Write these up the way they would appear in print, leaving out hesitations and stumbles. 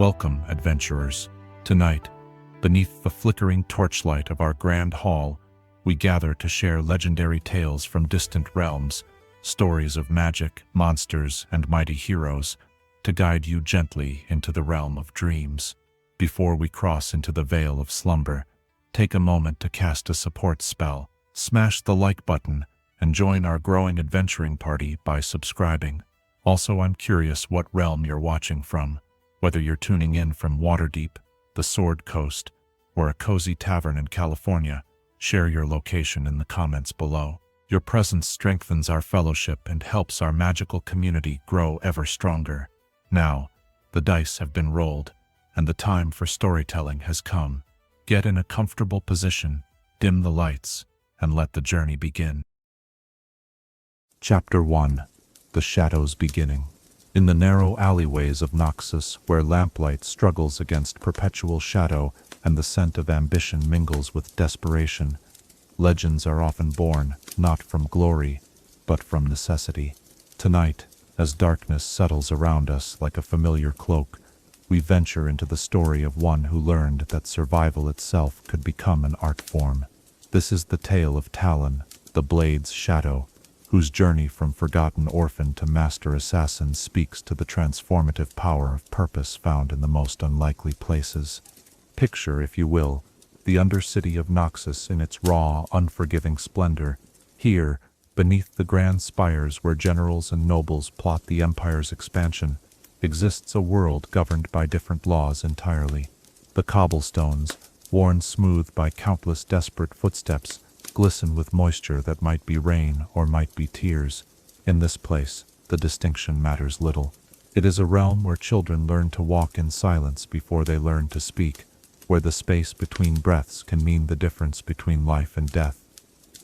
Welcome, adventurers. Tonight, beneath the flickering torchlight of our grand hall, we gather to share legendary tales from distant realms, stories of magic, monsters, and mighty heroes, to guide you gently into the realm of dreams. Before we cross into the veil of slumber, take a moment to cast a support spell, smash the like button, and join our growing adventuring party by subscribing. Also, I'm curious what realm you're watching from. Whether you're tuning in from Waterdeep, the Sword Coast, or a cozy tavern in California, share your location in the comments below. Your presence strengthens our fellowship and helps our magical community grow ever stronger. Now, the dice have been rolled, and the time for storytelling has come. Get in a comfortable position, dim the lights, and let the journey begin. Chapter 1. The Shadow's Beginning. In the narrow alleyways of Noxus, where lamplight struggles against perpetual shadow and the scent of ambition mingles with desperation, legends are often born, not from glory, but from necessity. Tonight, as darkness settles around us like a familiar cloak, we venture into the story of one who learned that survival itself could become an art form. This is the tale of Talon, the Blade's shadow, whose journey from forgotten orphan to master assassin speaks to the transformative power of purpose found in the most unlikely places. Picture, if you will, the undercity of Noxus in its raw, unforgiving splendor. Here, beneath the grand spires where generals and nobles plot the empire's expansion, exists a world governed by different laws entirely. The cobblestones, worn smooth by countless desperate footsteps, glisten with moisture that might be rain or might be tears. In this place, the distinction matters little. It is a realm where children learn to walk in silence before they learn to speak, where the space between breaths can mean the difference between life and death.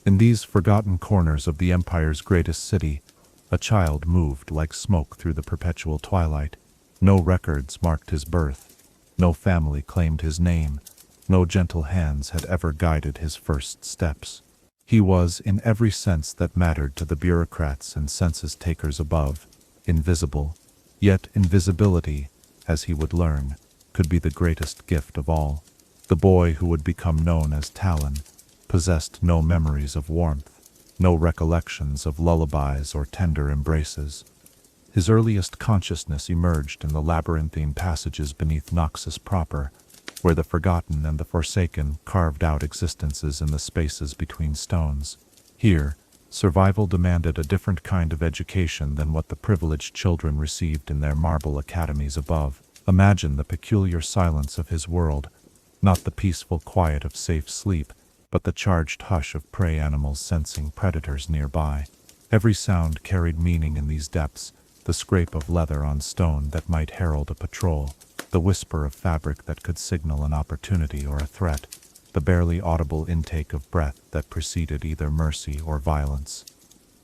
In these forgotten corners of the Empire's greatest city, a child moved like smoke through the perpetual twilight. No records marked his birth. No family claimed his name. No gentle hands had ever guided his first steps. He was, in every sense that mattered to the bureaucrats and census-takers above, invisible. Yet invisibility, as he would learn, could be the greatest gift of all. The boy who would become known as Talon possessed no memories of warmth, no recollections of lullabies or tender embraces. His earliest consciousness emerged in the labyrinthine passages beneath Noxus proper, where the forgotten and the forsaken carved out existences in the spaces between stones. Here, survival demanded a different kind of education than what the privileged children received in their marble academies above. Imagine the peculiar silence of his world, not the peaceful quiet of safe sleep, but the charged hush of prey animals sensing predators nearby. Every sound carried meaning in these depths, the scrape of leather on stone that might herald a patrol, the whisper of fabric that could signal an opportunity or a threat, the barely audible intake of breath that preceded either mercy or violence.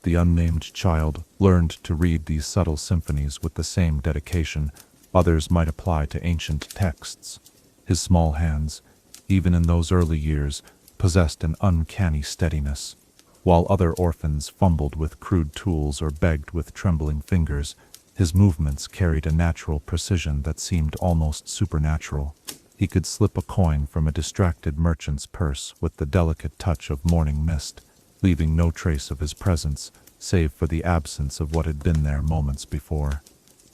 The unnamed child learned to read these subtle symphonies with the same dedication others might apply to ancient texts. His small hands, even in those early years, possessed an uncanny steadiness. While other orphans fumbled with crude tools or begged with trembling fingers, his movements carried a natural precision that seemed almost supernatural. He could slip a coin from a distracted merchant's purse with the delicate touch of morning mist, leaving no trace of his presence, save for the absence of what had been there moments before.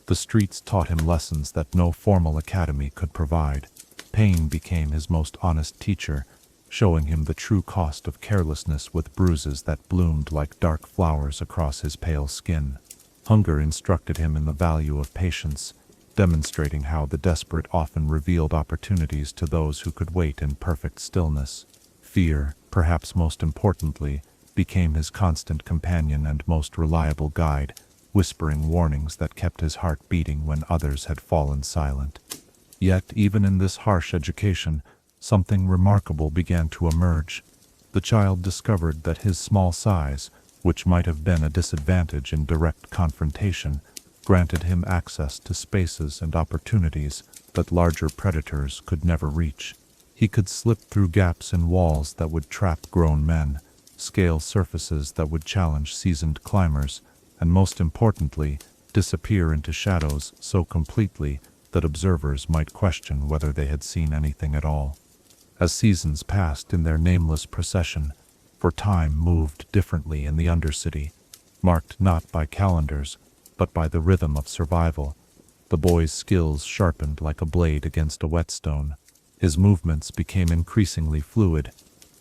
The streets taught him lessons that no formal academy could provide. Pain became his most honest teacher, showing him the true cost of carelessness with bruises that bloomed like dark flowers across his pale skin. Hunger instructed him in the value of patience, demonstrating how the desperate often revealed opportunities to those who could wait in perfect stillness. Fear, perhaps most importantly, became his constant companion and most reliable guide, whispering warnings that kept his heart beating when others had fallen silent. Yet, even in this harsh education, something remarkable began to emerge. The child discovered that his small size, which might have been a disadvantage in direct confrontation, granted him access to spaces and opportunities that larger predators could never reach. He could slip through gaps in walls that would trap grown men, scale surfaces that would challenge seasoned climbers, and most importantly, disappear into shadows so completely that observers might question whether they had seen anything at all. As seasons passed in their nameless procession, for time moved differently in the Undercity, marked not by calendars, but by the rhythm of survival, the boy's skills sharpened like a blade against a whetstone. His movements became increasingly fluid,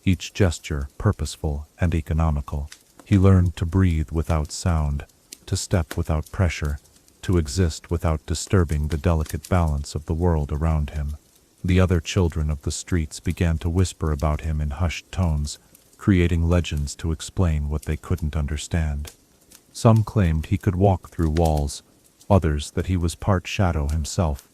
each gesture purposeful and economical. He learned to breathe without sound, to step without pressure, to exist without disturbing the delicate balance of the world around him. The other children of the streets began to whisper about him in hushed tones, creating legends to explain what they couldn't understand. Some claimed he could walk through walls, others that he was part shadow himself.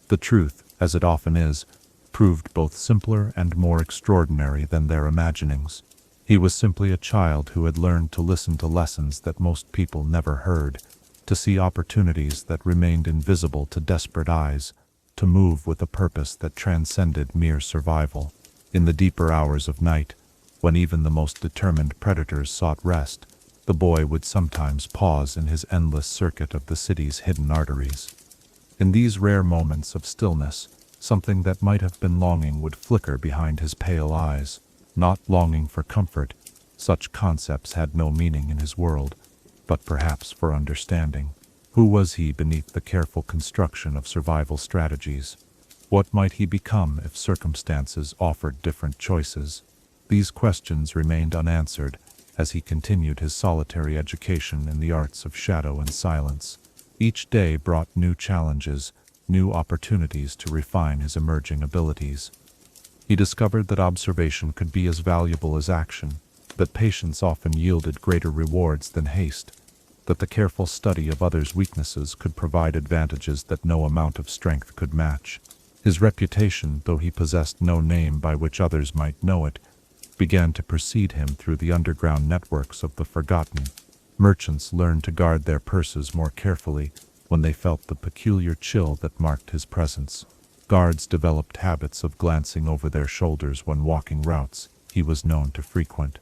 The truth, as it often is, proved both simpler and more extraordinary than their imaginings. He was simply a child who had learned to listen to lessons that most people never heard, to see opportunities that remained invisible to desperate eyes, to move with a purpose that transcended mere survival. In the deeper hours of night, when even the most determined predators sought rest, the boy would sometimes pause in his endless circuit of the city's hidden arteries. In these rare moments of stillness, something that might have been longing would flicker behind his pale eyes. Not longing for comfort, such concepts had no meaning in his world, but perhaps for understanding. Who was he beneath the careful construction of survival strategies? What might he become if circumstances offered different choices? These questions remained unanswered as he continued his solitary education in the arts of shadow and silence. Each day brought new challenges, new opportunities to refine his emerging abilities. He discovered that observation could be as valuable as action, that patience often yielded greater rewards than haste, that the careful study of others' weaknesses could provide advantages that no amount of strength could match. His reputation, though he possessed no name by which others might know it, began to precede him through the underground networks of the forgotten. Merchants learned to guard their purses more carefully when they felt the peculiar chill that marked his presence. Guards developed habits of glancing over their shoulders when walking routes he was known to frequent.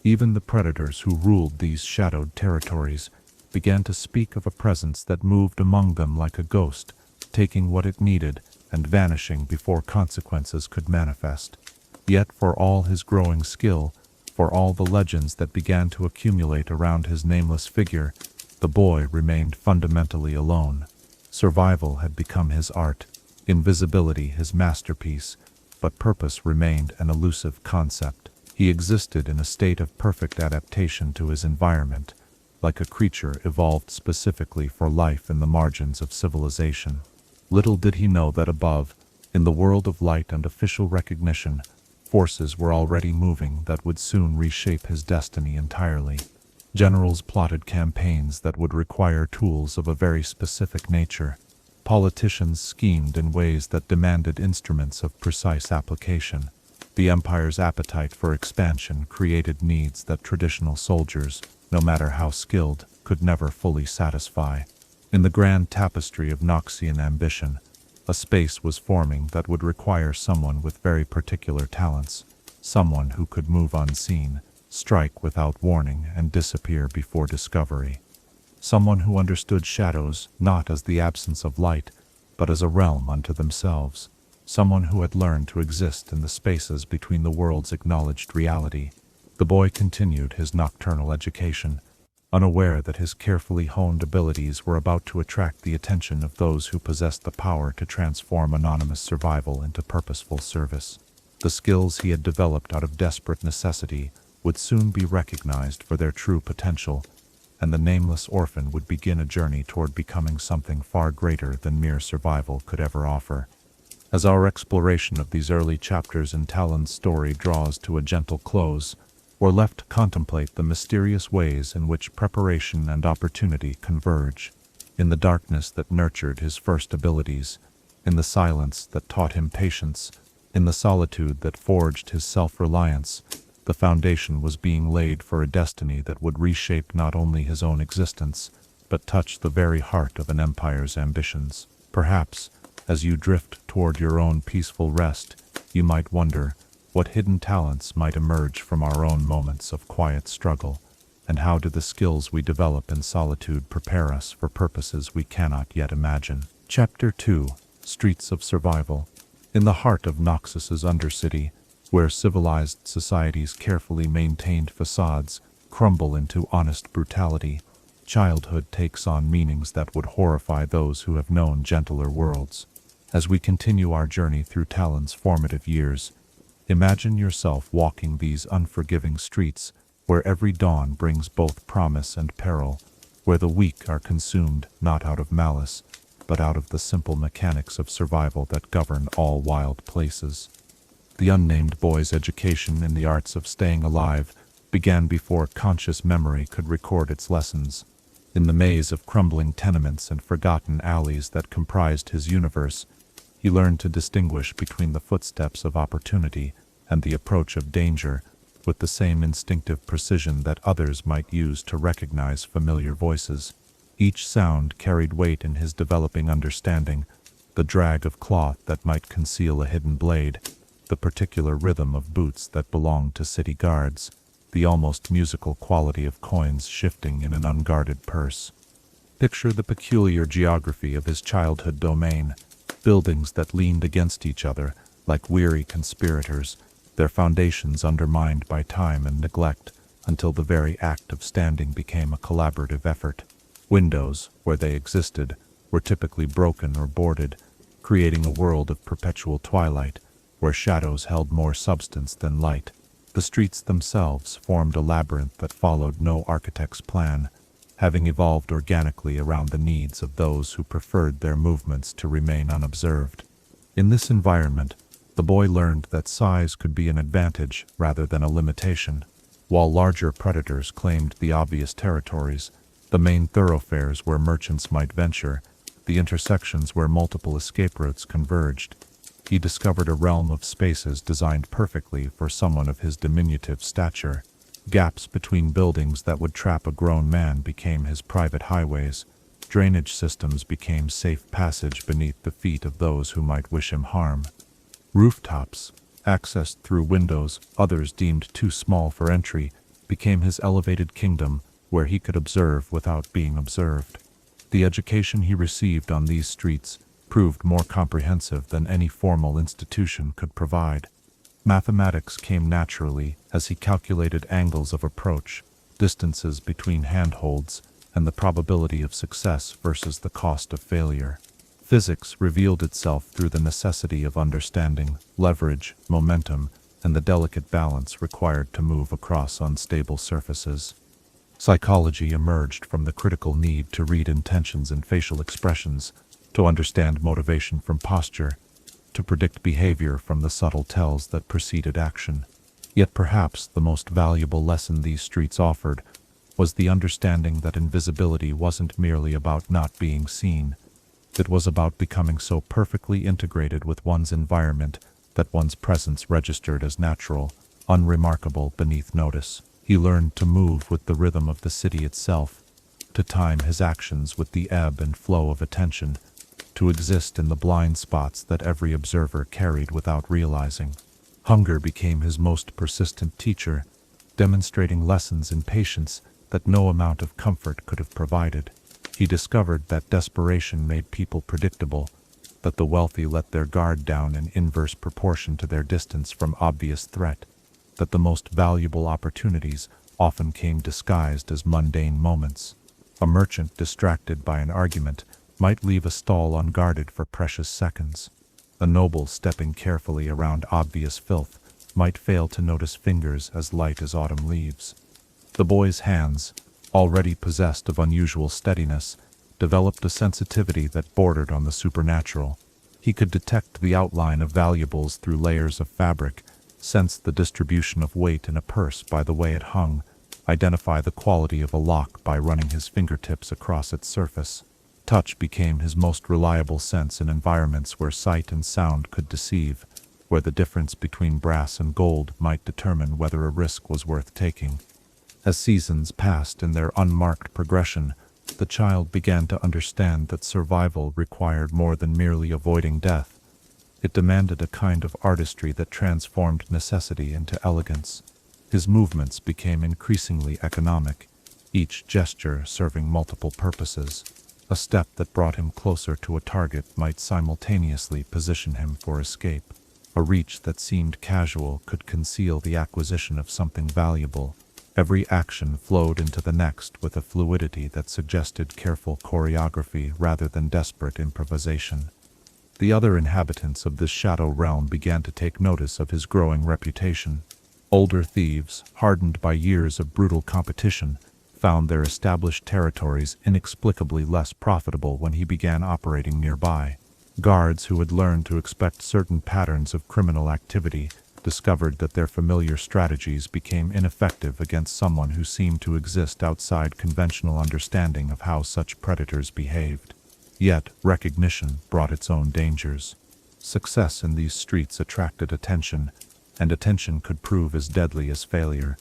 Even the predators who ruled these shadowed territories began to speak of a presence that moved among them like a ghost, taking what it needed and vanishing before consequences could manifest. Yet for all his growing skill, for all the legends that began to accumulate around his nameless figure, the boy remained fundamentally alone. Survival had become his art, invisibility his masterpiece, but purpose remained an elusive concept. He existed in a state of perfect adaptation to his environment, like a creature evolved specifically for life in the margins of civilization. Little did he know that above, in the world of light and official recognition, forces were already moving that would soon reshape his destiny entirely. Generals plotted campaigns that would require tools of a very specific nature. Politicians schemed in ways that demanded instruments of precise application. The Empire's appetite for expansion created needs that traditional soldiers, no matter how skilled, could never fully satisfy. In the grand tapestry of Noxian ambition, a space was forming that would require someone with very particular talents, someone who could move unseen, strike without warning, and disappear before discovery. Someone who understood shadows not as the absence of light, but as a realm unto themselves. Someone who had learned to exist in the spaces between the world's acknowledged reality. The boy continued his nocturnal education, unaware that his carefully honed abilities were about to attract the attention of those who possessed the power to transform anonymous survival into purposeful service. The skills he had developed out of desperate necessity would soon be recognized for their true potential, and the nameless orphan would begin a journey toward becoming something far greater than mere survival could ever offer. As our exploration of these early chapters in Talon's story draws to a gentle close, we're left to contemplate the mysterious ways in which preparation and opportunity converge. In the darkness that nurtured his first abilities, in the silence that taught him patience, in the solitude that forged his self-reliance, the foundation was being laid for a destiny that would reshape not only his own existence, but touch the very heart of an empire's ambitions. Perhaps, as you drift toward your own peaceful rest, you might wonder what hidden talents might emerge from our own moments of quiet struggle, and how do the skills we develop in solitude prepare us for purposes we cannot yet imagine. Chapter 2. Streets of survival. In the heart of Noxus's undercity, where civilized societies' carefully maintained facades crumble into honest brutality, childhood takes on meanings that would horrify those who have known gentler worlds. As we continue our journey through Talon's formative years, imagine yourself walking these unforgiving streets where every dawn brings both promise and peril, where the weak are consumed not out of malice, but out of the simple mechanics of survival that govern all wild places. The unnamed boy's education in the arts of staying alive began before conscious memory could record its lessons. In the maze of crumbling tenements and forgotten alleys that comprised his universe, he learned to distinguish between the footsteps of opportunity and the approach of danger with the same instinctive precision that others might use to recognize familiar voices. Each sound carried weight in his developing understanding, the drag of cloth that might conceal a hidden blade, the particular rhythm of boots that belonged to city guards, the almost musical quality of coins shifting in an unguarded purse. Picture the peculiar geography of his childhood domain, buildings that leaned against each other like weary conspirators, their foundations undermined by time and neglect until the very act of standing became a collaborative effort. Windows, where they existed, were typically broken or boarded, creating a world of perpetual twilight, where shadows held more substance than light. The streets themselves formed a labyrinth that followed no architect's plan, having evolved organically around the needs of those who preferred their movements to remain unobserved. In this environment, the boy learned that size could be an advantage rather than a limitation. While larger predators claimed the obvious territories, the main thoroughfares where merchants might venture, the intersections where multiple escape routes converged, he discovered a realm of spaces designed perfectly for someone of his diminutive stature. Gaps between buildings that would trap a grown man became his private highways. Drainage systems became safe passage beneath the feet of those who might wish him harm. Rooftops, accessed through windows others deemed too small for entry, became his elevated kingdom where he could observe without being observed. The education he received on these streets proved more comprehensive than any formal institution could provide. Mathematics came naturally as he calculated angles of approach, distances between handholds, and the probability of success versus the cost of failure. Physics revealed itself through the necessity of understanding leverage, momentum, and the delicate balance required to move across unstable surfaces. Psychology emerged from the critical need to read intentions and facial expressions, to understand motivation from posture, to predict behavior from the subtle tells that preceded action. Yet perhaps the most valuable lesson these streets offered was the understanding that invisibility wasn't merely about not being seen. It was about becoming so perfectly integrated with one's environment that one's presence registered as natural, unremarkable beneath notice. He learned to move with the rhythm of the city itself, to time his actions with the ebb and flow of attention, to exist in the blind spots that every observer carried without realizing. Hunger became his most persistent teacher, demonstrating lessons in patience that no amount of comfort could have provided. He discovered that desperation made people predictable, that the wealthy let their guard down in inverse proportion to their distance from obvious threat, that the most valuable opportunities often came disguised as mundane moments. A merchant distracted by an argument might leave a stall unguarded for precious seconds. A noble stepping carefully around obvious filth might fail to notice fingers as light as autumn leaves. The boy's hands, already possessed of unusual steadiness, developed a sensitivity that bordered on the supernatural. He could detect the outline of valuables through layers of fabric, sense the distribution of weight in a purse by the way it hung, identify the quality of a lock by running his fingertips across its surface. Touch became his most reliable sense in environments where sight and sound could deceive, where the difference between brass and gold might determine whether a risk was worth taking. As seasons passed in their unmarked progression, the child began to understand that survival required more than merely avoiding death. It demanded a kind of artistry that transformed necessity into elegance. His movements became increasingly economic, each gesture serving multiple purposes. A step that brought him closer to a target might simultaneously position him for escape. A reach that seemed casual could conceal the acquisition of something valuable. Every action flowed into the next with a fluidity that suggested careful choreography rather than desperate improvisation. The other inhabitants of this shadow realm began to take notice of his growing reputation. Older thieves, hardened by years of brutal competition, found their established territories inexplicably less profitable when he began operating nearby. Guards who had learned to expect certain patterns of criminal activity discovered that their familiar strategies became ineffective against someone who seemed to exist outside conventional understanding of how such predators behaved. Yet, recognition brought its own dangers. Success in these streets attracted attention, and attention could prove as deadly as failure.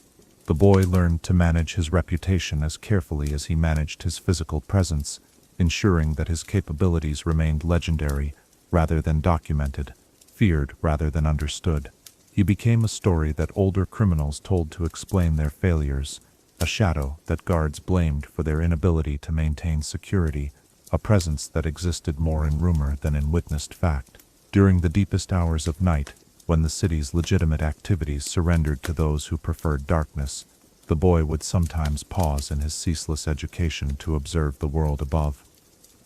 The boy learned to manage his reputation as carefully as he managed his physical presence, ensuring that his capabilities remained legendary rather than documented, feared rather than understood. He became a story that older criminals told to explain their failures, a shadow that guards blamed for their inability to maintain security, a presence that existed more in rumor than in witnessed fact. During the deepest hours of night, when the city's legitimate activities surrendered to those who preferred darkness, the boy would sometimes pause in his ceaseless education to observe the world above.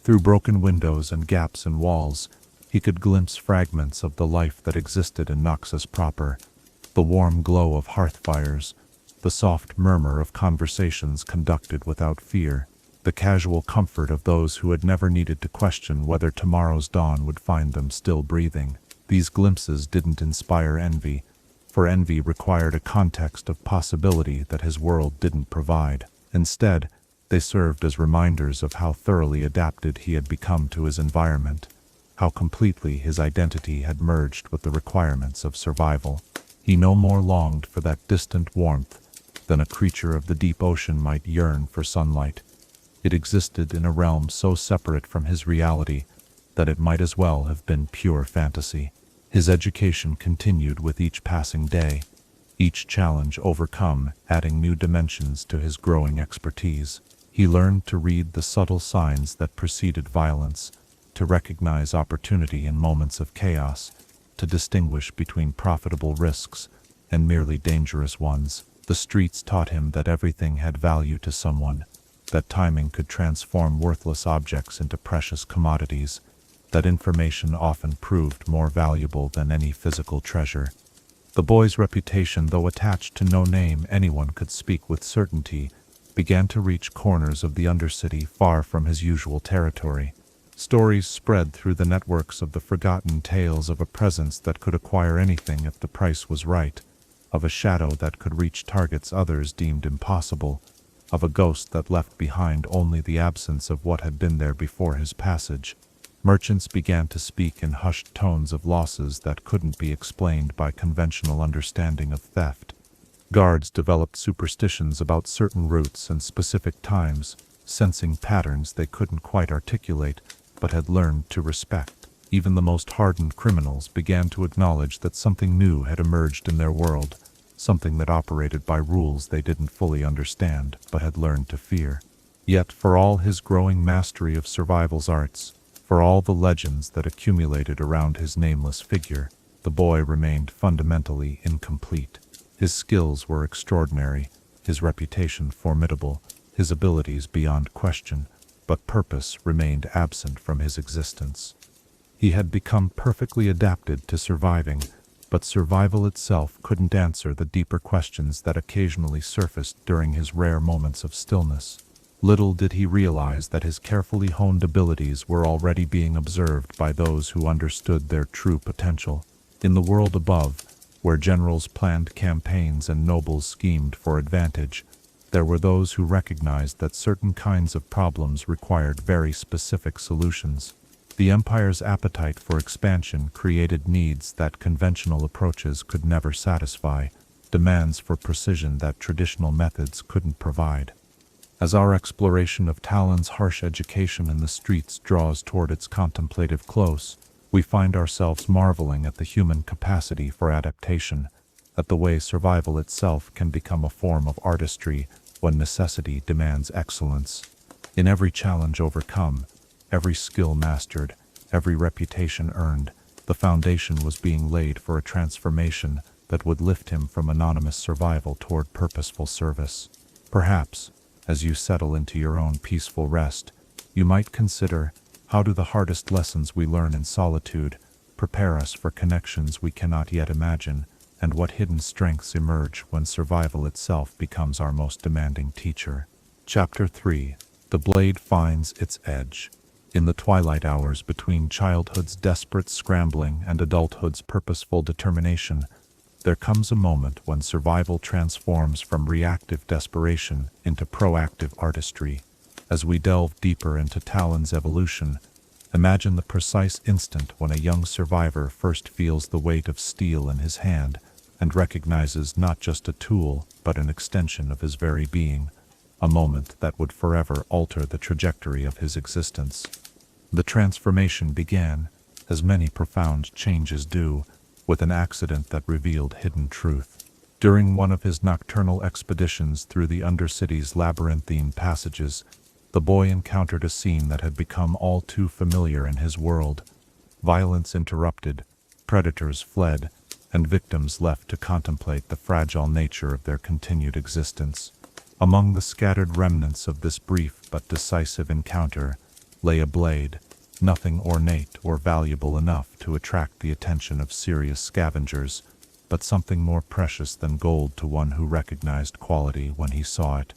Through broken windows and gaps in walls, he could glimpse fragments of the life that existed in Noxus proper, the warm glow of hearth fires, the soft murmur of conversations conducted without fear, the casual comfort of those who had never needed to question whether tomorrow's dawn would find them still breathing. These glimpses didn't inspire envy, for envy required a context of possibility that his world didn't provide. Instead, they served as reminders of how thoroughly adapted he had become to his environment, how completely his identity had merged with the requirements of survival. He no more longed for that distant warmth than a creature of the deep ocean might yearn for sunlight. It existed in a realm so separate from his reality that it might as well have been pure fantasy. His education continued with each passing day, each challenge overcome adding new dimensions to his growing expertise. He learned to read the subtle signs that preceded violence, to recognize opportunity in moments of chaos, to distinguish between profitable risks and merely dangerous ones. The streets taught him that everything had value to someone, that timing could transform worthless objects into precious commodities, that information often proved more valuable than any physical treasure. The boy's reputation, though attached to no name anyone could speak with certainty, began to reach corners of the Undercity far from his usual territory. Stories spread through the networks of the forgotten tales of a presence that could acquire anything if the price was right, of a shadow that could reach targets others deemed impossible, of a ghost that left behind only the absence of what had been there before his passage. Merchants began to speak in hushed tones of losses that couldn't be explained by conventional understanding of theft. Guards developed superstitions about certain routes and specific times, sensing patterns they couldn't quite articulate but had learned to respect. Even the most hardened criminals began to acknowledge that something new had emerged in their world, something that operated by rules they didn't fully understand but had learned to fear. Yet, for all his growing mastery of survival's arts, for all the legends that accumulated around his nameless figure, the boy remained fundamentally incomplete. His skills were extraordinary, his reputation formidable, his abilities beyond question, but purpose remained absent from his existence. He had become perfectly adapted to surviving, but survival itself couldn't answer the deeper questions that occasionally surfaced during his rare moments of stillness. Little did he realize that his carefully honed abilities were already being observed by those who understood their true potential. In the world above, where generals planned campaigns and nobles schemed for advantage, there were those who recognized that certain kinds of problems required very specific solutions. The Empire's appetite for expansion created needs that conventional approaches could never satisfy, demands for precision that traditional methods couldn't provide. As our exploration of Talon's harsh education in the streets draws toward its contemplative close, we find ourselves marveling at the human capacity for adaptation, at the way survival itself can become a form of artistry when necessity demands excellence. In every challenge overcome, every skill mastered, every reputation earned. The foundation was being laid for a transformation that would lift him from anonymous survival toward purposeful service. Perhaps, as you settle into your own peaceful rest, you might consider, how do the hardest lessons we learn in solitude prepare us for connections we cannot yet imagine, and what hidden strengths emerge when survival itself becomes our most demanding teacher. Chapter 3. The Blade Finds Its Edge. In the twilight hours between childhood's desperate scrambling and adulthood's purposeful determination, there comes a moment when survival transforms from reactive desperation into proactive artistry. As we delve deeper into Talon's evolution, imagine the precise instant when a young survivor first feels the weight of steel in his hand and recognizes not just a tool but an extension of his very being, a moment that would forever alter the trajectory of his existence. The transformation began, as many profound changes do, with an accident that revealed hidden truth. During one of his nocturnal expeditions through the Undercity's labyrinthine passages, the boy encountered a scene that had become all too familiar in his world. Violence interrupted, predators fled, and victims left to contemplate the fragile nature of their continued existence. Among the scattered remnants of this brief but decisive encounter lay a blade, nothing ornate or valuable enough to attract the attention of serious scavengers, but something more precious than gold to one who recognized quality when he saw it.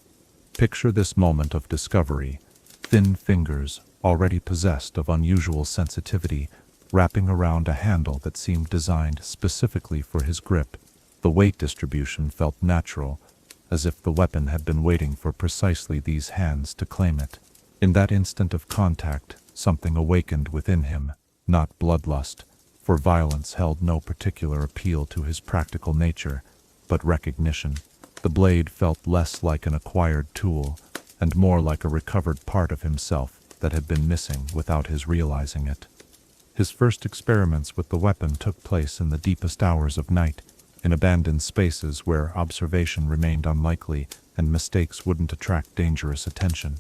Picture this moment of discovery: thin fingers, already possessed of unusual sensitivity, wrapping around a handle that seemed designed specifically for his grip. The weight distribution felt natural, as if the weapon had been waiting for precisely these hands to claim it. In that instant of contact, something awakened within him, not bloodlust, for violence held no particular appeal to his practical nature, but recognition. The blade felt less like an acquired tool, and more like a recovered part of himself that had been missing without his realizing it. His first experiments with the weapon took place in the deepest hours of night, in abandoned spaces where observation remained unlikely and mistakes wouldn't attract dangerous attention.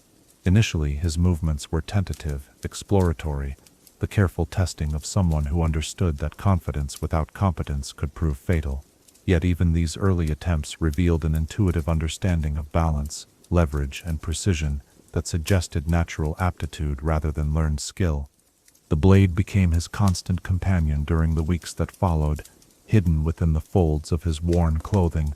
Initially, his movements were tentative, exploratory, the careful testing of someone who understood that confidence without competence could prove fatal. Yet even these early attempts revealed an intuitive understanding of balance, leverage, and precision that suggested natural aptitude rather than learned skill. The blade became his constant companion during the weeks that followed, hidden within the folds of his worn clothing,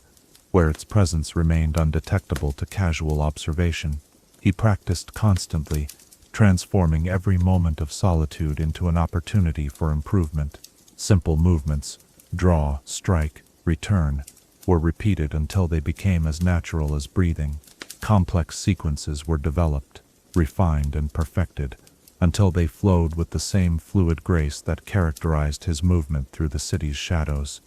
where its presence remained undetectable to casual observation. He practiced constantly, transforming every moment of solitude into an opportunity for improvement. Simple movements, draw, strike, return, were repeated until they became as natural as breathing. Complex sequences were developed, refined and perfected, until they flowed with the same fluid grace that characterized his movement through the city's shadows.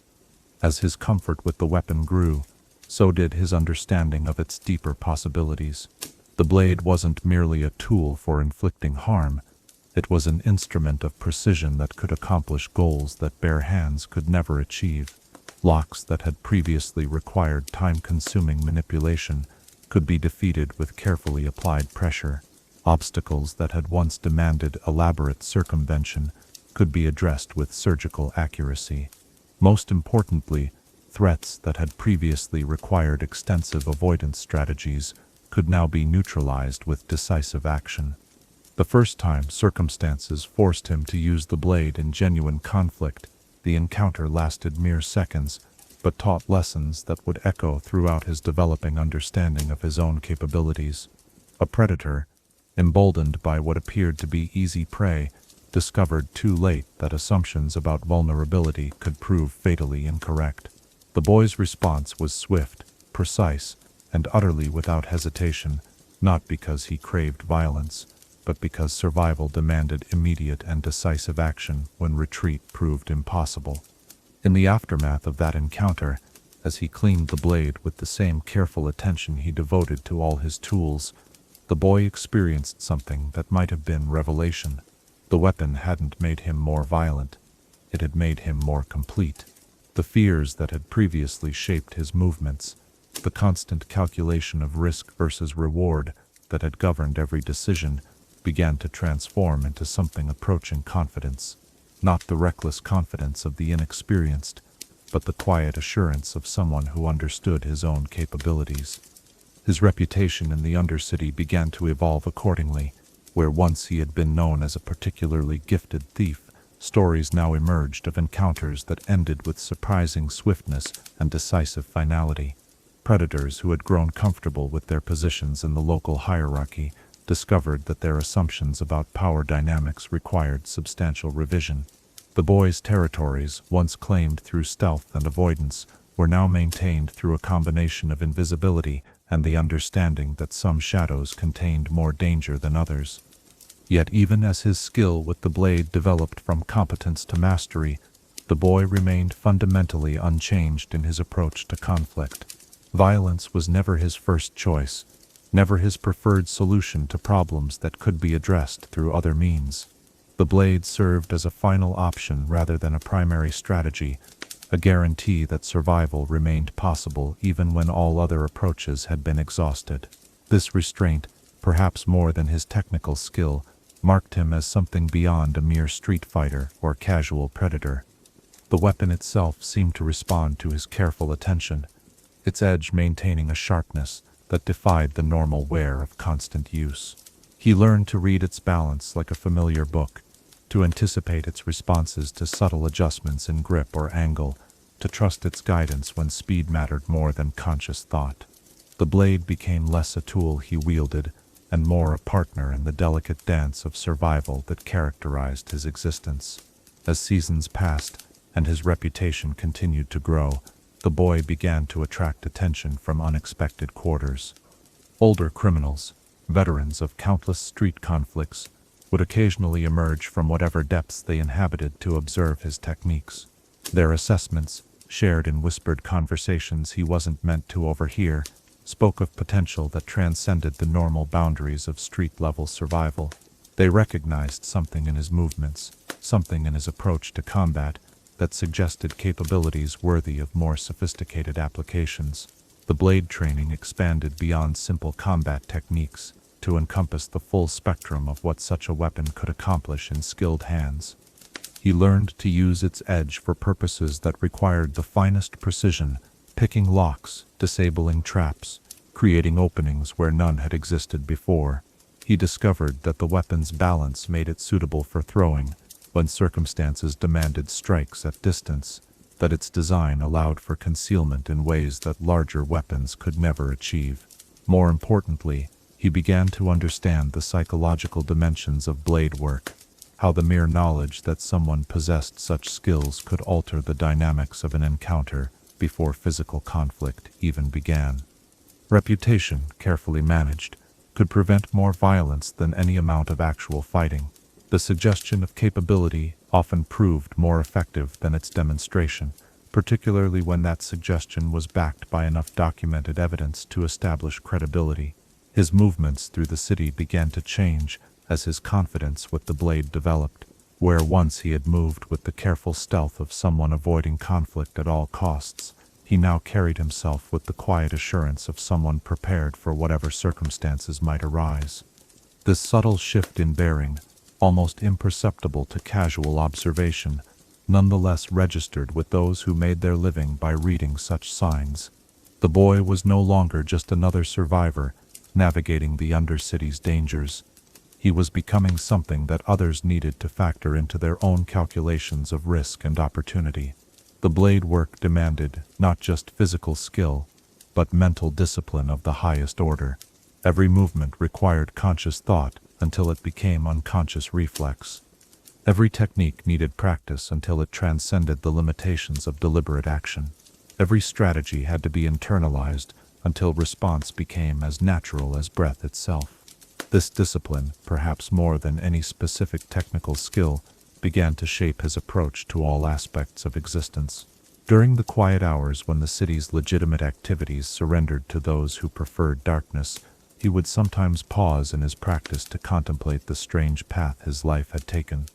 As his comfort with the weapon grew, so did his understanding of its deeper possibilities. The blade wasn't merely a tool for inflicting harm, it was an instrument of precision that could accomplish goals that bare hands could never achieve. Locks that had previously required time-consuming manipulation could be defeated with carefully applied pressure. Obstacles that had once demanded elaborate circumvention could be addressed with surgical accuracy. Most importantly, threats that had previously required extensive avoidance strategies could now be neutralized with decisive action. The first time circumstances forced him to use the blade in genuine conflict, the encounter lasted mere seconds, but taught lessons that would echo throughout his developing understanding of his own capabilities. A predator, emboldened by what appeared to be easy prey, discovered too late that assumptions about vulnerability could prove fatally incorrect. The boy's response was swift, precise, and utterly without hesitation, not because he craved violence, but because survival demanded immediate and decisive action when retreat proved impossible. In the aftermath of that encounter, as he cleaned the blade with the same careful attention he devoted to all his tools, the boy experienced something that might have been revelation. The weapon hadn't made him more violent, it had made him more complete. The fears that had previously shaped his movements, the constant calculation of risk versus reward that had governed every decision, began to transform into something approaching confidence. Not the reckless confidence of the inexperienced, but the quiet assurance of someone who understood his own capabilities. His reputation in the Undercity began to evolve accordingly. Where once he had been known as a particularly gifted thief, stories now emerged of encounters that ended with surprising swiftness and decisive finality. Predators who had grown comfortable with their positions in the local hierarchy discovered that their assumptions about power dynamics required substantial revision. The boy's territories, once claimed through stealth and avoidance, were now maintained through a combination of invisibility and the understanding that some shadows contained more danger than others. Yet even as his skill with the blade developed from competence to mastery, the boy remained fundamentally unchanged in his approach to conflict. Violence was never his first choice, never his preferred solution to problems that could be addressed through other means. The blade served as a final option rather than a primary strategy, a guarantee that survival remained possible even when all other approaches had been exhausted. This restraint, perhaps more than his technical skill, marked him as something beyond a mere street fighter or casual predator. The weapon itself seemed to respond to his careful attention, its edge maintaining a sharpness that defied the normal wear of constant use. He learned to read its balance like a familiar book, to anticipate its responses to subtle adjustments in grip or angle, to trust its guidance when speed mattered more than conscious thought. The blade became less a tool he wielded and more a partner in the delicate dance of survival that characterized his existence. As seasons passed and his reputation continued to grow, the boy began to attract attention from unexpected quarters. Older criminals, veterans of countless street conflicts, would occasionally emerge from whatever depths they inhabited to observe his techniques. Their assessments, shared in whispered conversations he wasn't meant to overhear, spoke of potential that transcended the normal boundaries of street-level survival. They recognized something in his movements, something in his approach to combat, that suggested capabilities worthy of more sophisticated applications. The blade training expanded beyond simple combat techniques to encompass the full spectrum of what such a weapon could accomplish in skilled hands. He learned to use its edge for purposes that required the finest precision, picking locks, disabling traps, creating openings where none had existed before. He discovered that the weapon's balance made it suitable for throwing when circumstances demanded strikes at distance, that its design allowed for concealment in ways that larger weapons could never achieve. More importantly, he began to understand the psychological dimensions of blade work, how the mere knowledge that someone possessed such skills could alter the dynamics of an encounter before physical conflict even began. Reputation, carefully managed, could prevent more violence than any amount of actual fighting. The suggestion of capability often proved more effective than its demonstration, particularly when that suggestion was backed by enough documented evidence to establish credibility. His movements through the city began to change as his confidence with the blade developed. Where once he had moved with the careful stealth of someone avoiding conflict at all costs, he now carried himself with the quiet assurance of someone prepared for whatever circumstances might arise. This subtle shift in bearing, almost imperceptible to casual observation, nonetheless registered with those who made their living by reading such signs. The boy was no longer just another survivor, navigating the Undercity's dangers. He was becoming something that others needed to factor into their own calculations of risk and opportunity. The blade work demanded not just physical skill, but mental discipline of the highest order. Every movement required conscious thought until it became unconscious reflex. Every technique needed practice until it transcended the limitations of deliberate action. Every strategy had to be internalized until response became as natural as breath itself. This discipline, perhaps more than any specific technical skill, began to shape his approach to all aspects of existence. During the quiet hours when the city's legitimate activities surrendered to those who preferred darkness, he would sometimes pause in his practice to contemplate the strange path his life had taken.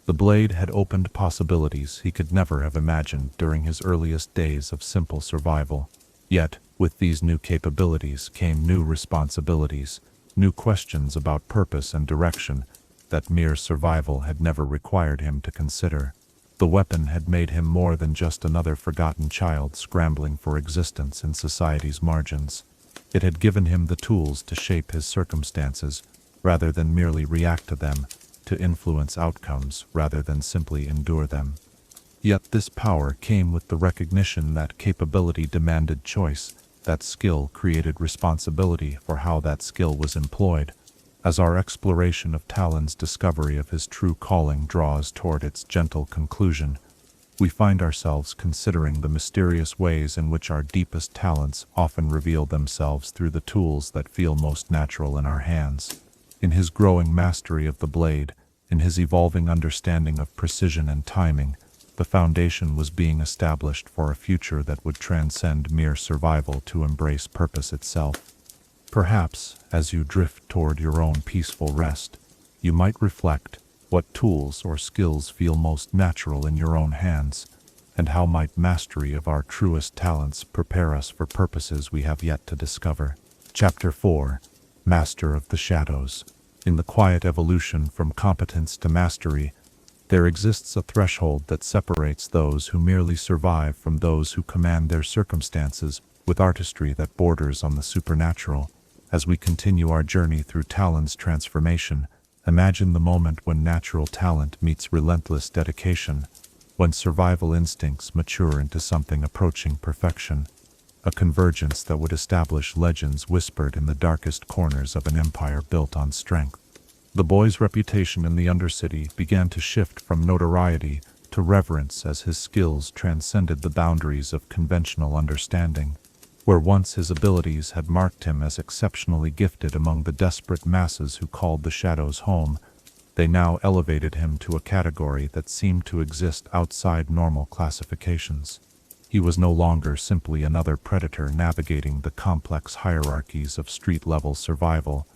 The blade had opened possibilities he could never have imagined during his earliest days of simple survival. Yet, with these new capabilities came new responsibilities, new questions about purpose and direction that mere survival had never required him to consider. The weapon had made him more than just another forgotten child scrambling for existence in society's margins. It had given him the tools to shape his circumstances, rather than merely react to them, to influence outcomes rather than simply endure them. Yet this power came with the recognition that capability demanded choice, that skill created responsibility for how that skill was employed. As our exploration of Talon's discovery of his true calling draws toward its gentle conclusion, we find ourselves considering the mysterious ways in which our deepest talents often reveal themselves through the tools that feel most natural in our hands. In his growing mastery of the blade, in his evolving understanding of precision and timing, the foundation was being established for a future that would transcend mere survival to embrace purpose itself. Perhaps, as you drift toward your own peaceful rest, you might reflect what tools or skills feel most natural in your own hands, and how might mastery of our truest talents prepare us for purposes we have yet to discover. Chapter 4. Master of the Shadows. In the quiet evolution from competence to mastery, there exists a threshold that separates those who merely survive from those who command their circumstances with artistry that borders on the supernatural. As we continue our journey through Talon's transformation, imagine the moment when natural talent meets relentless dedication, when survival instincts mature into something approaching perfection, a convergence that would establish legends whispered in the darkest corners of an empire built on strength. The boy's reputation in the Undercity began to shift from notoriety to reverence as his skills transcended the boundaries of conventional understanding. Where once his abilities had marked him as exceptionally gifted among the desperate masses who called the Shadows home, they now elevated him to a category that seemed to exist outside normal classifications. He was no longer simply another predator navigating the complex hierarchies of street-level survival.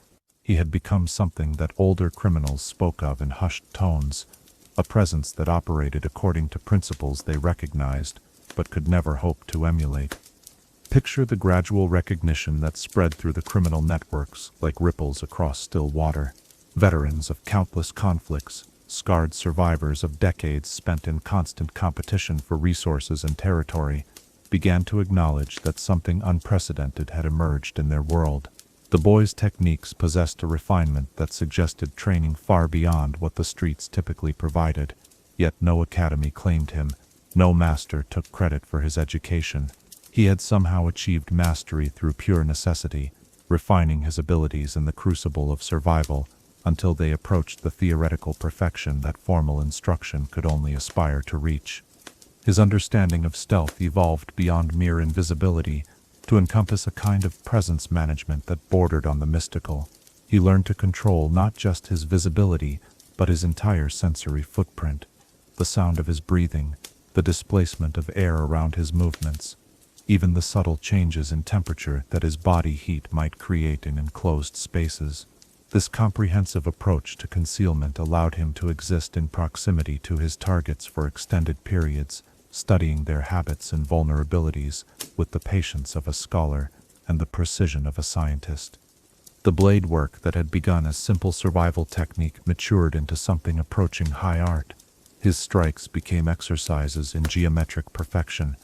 He had become something that older criminals spoke of in hushed tones, a presence that operated according to principles they recognized, but could never hope to emulate. Picture the gradual recognition that spread through the criminal networks like ripples across still water. Veterans of countless conflicts, scarred survivors of decades spent in constant competition for resources and territory, began to acknowledge that something unprecedented had emerged in their world. The boy's techniques possessed a refinement that suggested training far beyond what the streets typically provided, yet no academy claimed him, no master took credit for his education. He had somehow achieved mastery through pure necessity, refining his abilities in the crucible of survival until they approached the theoretical perfection that formal instruction could only aspire to reach. His understanding of stealth evolved beyond mere invisibility to encompass a kind of presence management that bordered on the mystical. He learned to control not just his visibility, but his entire sensory footprint, the sound of his breathing, the displacement of air around his movements, even the subtle changes in temperature that his body heat might create in enclosed spaces. This comprehensive approach to concealment allowed him to exist in proximity to his targets for extended periods, studying their habits and vulnerabilities with the patience of a scholar and the precision of a scientist. The blade work that had begun as simple survival technique matured into something approaching high art. His strikes became exercises in geometric perfection,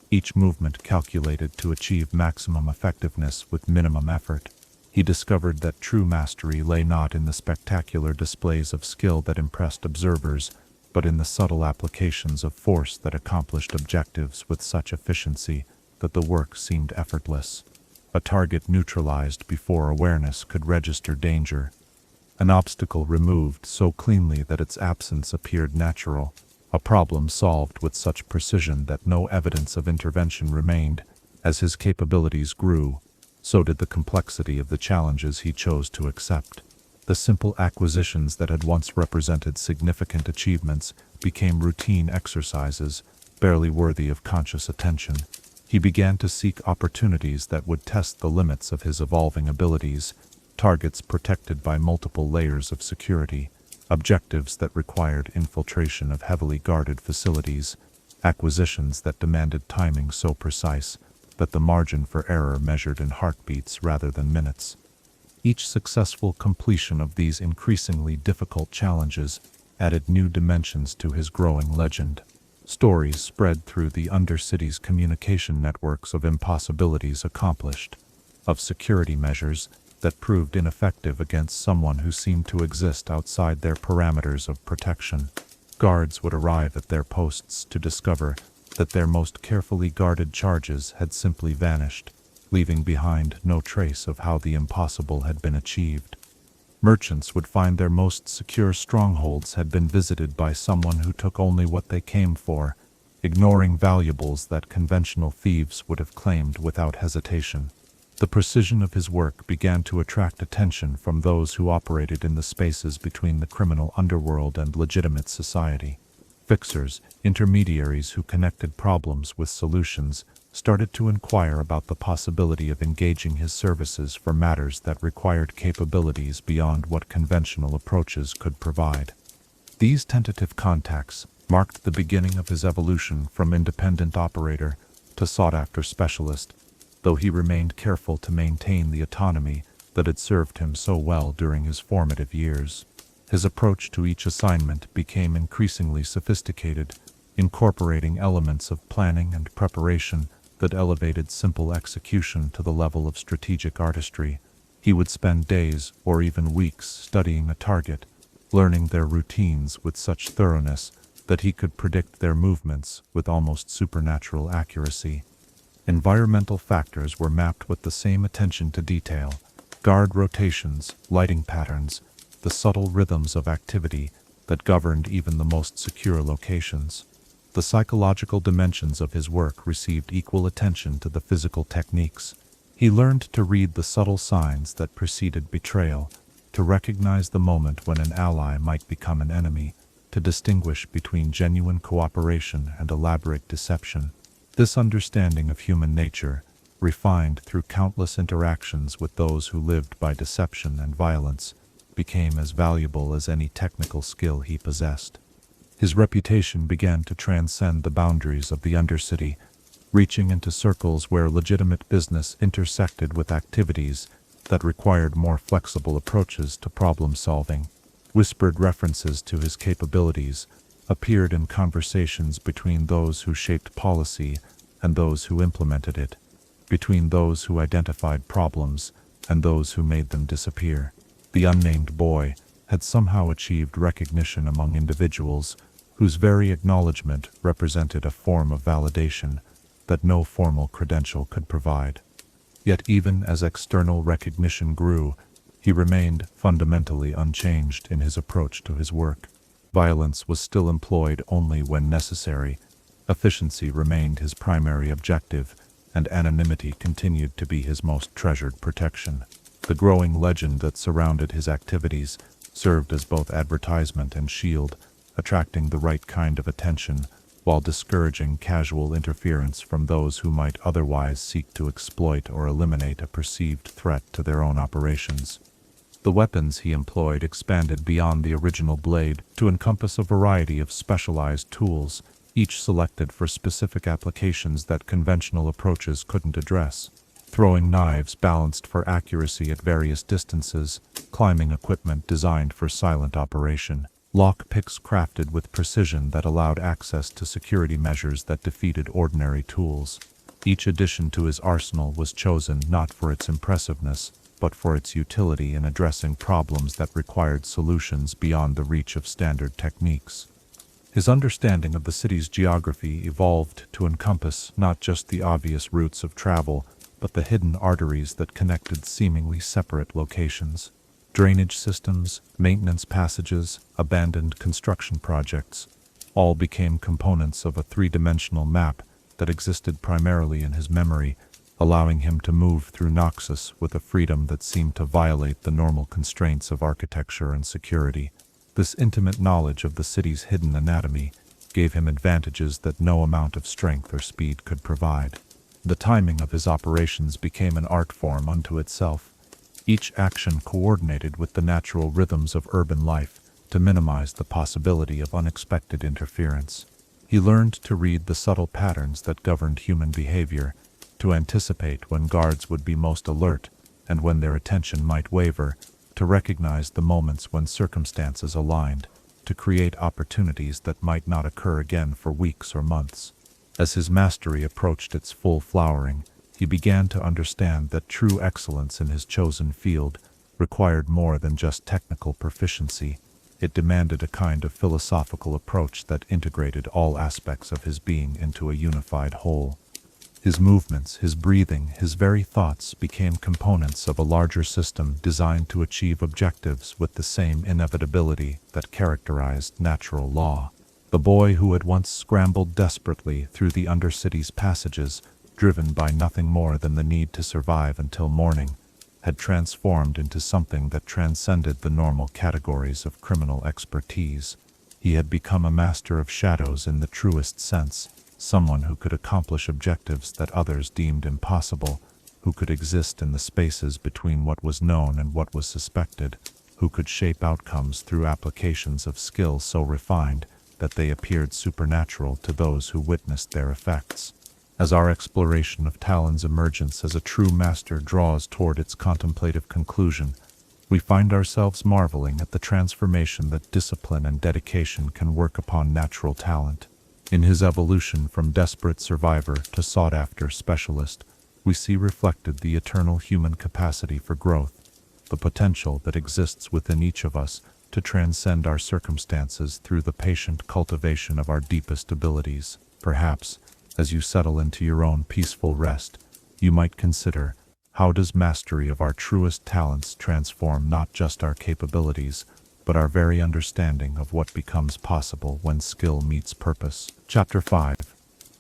each movement calculated to achieve maximum effectiveness with minimum effort. He discovered that true mastery lay not in the spectacular displays of skill that impressed observers, but in the subtle applications of force that accomplished objectives with such efficiency that the work seemed effortless. A target neutralized before awareness could register danger. An obstacle removed so cleanly that its absence appeared natural. A problem solved with such precision that no evidence of intervention remained. As his capabilities grew, so did the complexity of the challenges he chose to accept. The simple acquisitions that had once represented significant achievements became routine exercises, barely worthy of conscious attention. He began to seek opportunities that would test the limits of his evolving abilities, targets protected by multiple layers of security, objectives that required infiltration of heavily guarded facilities, acquisitions that demanded timing so precise that the margin for error measured in heartbeats rather than minutes. Each successful completion of these increasingly difficult challenges added new dimensions to his growing legend. Stories spread through the Undercity's communication networks of impossibilities accomplished, of security measures that proved ineffective against someone who seemed to exist outside their parameters of protection. Guards would arrive at their posts to discover that their most carefully guarded charges had simply vanished, leaving behind no trace of how the impossible had been achieved. Merchants would find their most secure strongholds had been visited by someone who took only what they came for, ignoring valuables that conventional thieves would have claimed without hesitation. The precision of his work began to attract attention from those who operated in the spaces between the criminal underworld and legitimate society. Fixers, intermediaries who connected problems with solutions, started to inquire about the possibility of engaging his services for matters that required capabilities beyond what conventional approaches could provide. These tentative contacts marked the beginning of his evolution from independent operator to sought-after specialist, though he remained careful to maintain the autonomy that had served him so well during his formative years. His approach to each assignment became increasingly sophisticated, incorporating elements of planning and preparation that elevated simple execution to the level of strategic artistry. He would spend days or even weeks studying a target, learning their routines with such thoroughness that he could predict their movements with almost supernatural accuracy. Environmental factors were mapped with the same attention to detail: guard rotations, lighting patterns, the subtle rhythms of activity that governed even the most secure locations. The psychological dimensions of his work received equal attention to the physical techniques. He learned to read the subtle signs that preceded betrayal, to recognize the moment when an ally might become an enemy, to distinguish between genuine cooperation and elaborate deception. This understanding of human nature, refined through countless interactions with those who lived by deception and violence, became as valuable as any technical skill he possessed. His reputation began to transcend the boundaries of the Undercity, reaching into circles where legitimate business intersected with activities that required more flexible approaches to problem-solving. Whispered references to his capabilities appeared in conversations between those who shaped policy and those who implemented it, between those who identified problems and those who made them disappear. The unnamed boy had somehow achieved recognition among individuals whose very acknowledgement represented a form of validation that no formal credential could provide. Yet even as external recognition grew, he remained fundamentally unchanged in his approach to his work. Violence was still employed only when necessary, efficiency remained his primary objective, and anonymity continued to be his most treasured protection. The growing legend that surrounded his activities served as both advertisement and shield, attracting the right kind of attention while discouraging casual interference from those who might otherwise seek to exploit or eliminate a perceived threat to their own operations. The weapons he employed expanded beyond the original blade to encompass a variety of specialized tools, each selected for specific applications that conventional approaches couldn't address. Throwing knives balanced for accuracy at various distances, climbing equipment designed for silent operation, lock picks crafted with precision that allowed access to security measures that defeated ordinary tools. Each addition to his arsenal was chosen not for its impressiveness, but for its utility in addressing problems that required solutions beyond the reach of standard techniques. His understanding of the city's geography evolved to encompass not just the obvious routes of travel, but the hidden arteries that connected seemingly separate locations. Drainage systems, maintenance passages, abandoned construction projects, all became components of a three-dimensional map that existed primarily in his memory, allowing him to move through Noxus with a freedom that seemed to violate the normal constraints of architecture and security. This intimate knowledge of the city's hidden anatomy gave him advantages that no amount of strength or speed could provide. The timing of his operations became an art form unto itself, each action coordinated with the natural rhythms of urban life to minimize the possibility of unexpected interference. He learned to read the subtle patterns that governed human behavior, to anticipate when guards would be most alert, and when their attention might waver, to recognize the moments when circumstances aligned, to create opportunities that might not occur again for weeks or months. As his mastery approached its full flowering, he began to understand that true excellence in his chosen field required more than just technical proficiency. It demanded a kind of philosophical approach that integrated all aspects of his being into a unified whole. His movements, his breathing, his very thoughts became components of a larger system designed to achieve objectives with the same inevitability that characterized natural law. The boy who had once scrambled desperately through the Undercity's passages, driven by nothing more than the need to survive until morning, had transformed into something that transcended the normal categories of criminal expertise. He had become a master of shadows in the truest sense, someone who could accomplish objectives that others deemed impossible, who could exist in the spaces between what was known and what was suspected, who could shape outcomes through applications of skill so refined that they appeared supernatural to those who witnessed their effects. As our exploration of Talon's emergence as a true master draws toward its contemplative conclusion, we find ourselves marveling at the transformation that discipline and dedication can work upon natural talent. In his evolution from desperate survivor to sought-after specialist, we see reflected the eternal human capacity for growth, the potential that exists within each of us to transcend our circumstances through the patient cultivation of our deepest abilities. Perhaps, as you settle into your own peaceful rest, you might consider, how does mastery of our truest talents transform not just our capabilities, but our very understanding of what becomes possible when skill meets purpose? Chapter 5.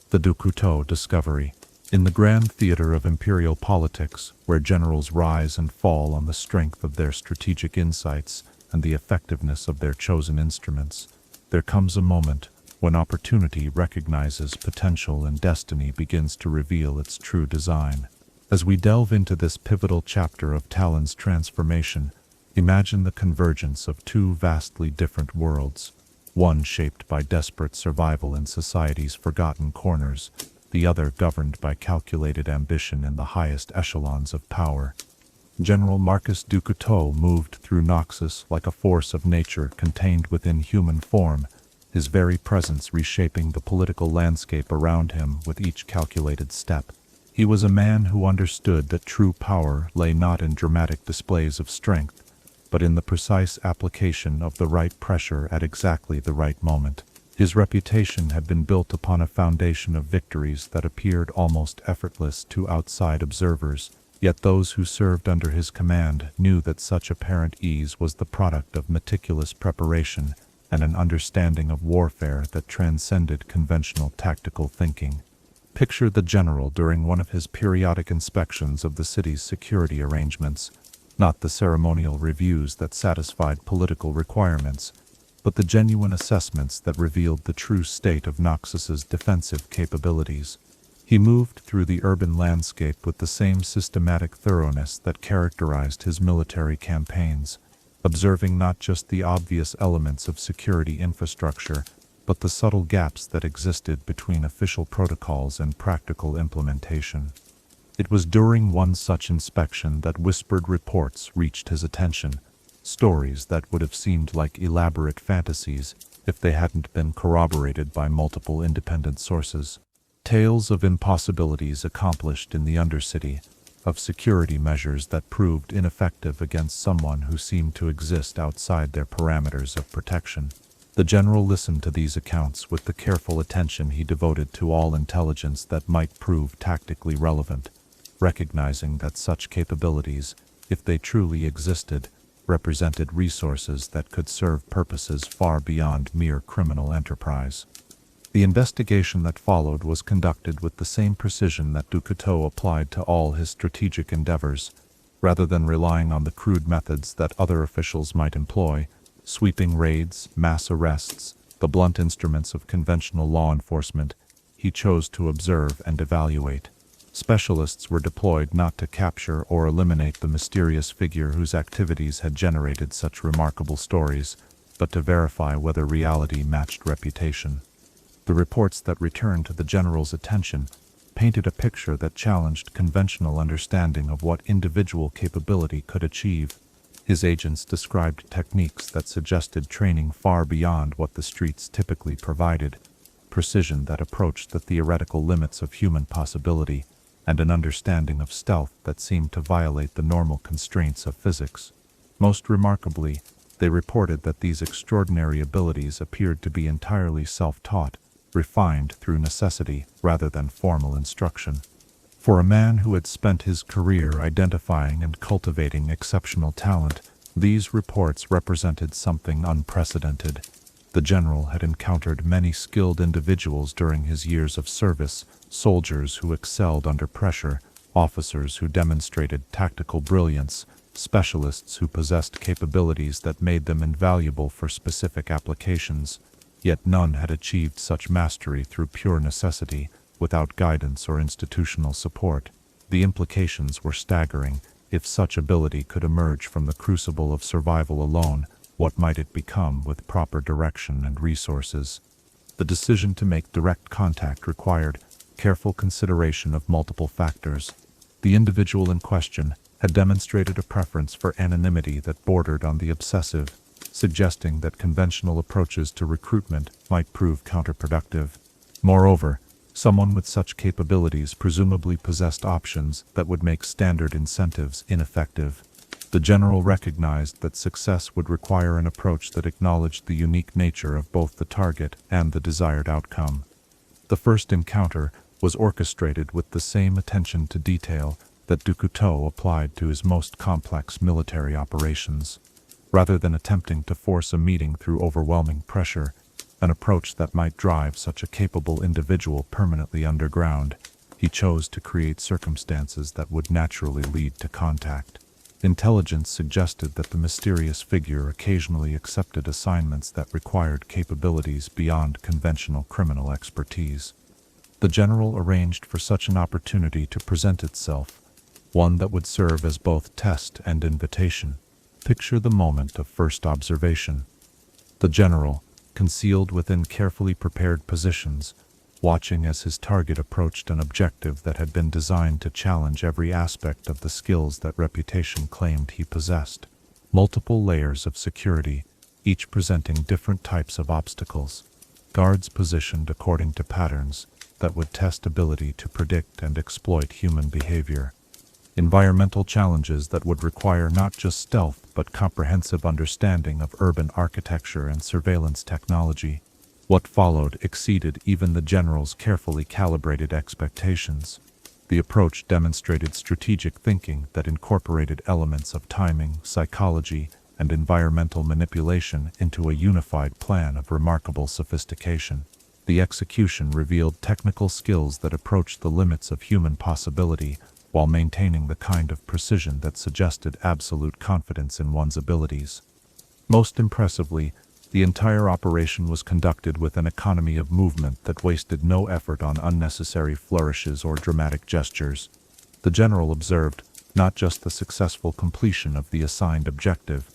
The Couteau Discovery. In the grand theater of imperial politics, where generals rise and fall on the strength of their strategic insights and the effectiveness of their chosen instruments, there comes a moment when opportunity recognizes potential and destiny begins to reveal its true design. As we delve into this pivotal chapter of Talon's transformation, imagine the convergence of two vastly different worlds, one shaped by desperate survival in society's forgotten corners, the other governed by calculated ambition in the highest echelons of power. General Marcus du Couteau moved through Noxus like a force of nature contained within human form, his very presence reshaping the political landscape around him with each calculated step. He was a man who understood that true power lay not in dramatic displays of strength, but in the precise application of the right pressure at exactly the right moment. His reputation had been built upon a foundation of victories that appeared almost effortless to outside observers, yet those who served under his command knew that such apparent ease was the product of meticulous preparation and an understanding of warfare that transcended conventional tactical thinking. Picture the general during one of his periodic inspections of the city's security arrangements, not the ceremonial reviews that satisfied political requirements, but the genuine assessments that revealed the true state of Noxus's defensive capabilities. He moved through the urban landscape with the same systematic thoroughness that characterized his military campaigns, observing not just the obvious elements of security infrastructure, but the subtle gaps that existed between official protocols and practical implementation. It was during one such inspection that whispered reports reached his attention, stories that would have seemed like elaborate fantasies if they hadn't been corroborated by multiple independent sources. Tales of impossibilities accomplished in the Undercity, of security measures that proved ineffective against someone who seemed to exist outside their parameters of protection. The general listened to these accounts with the careful attention he devoted to all intelligence that might prove tactically relevant, recognizing that such capabilities, if they truly existed, represented resources that could serve purposes far beyond mere criminal enterprise. The investigation that followed was conducted with the same precision that du Couteau applied to all his strategic endeavors. Rather than relying on the crude methods that other officials might employ, sweeping raids, mass arrests, the blunt instruments of conventional law enforcement, he chose to observe and evaluate. Specialists were deployed not to capture or eliminate the mysterious figure whose activities had generated such remarkable stories, but to verify whether reality matched reputation. The reports that returned to the general's attention painted a picture that challenged conventional understanding of what individual capability could achieve. His agents described techniques that suggested training far beyond what the streets typically provided, precision that approached the theoretical limits of human possibility, and an understanding of stealth that seemed to violate the normal constraints of physics. Most remarkably, they reported that these extraordinary abilities appeared to be entirely self-taught, refined through necessity rather than formal instruction. For a man who had spent his career identifying and cultivating exceptional talent, these reports represented something unprecedented. The general had encountered many skilled individuals during his years of service, soldiers who excelled under pressure, officers who demonstrated tactical brilliance, specialists who possessed capabilities that made them invaluable for specific applications, yet none had achieved such mastery through pure necessity, without guidance or institutional support. The implications were staggering. If such ability could emerge from the crucible of survival alone, what might it become with proper direction and resources? The decision to make direct contact required careful consideration of multiple factors. The individual in question had demonstrated a preference for anonymity that bordered on the obsessive, suggesting that conventional approaches to recruitment might prove counterproductive. Moreover, someone with such capabilities presumably possessed options that would make standard incentives ineffective. The general recognized that success would require an approach that acknowledged the unique nature of both the target and the desired outcome. The first encounter was orchestrated with the same attention to detail that Couteau applied to his most complex military operations. Rather than attempting to force a meeting through overwhelming pressure, an approach that might drive such a capable individual permanently underground, he chose to create circumstances that would naturally lead to contact. Intelligence suggested that the mysterious figure occasionally accepted assignments that required capabilities beyond conventional criminal expertise. The general arranged for such an opportunity to present itself, one that would serve as both test and invitation. Picture the moment of first observation. The general, concealed within carefully prepared positions, watching as his target approached an objective that had been designed to challenge every aspect of the skills that reputation claimed he possessed. Multiple layers of security, each presenting different types of obstacles. Guards positioned according to patterns that would test ability to predict and exploit human behavior. Environmental challenges that would require not just stealth but comprehensive understanding of urban architecture and surveillance technology. What followed exceeded even the general's carefully calibrated expectations. The approach demonstrated strategic thinking that incorporated elements of timing, psychology, and environmental manipulation into a unified plan of remarkable sophistication. The execution revealed technical skills that approached the limits of human possibility, while maintaining the kind of precision that suggested absolute confidence in one's abilities. Most impressively, the entire operation was conducted with an economy of movement that wasted no effort on unnecessary flourishes or dramatic gestures. The general observed not just the successful completion of the assigned objective,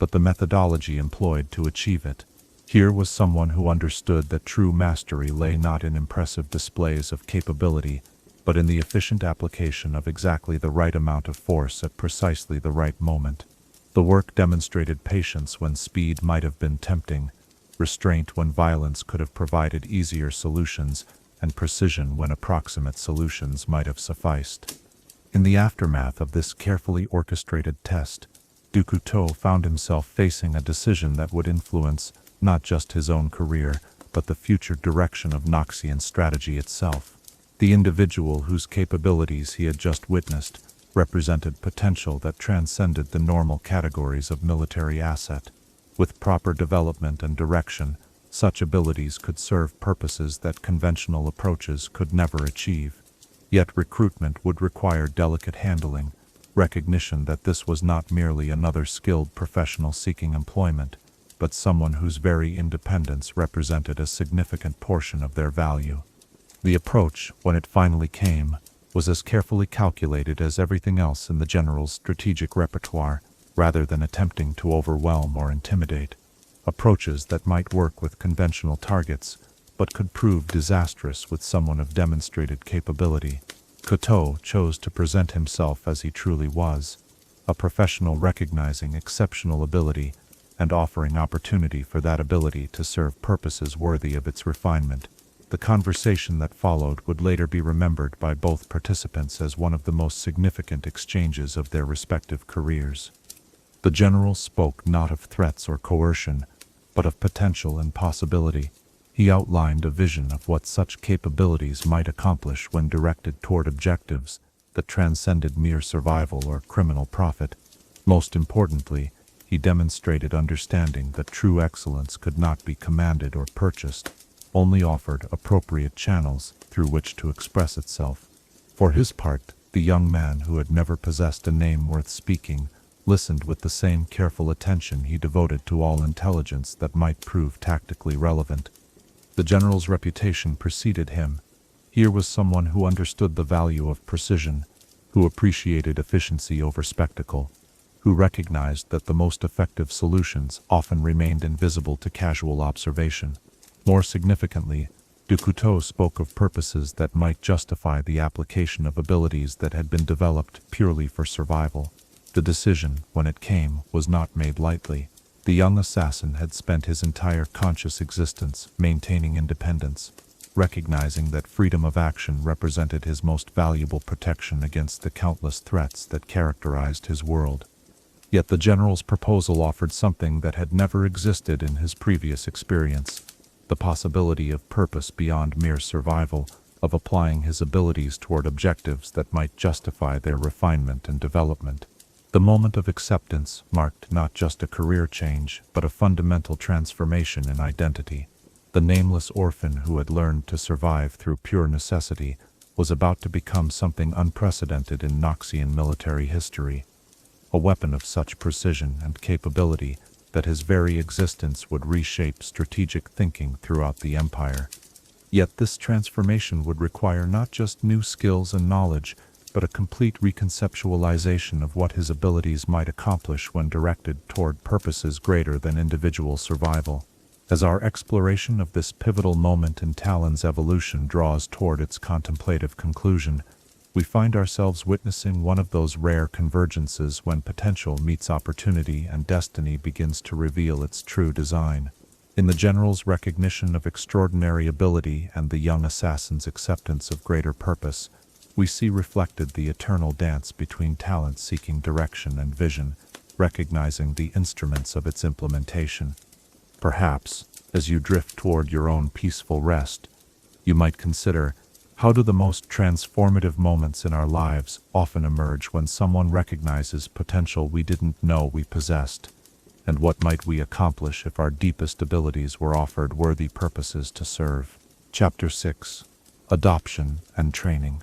but the methodology employed to achieve it. Here was someone who understood that true mastery lay not in impressive displays of capability, but in the efficient application of exactly the right amount of force at precisely the right moment. The work demonstrated patience when speed might have been tempting, restraint when violence could have provided easier solutions, and precision when approximate solutions might have sufficed. In the aftermath of this carefully orchestrated test, Couteau found himself facing a decision that would influence not just his own career, but the future direction of Noxian strategy itself. The individual whose capabilities he had just witnessed represented potential that transcended the normal categories of military asset. With proper development and direction, such abilities could serve purposes that conventional approaches could never achieve. Yet recruitment would require delicate handling, recognition that this was not merely another skilled professional seeking employment, but someone whose very independence represented a significant portion of their value. The approach, when it finally came, was as carefully calculated as everything else in the general's strategic repertoire, rather than attempting to overwhelm or intimidate. Approaches that might work with conventional targets, but could prove disastrous with someone of demonstrated capability. Couteau chose to present himself as he truly was, a professional recognizing exceptional ability and offering opportunity for that ability to serve purposes worthy of its refinement. The conversation that followed would later be remembered by both participants as one of the most significant exchanges of their respective careers. The general spoke not of threats or coercion, but of potential and possibility. He outlined a vision of what such capabilities might accomplish when directed toward objectives that transcended mere survival or criminal profit. Most importantly, he demonstrated understanding that true excellence could not be commanded or purchased, only offered appropriate channels through which to express itself. For his part, the young man who had never possessed a name worth speaking listened with the same careful attention he devoted to all intelligence that might prove tactically relevant. The general's reputation preceded him. Here was someone who understood the value of precision, who appreciated efficiency over spectacle, who recognized that the most effective solutions often remained invisible to casual observation. More significantly, Couteau spoke of purposes that might justify the application of abilities that had been developed purely for survival. The decision, when it came, was not made lightly. The young assassin had spent his entire conscious existence maintaining independence, recognizing that freedom of action represented his most valuable protection against the countless threats that characterized his world. Yet the general's proposal offered something that had never existed in his previous experience: the possibility of purpose beyond mere survival, of applying his abilities toward objectives that might justify their refinement and development. The moment of acceptance marked not just a career change, but a fundamental transformation in identity. The nameless orphan who had learned to survive through pure necessity was about to become something unprecedented in Noxian military history, a weapon of such precision and capability that his very existence would reshape strategic thinking throughout the Empire. Yet this transformation would require not just new skills and knowledge, but a complete reconceptualization of what his abilities might accomplish when directed toward purposes greater than individual survival. As our exploration of this pivotal moment in Talon's evolution draws toward its contemplative conclusion, we find ourselves witnessing one of those rare convergences when potential meets opportunity and destiny begins to reveal its true design. In the general's recognition of extraordinary ability and the young assassin's acceptance of greater purpose, we see reflected the eternal dance between talent seeking direction and vision, recognizing the instruments of its implementation. Perhaps, as you drift toward your own peaceful rest, you might consider, how do the most transformative moments in our lives often emerge when someone recognizes potential we didn't know we possessed? And what might we accomplish if our deepest abilities were offered worthy purposes to serve? Chapter 6. Adoption and Training.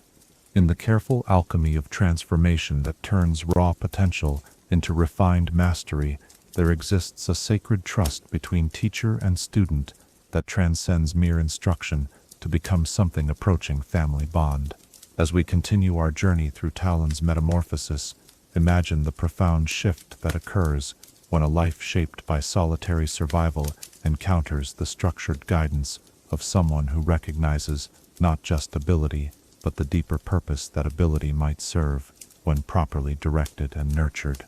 In the careful alchemy of transformation that turns raw potential into refined mastery, there exists a sacred trust between teacher and student that transcends mere instruction to become something approaching family bond. As we continue our journey through Talon's metamorphosis, imagine the profound shift that occurs when a life shaped by solitary survival encounters the structured guidance of someone who recognizes not just ability, but the deeper purpose that ability might serve when properly directed and nurtured.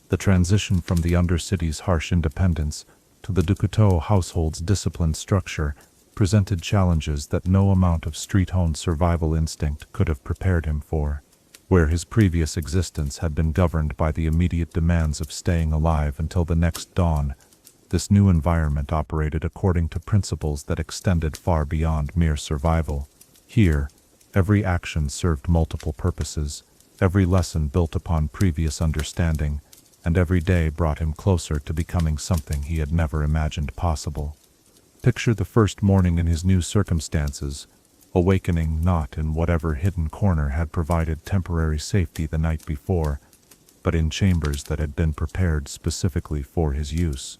The transition from the Undercity's harsh independence to the Couteau household's disciplined structure presented challenges that no amount of street-honed survival instinct could have prepared him for. Where his previous existence had been governed by the immediate demands of staying alive until the next dawn, this new environment operated according to principles that extended far beyond mere survival. Here, every action served multiple purposes, every lesson built upon previous understanding, and every day brought him closer to becoming something he had never imagined possible. Picture the first morning in his new circumstances, awakening not in whatever hidden corner had provided temporary safety the night before, but in chambers that had been prepared specifically for his use.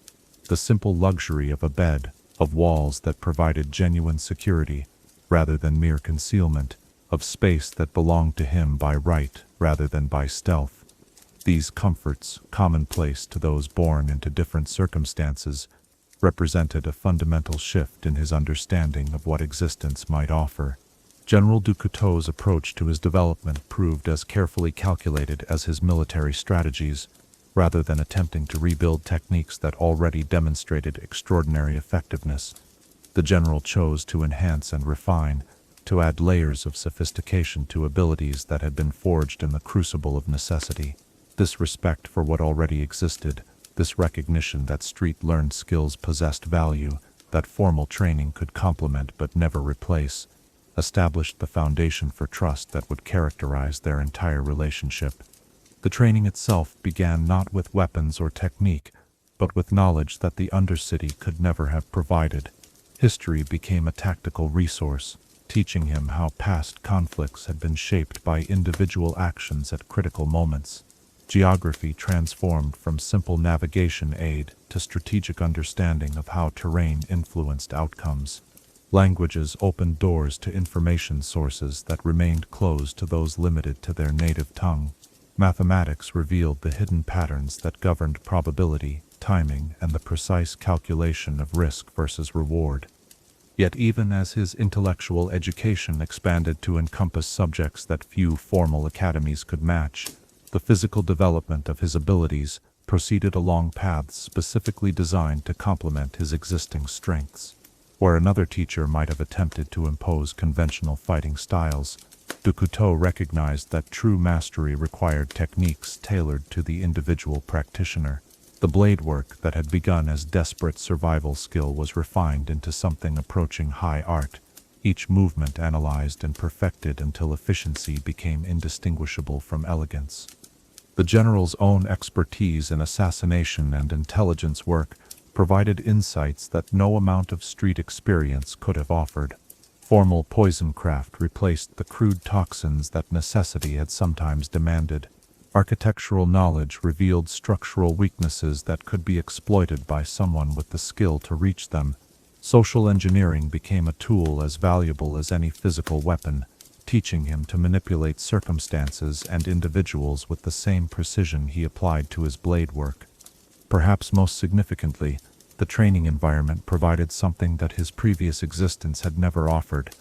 The simple luxury of a bed, of walls that provided genuine security rather than mere concealment, of space that belonged to him by right rather than by stealth. These comforts, commonplace to those born into different circumstances, represented a fundamental shift in his understanding of what existence might offer. General du Couteau's approach to his development proved as carefully calculated as his military strategies, rather than attempting to rebuild techniques that already demonstrated extraordinary effectiveness. The general chose to enhance and refine, to add layers of sophistication to abilities that had been forged in the crucible of necessity. This respect for what already existed, this recognition that street-learned skills possessed value, that formal training could complement but never replace, established the foundation for trust that would characterize their entire relationship. The training itself began not with weapons or technique, but with knowledge that the Undercity could never have provided. History became a tactical resource, teaching him how past conflicts had been shaped by individual actions at critical moments. Geography transformed from simple navigation aid to strategic understanding of how terrain influenced outcomes. Languages opened doors to information sources that remained closed to those limited to their native tongue. Mathematics revealed the hidden patterns that governed probability, timing, and the precise calculation of risk versus reward. Yet even as his intellectual education expanded to encompass subjects that few formal academies could match, the physical development of his abilities proceeded along paths specifically designed to complement his existing strengths. Where another teacher might have attempted to impose conventional fighting styles, du Couteau recognized that true mastery required techniques tailored to the individual practitioner. The blade work that had begun as desperate survival skill was refined into something approaching high art, each movement analyzed and perfected until efficiency became indistinguishable from elegance. The general's own expertise in assassination and intelligence work provided insights that no amount of street experience could have offered. Formal poisoncraft replaced the crude toxins that necessity had sometimes demanded. Architectural knowledge revealed structural weaknesses that could be exploited by someone with the skill to reach them. Social engineering became a tool as valuable as any physical weapon, teaching him to manipulate circumstances and individuals with the same precision he applied to his blade work. Perhaps most significantly, the training environment provided something that his previous existence had never offered: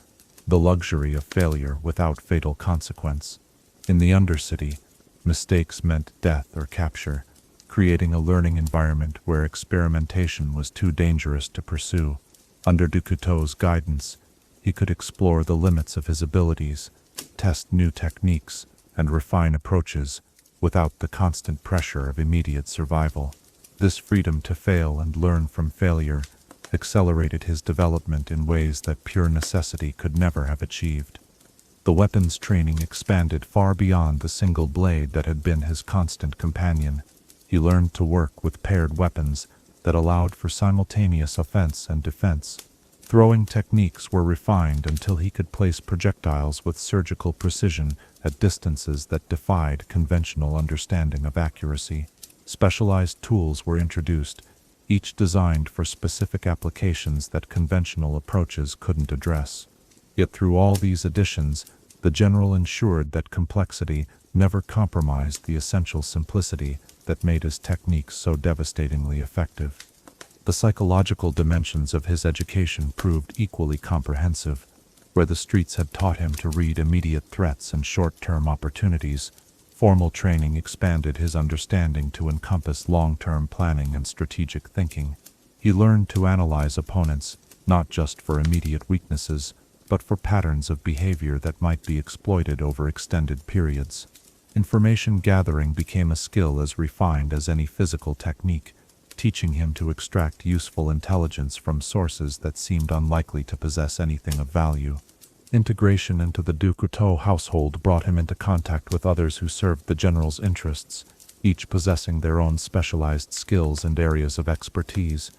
the luxury of failure without fatal consequence. In the Undercity, mistakes meant death or capture, creating a learning environment where experimentation was too dangerous to pursue. Under du Couteau's guidance, he could explore the limits of his abilities, test new techniques, and refine approaches without the constant pressure of immediate survival. This freedom to fail and learn from failure accelerated his development in ways that pure necessity could never have achieved. The weapons training expanded far beyond the single blade that had been his constant companion. He learned to work with paired weapons that allowed for simultaneous offense and defense. Throwing techniques were refined until he could place projectiles with surgical precision at distances that defied conventional understanding of accuracy. Specialized tools were introduced, each designed for specific applications that conventional approaches couldn't address. Yet through all these additions, the general ensured that complexity never compromised the essential simplicity that made his techniques so devastatingly effective. The psychological dimensions of his education proved equally comprehensive. Where the streets had taught him to read immediate threats and short-term opportunities, formal training expanded his understanding to encompass long-term planning and strategic thinking. He learned to analyze opponents, not just for immediate weaknesses, but for patterns of behavior that might be exploited over extended periods. Information gathering became a skill as refined as any physical technique, teaching him to extract useful intelligence from sources that seemed unlikely to possess anything of value. Integration into the du Couteau household brought him into contact with others who served the general's interests, each possessing their own specialized skills and areas of expertise.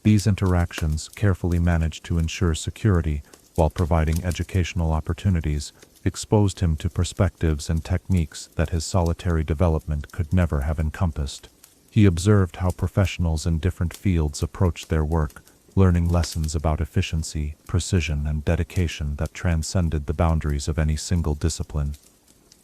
These interactions, carefully managed to ensure security while providing educational opportunities, exposed him to perspectives and techniques that his solitary development could never have encompassed. He observed how professionals in different fields approached their work, learning lessons about efficiency, precision, and dedication that transcended the boundaries of any single discipline.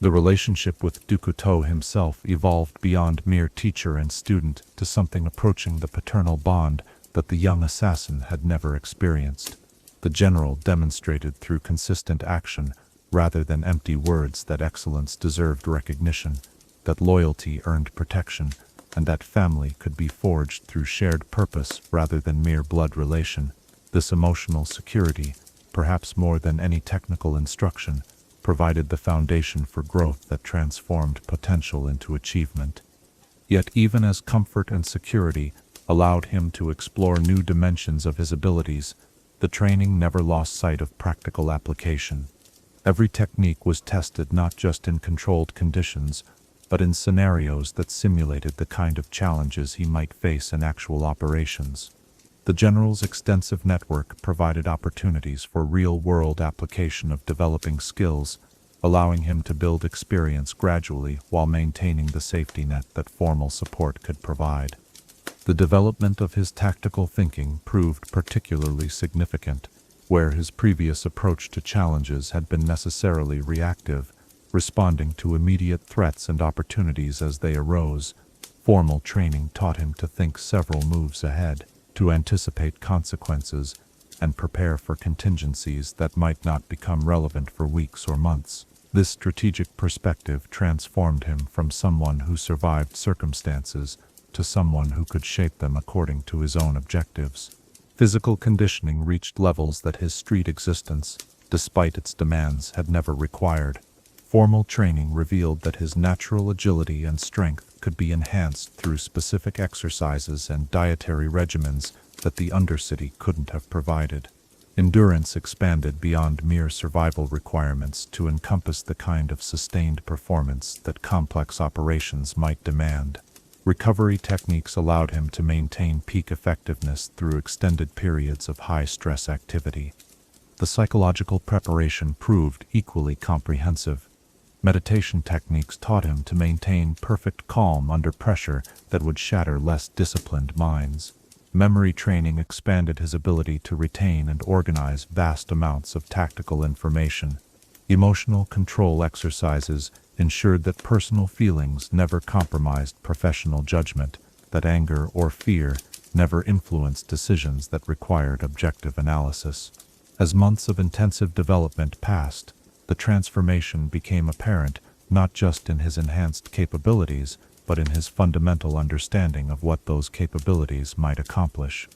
The relationship with du Couteau himself evolved beyond mere teacher and student to something approaching the paternal bond that the young assassin had never experienced. The general demonstrated through consistent action, rather than empty words, that excellence deserved recognition, that loyalty earned protection, and that family could be forged through shared purpose rather than mere blood relation. This emotional security, perhaps more than any technical instruction, provided the foundation for growth that transformed potential into achievement. Yet even as comfort and security allowed him to explore new dimensions of his abilities, the training never lost sight of practical application. Every technique was tested not just in controlled conditions, but in scenarios that simulated the kind of challenges he might face in actual operations. The general's extensive network provided opportunities for real-world application of developing skills, allowing him to build experience gradually while maintaining the safety net that formal support could provide. The development of his tactical thinking proved particularly significant, where his previous approach to challenges had been necessarily reactive, responding to immediate threats and opportunities as they arose. Formal training taught him to think several moves ahead, to anticipate consequences, and prepare for contingencies that might not become relevant for weeks or months. This strategic perspective transformed him from someone who survived circumstances to someone who could shape them according to his own objectives. Physical conditioning reached levels that his street existence, despite its demands, had never required. Formal training revealed that his natural agility and strength could be enhanced through specific exercises and dietary regimens that the Undercity couldn't have provided. Endurance expanded beyond mere survival requirements to encompass the kind of sustained performance that complex operations might demand. Recovery techniques allowed him to maintain peak effectiveness through extended periods of high-stress activity. The psychological preparation proved equally comprehensive. Meditation techniques taught him to maintain perfect calm under pressure that would shatter less disciplined minds. Memory training expanded his ability to retain and organize vast amounts of tactical information. Emotional control exercises ensured that personal feelings never compromised professional judgment, that anger or fear never influenced decisions that required objective analysis. As months of intensive development passed, the transformation became apparent not just in his enhanced capabilities, but in his fundamental understanding of what those capabilities might accomplish.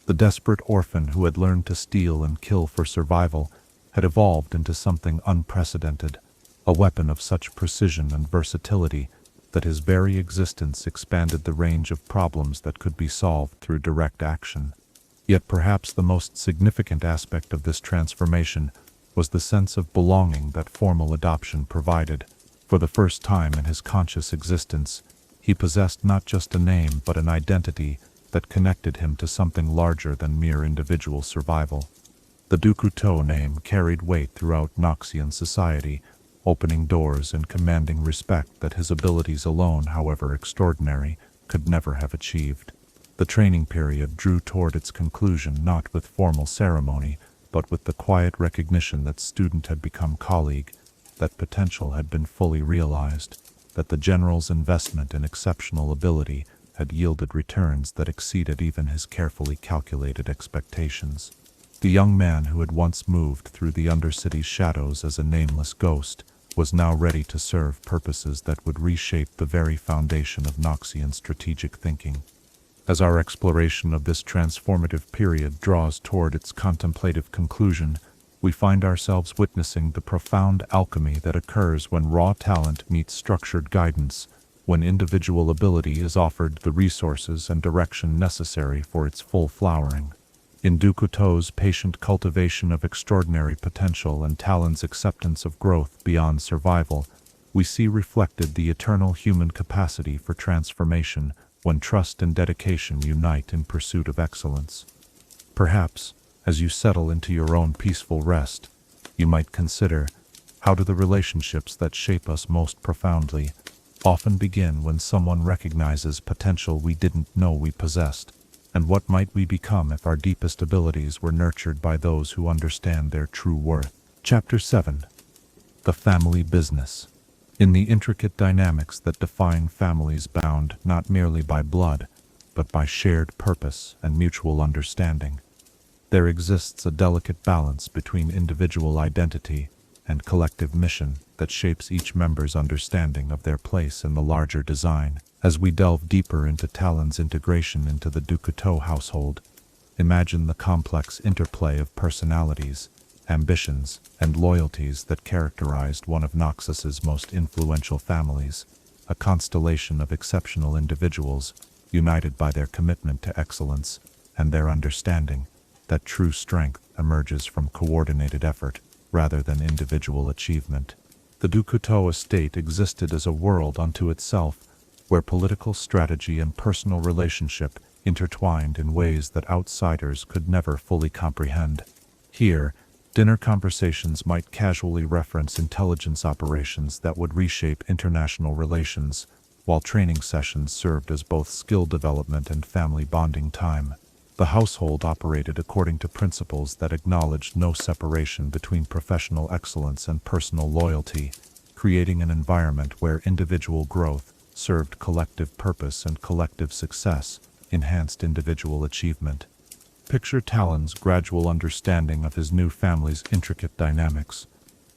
The desperate orphan who had learned to steal and kill for survival had evolved into something unprecedented, a weapon of such precision and versatility that his very existence expanded the range of problems that could be solved through direct action. Yet perhaps the most significant aspect of this transformation was the sense of belonging that formal adoption provided. For the first time in his conscious existence, he possessed not just a name but an identity that connected him to something larger than mere individual survival. The Couteau name carried weight throughout Noxian society, opening doors and commanding respect that his abilities alone, however extraordinary, could never have achieved. The training period drew toward its conclusion not with formal ceremony, but with the quiet recognition that student had become colleague, that potential had been fully realized, that the general's investment in exceptional ability had yielded returns that exceeded even his carefully calculated expectations. The young man who had once moved through the Undercity's shadows as a nameless ghost was now ready to serve purposes that would reshape the very foundation of Noxian strategic thinking. As our exploration of this transformative period draws toward its contemplative conclusion, we find ourselves witnessing the profound alchemy that occurs when raw talent meets structured guidance, when individual ability is offered the resources and direction necessary for its full flowering. In Couteau's patient cultivation of extraordinary potential and Talon's acceptance of growth beyond survival, we see reflected the eternal human capacity for transformation when trust and dedication unite in pursuit of excellence. Perhaps, as you settle into your own peaceful rest, you might consider, how do the relationships that shape us most profoundly often begin when someone recognizes potential we didn't know we possessed? And what might we become if our deepest abilities were nurtured by those who understand their true worth? Chapter 7. The Family Business. In the intricate dynamics that define families bound not merely by blood, but by shared purpose and mutual understanding. There exists a delicate balance between individual identity and collective mission that shapes each member's understanding of their place in the larger design. As we delve deeper into Talon's integration into the Couteau household, imagine the complex interplay of personalities, ambitions, and loyalties that characterized one of Noxus's most influential families, a constellation of exceptional individuals united by their commitment to excellence and their understanding that true strength emerges from coordinated effort rather than individual achievement. The Couteau estate existed as a world unto itself, where political strategy and personal relationship intertwined in ways that outsiders could never fully comprehend. Here, dinner conversations might casually reference intelligence operations that would reshape international relations, while training sessions served as both skill development and family bonding time. The household operated according to principles that acknowledged no separation between professional excellence and personal loyalty, creating an environment where individual growth served collective purpose and collective success enhanced individual achievement. Picture Talon's gradual understanding of his new family's intricate dynamics.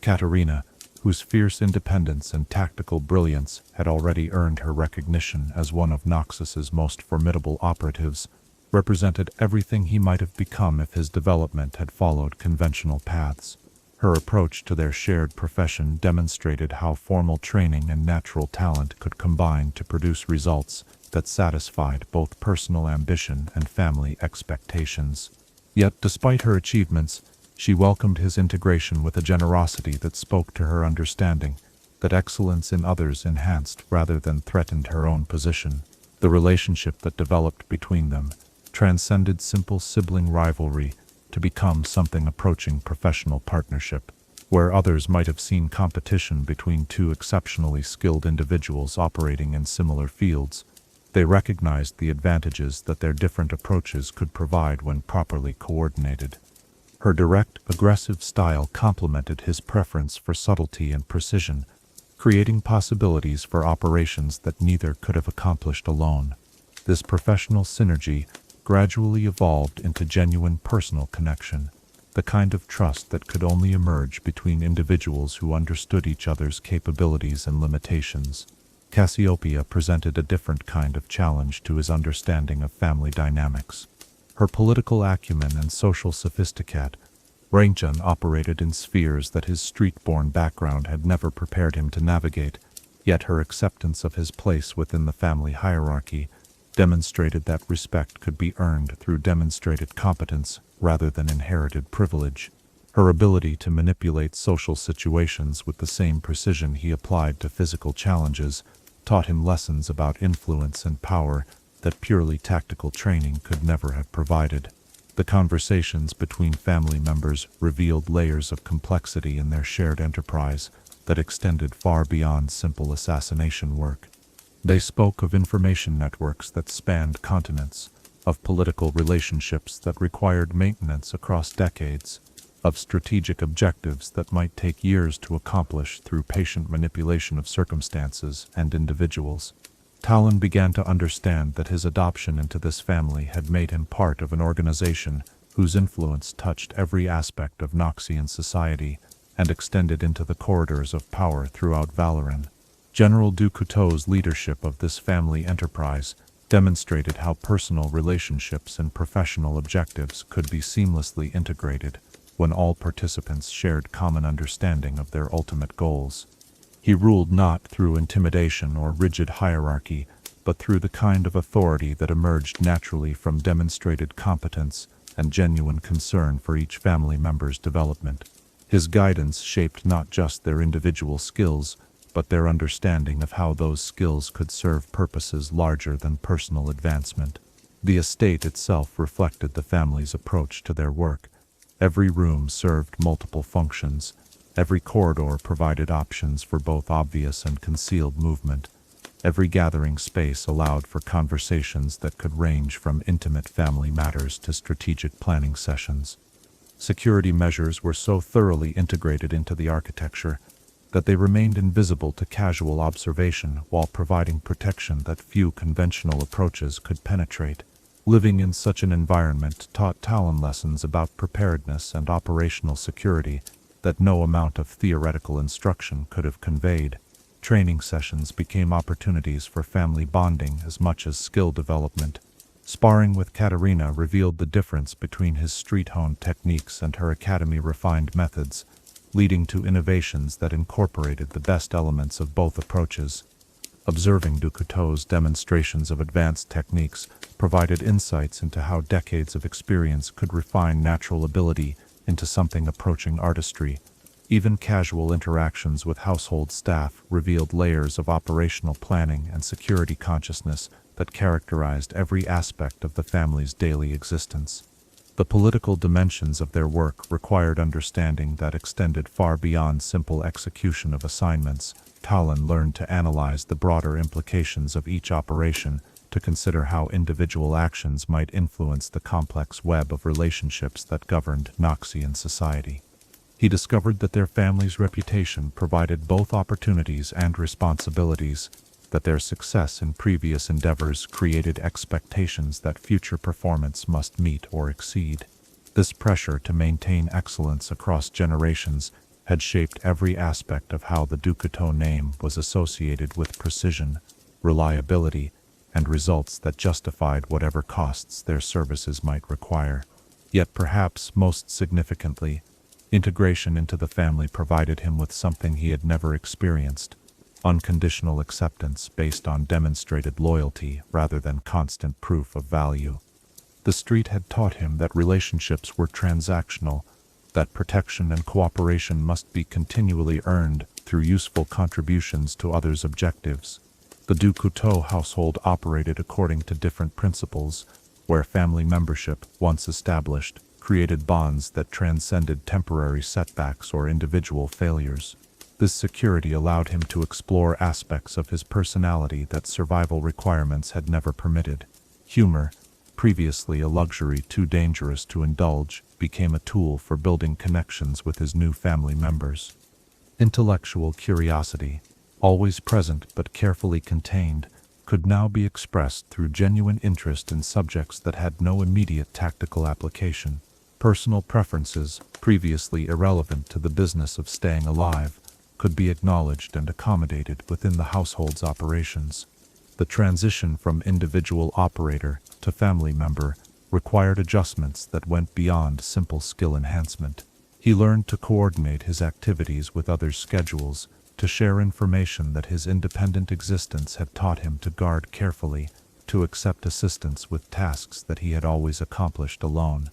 Katerina, whose fierce independence and tactical brilliance had already earned her recognition as one of Noxus's most formidable operatives, represented everything he might have become if his development had followed conventional paths. Her approach to their shared profession demonstrated how formal training and natural talent could combine to produce results that satisfied both personal ambition and family expectations. Yet, despite her achievements, she welcomed his integration with a generosity that spoke to her understanding that excellence in others enhanced rather than threatened her own position. The relationship that developed between them transcended simple sibling rivalry to become something approaching professional partnership. Where others might have seen competition between two exceptionally skilled individuals operating in similar fields, they recognized the advantages that their different approaches could provide when properly coordinated. Her direct, aggressive style complemented his preference for subtlety and precision, creating possibilities for operations that neither could have accomplished alone. This professional synergy gradually evolved into genuine personal connection, the kind of trust that could only emerge between individuals who understood each other's capabilities and limitations. Cassiopeia presented a different kind of challenge to his understanding of family dynamics. Her political acumen and social sophisticate Ranchan operated in spheres that his street-born background had never prepared him to navigate, yet her acceptance of his place within the family hierarchy demonstrated that respect could be earned through demonstrated competence rather than inherited privilege. Her ability to manipulate social situations with the same precision he applied to physical challenges taught him lessons about influence and power that purely tactical training could never have provided. The conversations between family members revealed layers of complexity in their shared enterprise that extended far beyond simple assassination work. They spoke of information networks that spanned continents, of political relationships that required maintenance across decades, of strategic objectives that might take years to accomplish through patient manipulation of circumstances and individuals. Talon began to understand that his adoption into this family had made him part of an organization whose influence touched every aspect of Noxian society and extended into the corridors of power throughout Valoran. General Couteau's leadership of this family enterprise demonstrated how personal relationships and professional objectives could be seamlessly integrated when all participants shared common understanding of their ultimate goals. He ruled not through intimidation or rigid hierarchy, but through the kind of authority that emerged naturally from demonstrated competence and genuine concern for each family member's development. His guidance shaped not just their individual skills, but their understanding of how those skills could serve purposes larger than personal advancement. The estate itself reflected the family's approach to their work. Every room served multiple functions. Every corridor provided options for both obvious and concealed movement. Every gathering space allowed for conversations that could range from intimate family matters to strategic planning sessions. Security measures were so thoroughly integrated into the architecture that they remained invisible to casual observation while providing protection that few conventional approaches could penetrate. Living in such an environment taught Talon lessons about preparedness and operational security that no amount of theoretical instruction could have conveyed. Training sessions became opportunities for family bonding as much as skill development. Sparring with Katerina revealed the difference between his street-honed techniques and her academy-refined methods, leading to innovations that incorporated the best elements of both approaches. Observing Couteau's demonstrations of advanced techniques provided insights into how decades of experience could refine natural ability into something approaching artistry. Even casual interactions with household staff revealed layers of operational planning and security consciousness that characterized every aspect of the family's daily existence. The political dimensions of their work required understanding that extended far beyond simple execution of assignments. Talon learned to analyze the broader implications of each operation, to consider how individual actions might influence the complex web of relationships that governed Noxian society. He discovered that their family's reputation provided both opportunities and responsibilities, that their success in previous endeavors created expectations that future performance must meet or exceed. This pressure to maintain excellence across generations had shaped every aspect of how the Couteau name was associated with precision, reliability, and results that justified whatever costs their services might require. Yet perhaps most significantly, integration into the family provided him with something he had never experienced: unconditional acceptance based on demonstrated loyalty rather than constant proof of value. The street had taught him that relationships were transactional, that protection and cooperation must be continually earned through useful contributions to others' objectives. The Couteau household operated according to different principles, where family membership, once established, created bonds that transcended temporary setbacks or individual failures. This security allowed him to explore aspects of his personality that survival requirements had never permitted. Humor, previously a luxury too dangerous to indulge, became a tool for building connections with his new family members. Intellectual curiosity, always present but carefully contained, could now be expressed through genuine interest in subjects that had no immediate tactical application. Personal preferences, previously irrelevant to the business of staying alive, could be acknowledged and accommodated within the household's operations. The transition from individual operator to family member required adjustments that went beyond simple skill enhancement. He learned to coordinate his activities with others' schedules, to share information that his independent existence had taught him to guard carefully, to accept assistance with tasks that he had always accomplished alone.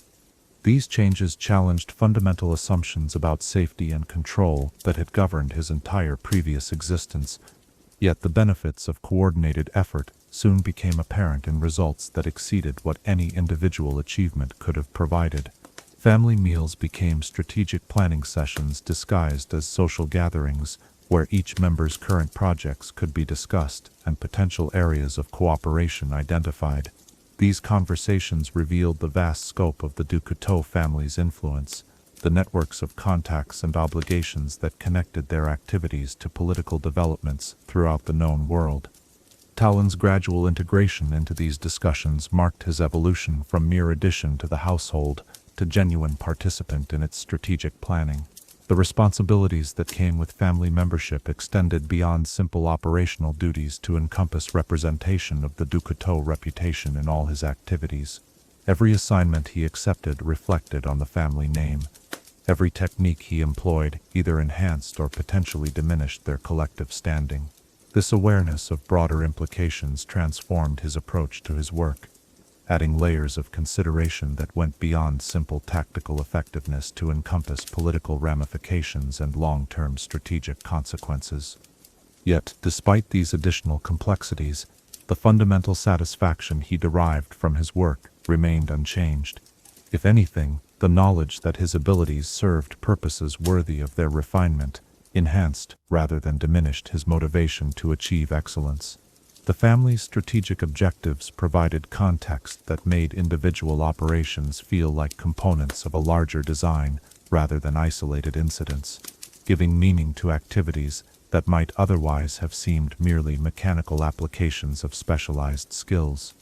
These changes challenged fundamental assumptions about safety and control that had governed his entire previous existence, yet the benefits of coordinated effort soon became apparent in results that exceeded what any individual achievement could have provided. Family meals became strategic planning sessions disguised as social gatherings, where each member's current projects could be discussed and potential areas of cooperation identified. These conversations revealed the vast scope of the Couteau family's influence, the networks of contacts and obligations that connected their activities to political developments throughout the known world. Talon's gradual integration into these discussions marked his evolution from mere addition to the household to genuine participant in its strategic planning. The responsibilities that came with family membership extended beyond simple operational duties to encompass representation of the Couteau reputation in all his activities. Every assignment he accepted reflected on the family name. Every technique he employed either enhanced or potentially diminished their collective standing. This awareness of broader implications transformed his approach to his work, adding layers of consideration that went beyond simple tactical effectiveness to encompass political ramifications and long-term strategic consequences. Yet, despite these additional complexities, the fundamental satisfaction he derived from his work remained unchanged. If anything, the knowledge that his abilities served purposes worthy of their refinement enhanced rather than diminished his motivation to achieve excellence. The family's strategic objectives provided context that made individual operations feel like components of a larger design rather than isolated incidents. giving meaning to activities that might otherwise have seemed merely mechanical applications of specialized skills.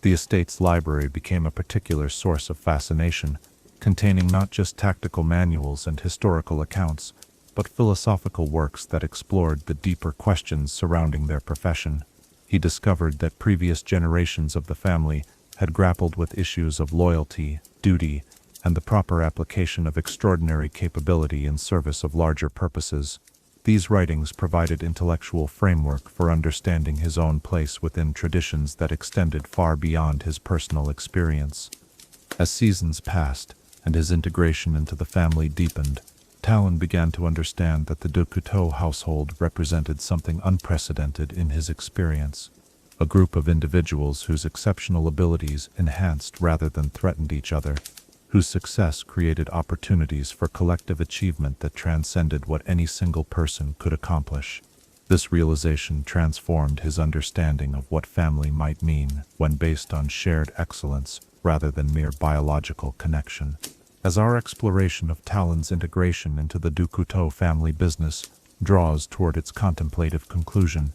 The estate's library became a particular source of fascination, containing not just tactical manuals and historical accounts, but philosophical works that explored the deeper questions surrounding their profession. He discovered that previous generations of the family had grappled with issues of loyalty, duty, and the proper application of extraordinary capability in service of larger purposes. These writings provided intellectual framework for understanding his own place within traditions that extended far beyond his personal experience. As seasons passed, and his integration into the family deepened, Talon began to understand that the Couteau household represented something unprecedented in his experience. A group of individuals whose exceptional abilities enhanced rather than threatened each other, whose success created opportunities for collective achievement that transcended what any single person could accomplish. This realization transformed his understanding of what family might mean when based on shared excellence rather than mere biological connection. As our exploration of Talon's integration into the Couteau family business draws toward its contemplative conclusion,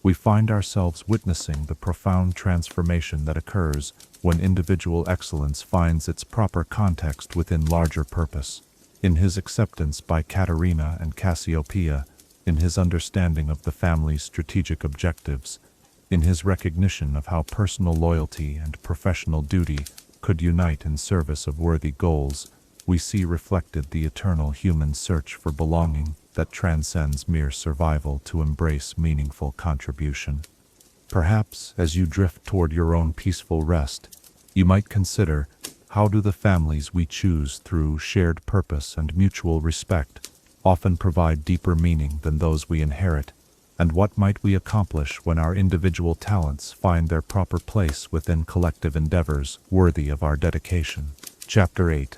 we find ourselves witnessing the profound transformation that occurs when individual excellence finds its proper context within larger purpose. In his acceptance by Katerina and Cassiopeia, in his understanding of the family's strategic objectives, in his recognition of how personal loyalty and professional duty could unite in service of worthy goals, we see reflected the eternal human search for belonging that transcends mere survival to embrace meaningful contribution. Perhaps, as you drift toward your own peaceful rest, you might consider, how do the families we choose through shared purpose and mutual respect often provide deeper meaning than those we inherit, and what might we accomplish when our individual talents find their proper place within collective endeavors worthy of our dedication? Chapter 8.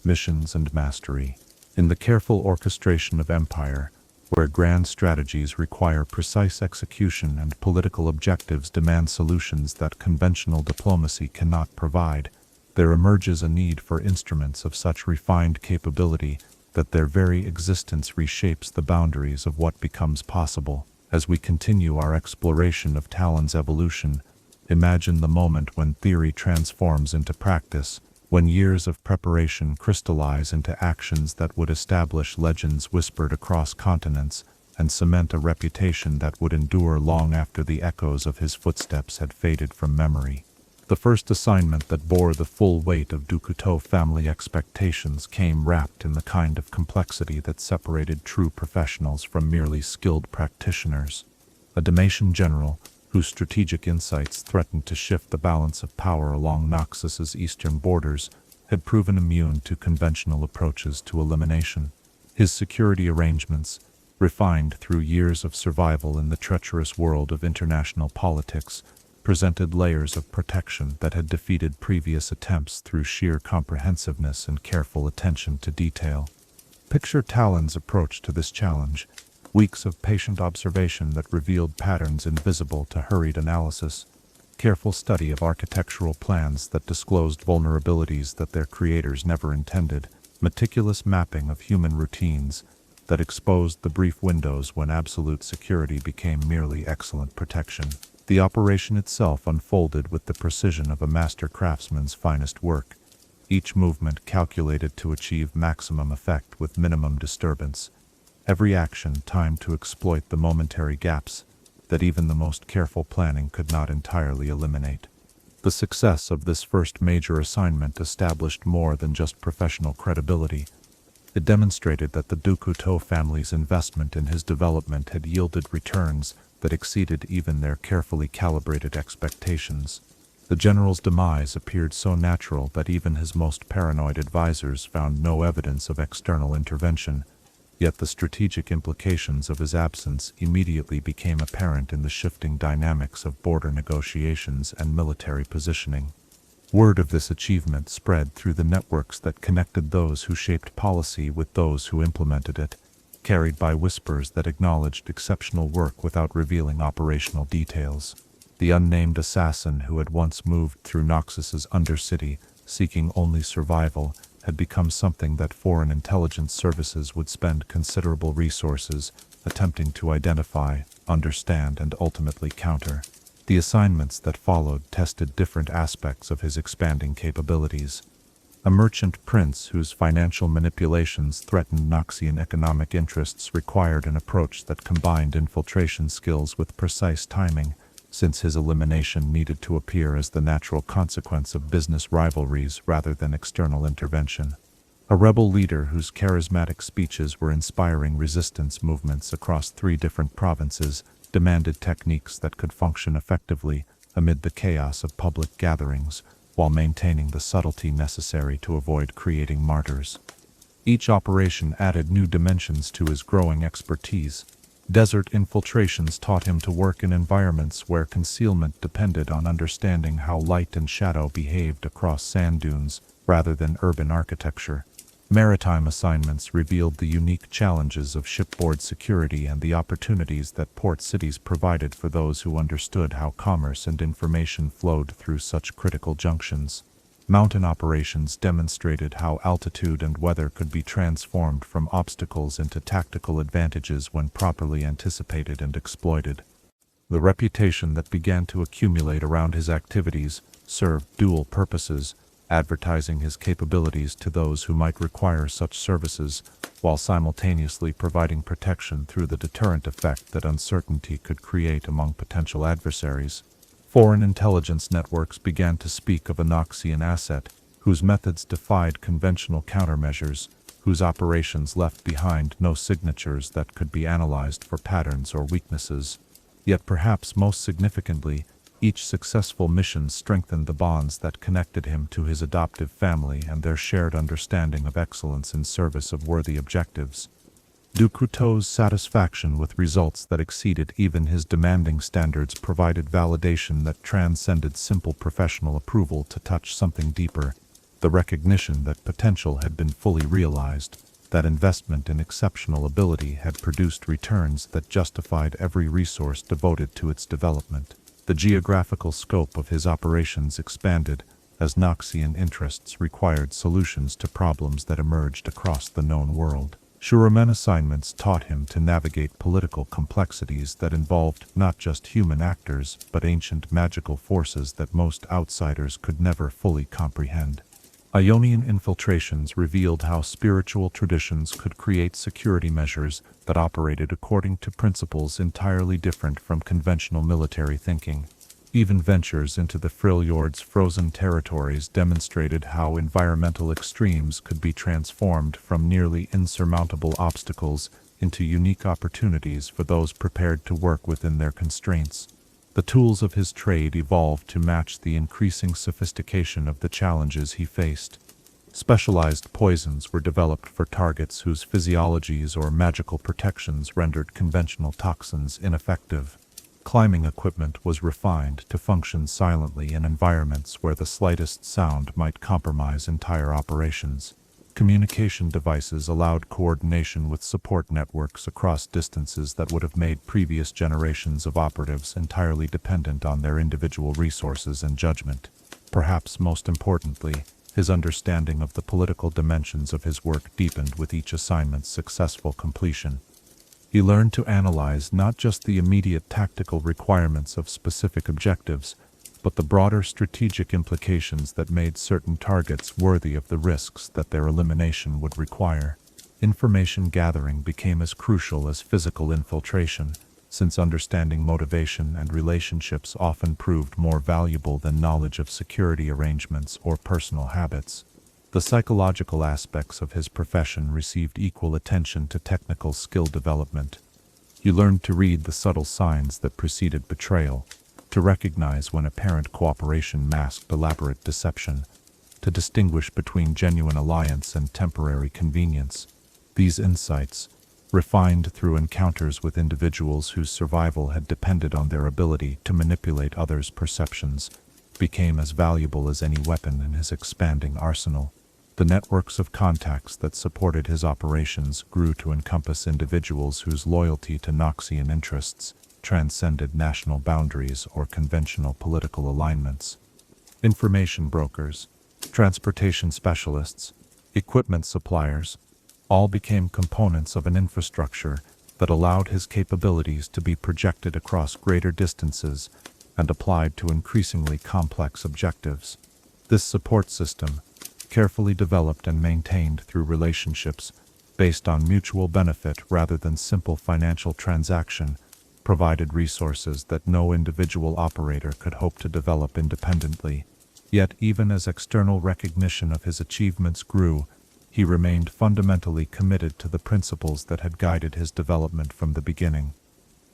Missions and Mastery. In the careful orchestration of empire, where grand strategies require precise execution and political objectives demand solutions that conventional diplomacy cannot provide, there emerges a need for instruments of such refined capability that their very existence reshapes the boundaries of what becomes possible. As we continue our exploration of Talon's evolution, imagine the moment when theory transforms into practice, when years of preparation crystallize into actions that would establish legends whispered across continents and cement a reputation that would endure long after the echoes of his footsteps had faded from memory. The first assignment that bore the full weight of Couteau family expectations came wrapped in the kind of complexity that separated true professionals from merely skilled practitioners. A Dalmatian general, whose strategic insights threatened to shift the balance of power along Noxus's eastern borders, had proven immune to conventional approaches to elimination. His security arrangements, refined through years of survival in the treacherous world of international politics, presented layers of protection that had defeated previous attempts through sheer comprehensiveness and careful attention to detail. Picture Talon's approach to this challenge: weeks of patient observation that revealed patterns invisible to hurried analysis, careful study of architectural plans that disclosed vulnerabilities that their creators never intended, meticulous mapping of human routines that exposed the brief windows when absolute security became merely excellent protection. The operation itself unfolded with the precision of a master craftsman's finest work, each movement calculated to achieve maximum effect with minimum disturbance, every action timed to exploit the momentary gaps that even the most careful planning could not entirely eliminate. The success of this first major assignment established more than just professional credibility. It demonstrated that the Couteau family's investment in his development had yielded returns that exceeded even their carefully calibrated expectations. The general's demise appeared so natural that even his most paranoid advisors found no evidence of external intervention, yet the strategic implications of his absence immediately became apparent in the shifting dynamics of border negotiations and military positioning. Word of this achievement spread through the networks that connected those who shaped policy with those who implemented it, carried by whispers that acknowledged exceptional work without revealing operational details. The unnamed assassin who had once moved through Noxus's undercity, seeking only survival, had become something that foreign intelligence services would spend considerable resources attempting to identify, understand, and ultimately counter. The assignments that followed tested different aspects of his expanding capabilities. A merchant prince whose financial manipulations threatened Noxian economic interests required an approach that combined infiltration skills with precise timing, since his elimination needed to appear as the natural consequence of business rivalries rather than external intervention. A rebel leader whose charismatic speeches were inspiring resistance movements across 3 different provinces demanded techniques that could function effectively amid the chaos of public gatherings, while maintaining the subtlety necessary to avoid creating martyrs. Each operation added new dimensions to his growing expertise. Desert infiltrations taught him to work in environments where concealment depended on understanding how light and shadow behaved across sand dunes rather than urban architecture. Maritime assignments revealed the unique challenges of shipboard security and the opportunities that port cities provided for those who understood how commerce and information flowed through such critical junctions. Mountain operations demonstrated how altitude and weather could be transformed from obstacles into tactical advantages when properly anticipated and exploited. The reputation that began to accumulate around his activities served dual purposes, advertising his capabilities to those who might require such services, while simultaneously providing protection through the deterrent effect that uncertainty could create among potential adversaries. Foreign intelligence networks began to speak of a Noxian asset, whose methods defied conventional countermeasures, whose operations left behind no signatures that could be analyzed for patterns or weaknesses. Yet perhaps most significantly, each successful mission strengthened the bonds that connected him to his adoptive family and their shared understanding of excellence in service of worthy objectives. Couteau's satisfaction with results that exceeded even his demanding standards provided validation that transcended simple professional approval to touch something deeper, the recognition that potential had been fully realized, that investment in exceptional ability had produced returns that justified every resource devoted to its development. The geographical scope of his operations expanded, as Noxian interests required solutions to problems that emerged across the known world. Shuramen assignments taught him to navigate political complexities that involved not just human actors but ancient magical forces that most outsiders could never fully comprehend. Ionian infiltrations revealed how spiritual traditions could create security measures that operated according to principles entirely different from conventional military thinking. Even ventures into the Freljord's frozen territories demonstrated how environmental extremes could be transformed from nearly insurmountable obstacles into unique opportunities for those prepared to work within their constraints. The tools of his trade evolved to match the increasing sophistication of the challenges he faced. Specialized poisons were developed for targets whose physiologies or magical protections rendered conventional toxins ineffective. Climbing equipment was refined to function silently in environments where the slightest sound might compromise entire operations. Communication devices allowed coordination with support networks across distances that would have made previous generations of operatives entirely dependent on their individual resources and judgment. Perhaps most importantly, his understanding of the political dimensions of his work deepened with each assignment's successful completion. He learned to analyze not just the immediate tactical requirements of specific objectives, but the broader strategic implications that made certain targets worthy of the risks that their elimination would require. Information gathering became as crucial as physical infiltration, since understanding motivation and relationships often proved more valuable than knowledge of security arrangements or personal habits. The psychological aspects of his profession received equal attention to technical skill development. He learned to read the subtle signs that preceded betrayal, to recognize when apparent cooperation masked elaborate deception, to distinguish between genuine alliance and temporary convenience. These insights, refined through encounters with individuals whose survival had depended on their ability to manipulate others' perceptions, became as valuable as any weapon in his expanding arsenal. The networks of contacts that supported his operations grew to encompass individuals whose loyalty to Noxian interests transcended national boundaries or conventional political alignments. Information brokers, transportation specialists, equipment suppliers, all became components of an infrastructure that allowed his capabilities to be projected across greater distances and applied to increasingly complex objectives. This support system, carefully developed and maintained through relationships based on mutual benefit rather than simple financial transaction, provided resources that no individual operator could hope to develop independently. Yet even as external recognition of his achievements grew, he remained fundamentally committed to the principles that had guided his development from the beginning.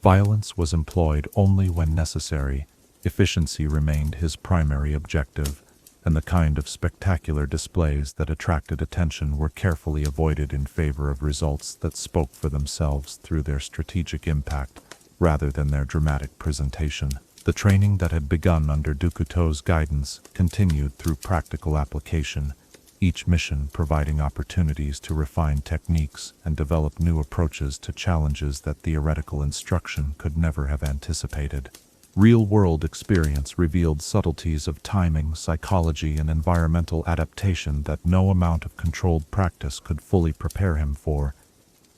Violence was employed only when necessary, efficiency remained his primary objective, and the kind of spectacular displays that attracted attention were carefully avoided in favor of results that spoke for themselves through their strategic impact rather than their dramatic presentation. The training that had begun under Couteau's guidance continued through practical application, each mission providing opportunities to refine techniques and develop new approaches to challenges that theoretical instruction could never have anticipated. Real-world experience revealed subtleties of timing, psychology, and environmental adaptation that no amount of controlled practice could fully prepare him for.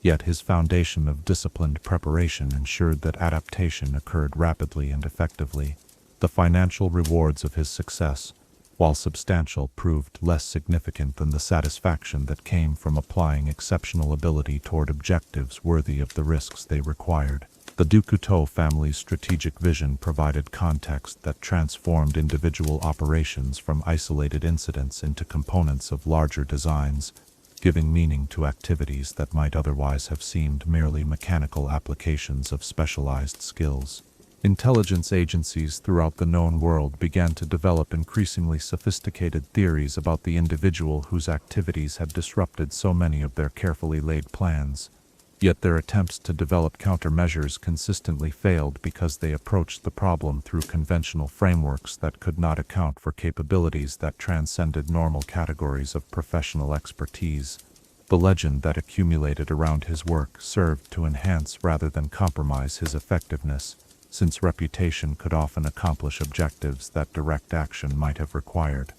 Yet his foundation of disciplined preparation ensured that adaptation occurred rapidly and effectively. The financial rewards of his success, while substantial, proved less significant than the satisfaction that came from applying exceptional ability toward objectives worthy of the risks they required. The Couteau family's strategic vision provided context that transformed individual operations from isolated incidents into components of larger designs, giving meaning to activities that might otherwise have seemed merely mechanical applications of specialized skills. Intelligence agencies throughout the known world began to develop increasingly sophisticated theories about the individual whose activities had disrupted so many of their carefully laid plans. Yet their attempts to develop countermeasures consistently failed because they approached the problem through conventional frameworks that could not account for capabilities that transcended normal categories of professional expertise. The legend that accumulated around his work served to enhance rather than compromise his effectiveness, since reputation could often accomplish objectives that direct action might have required.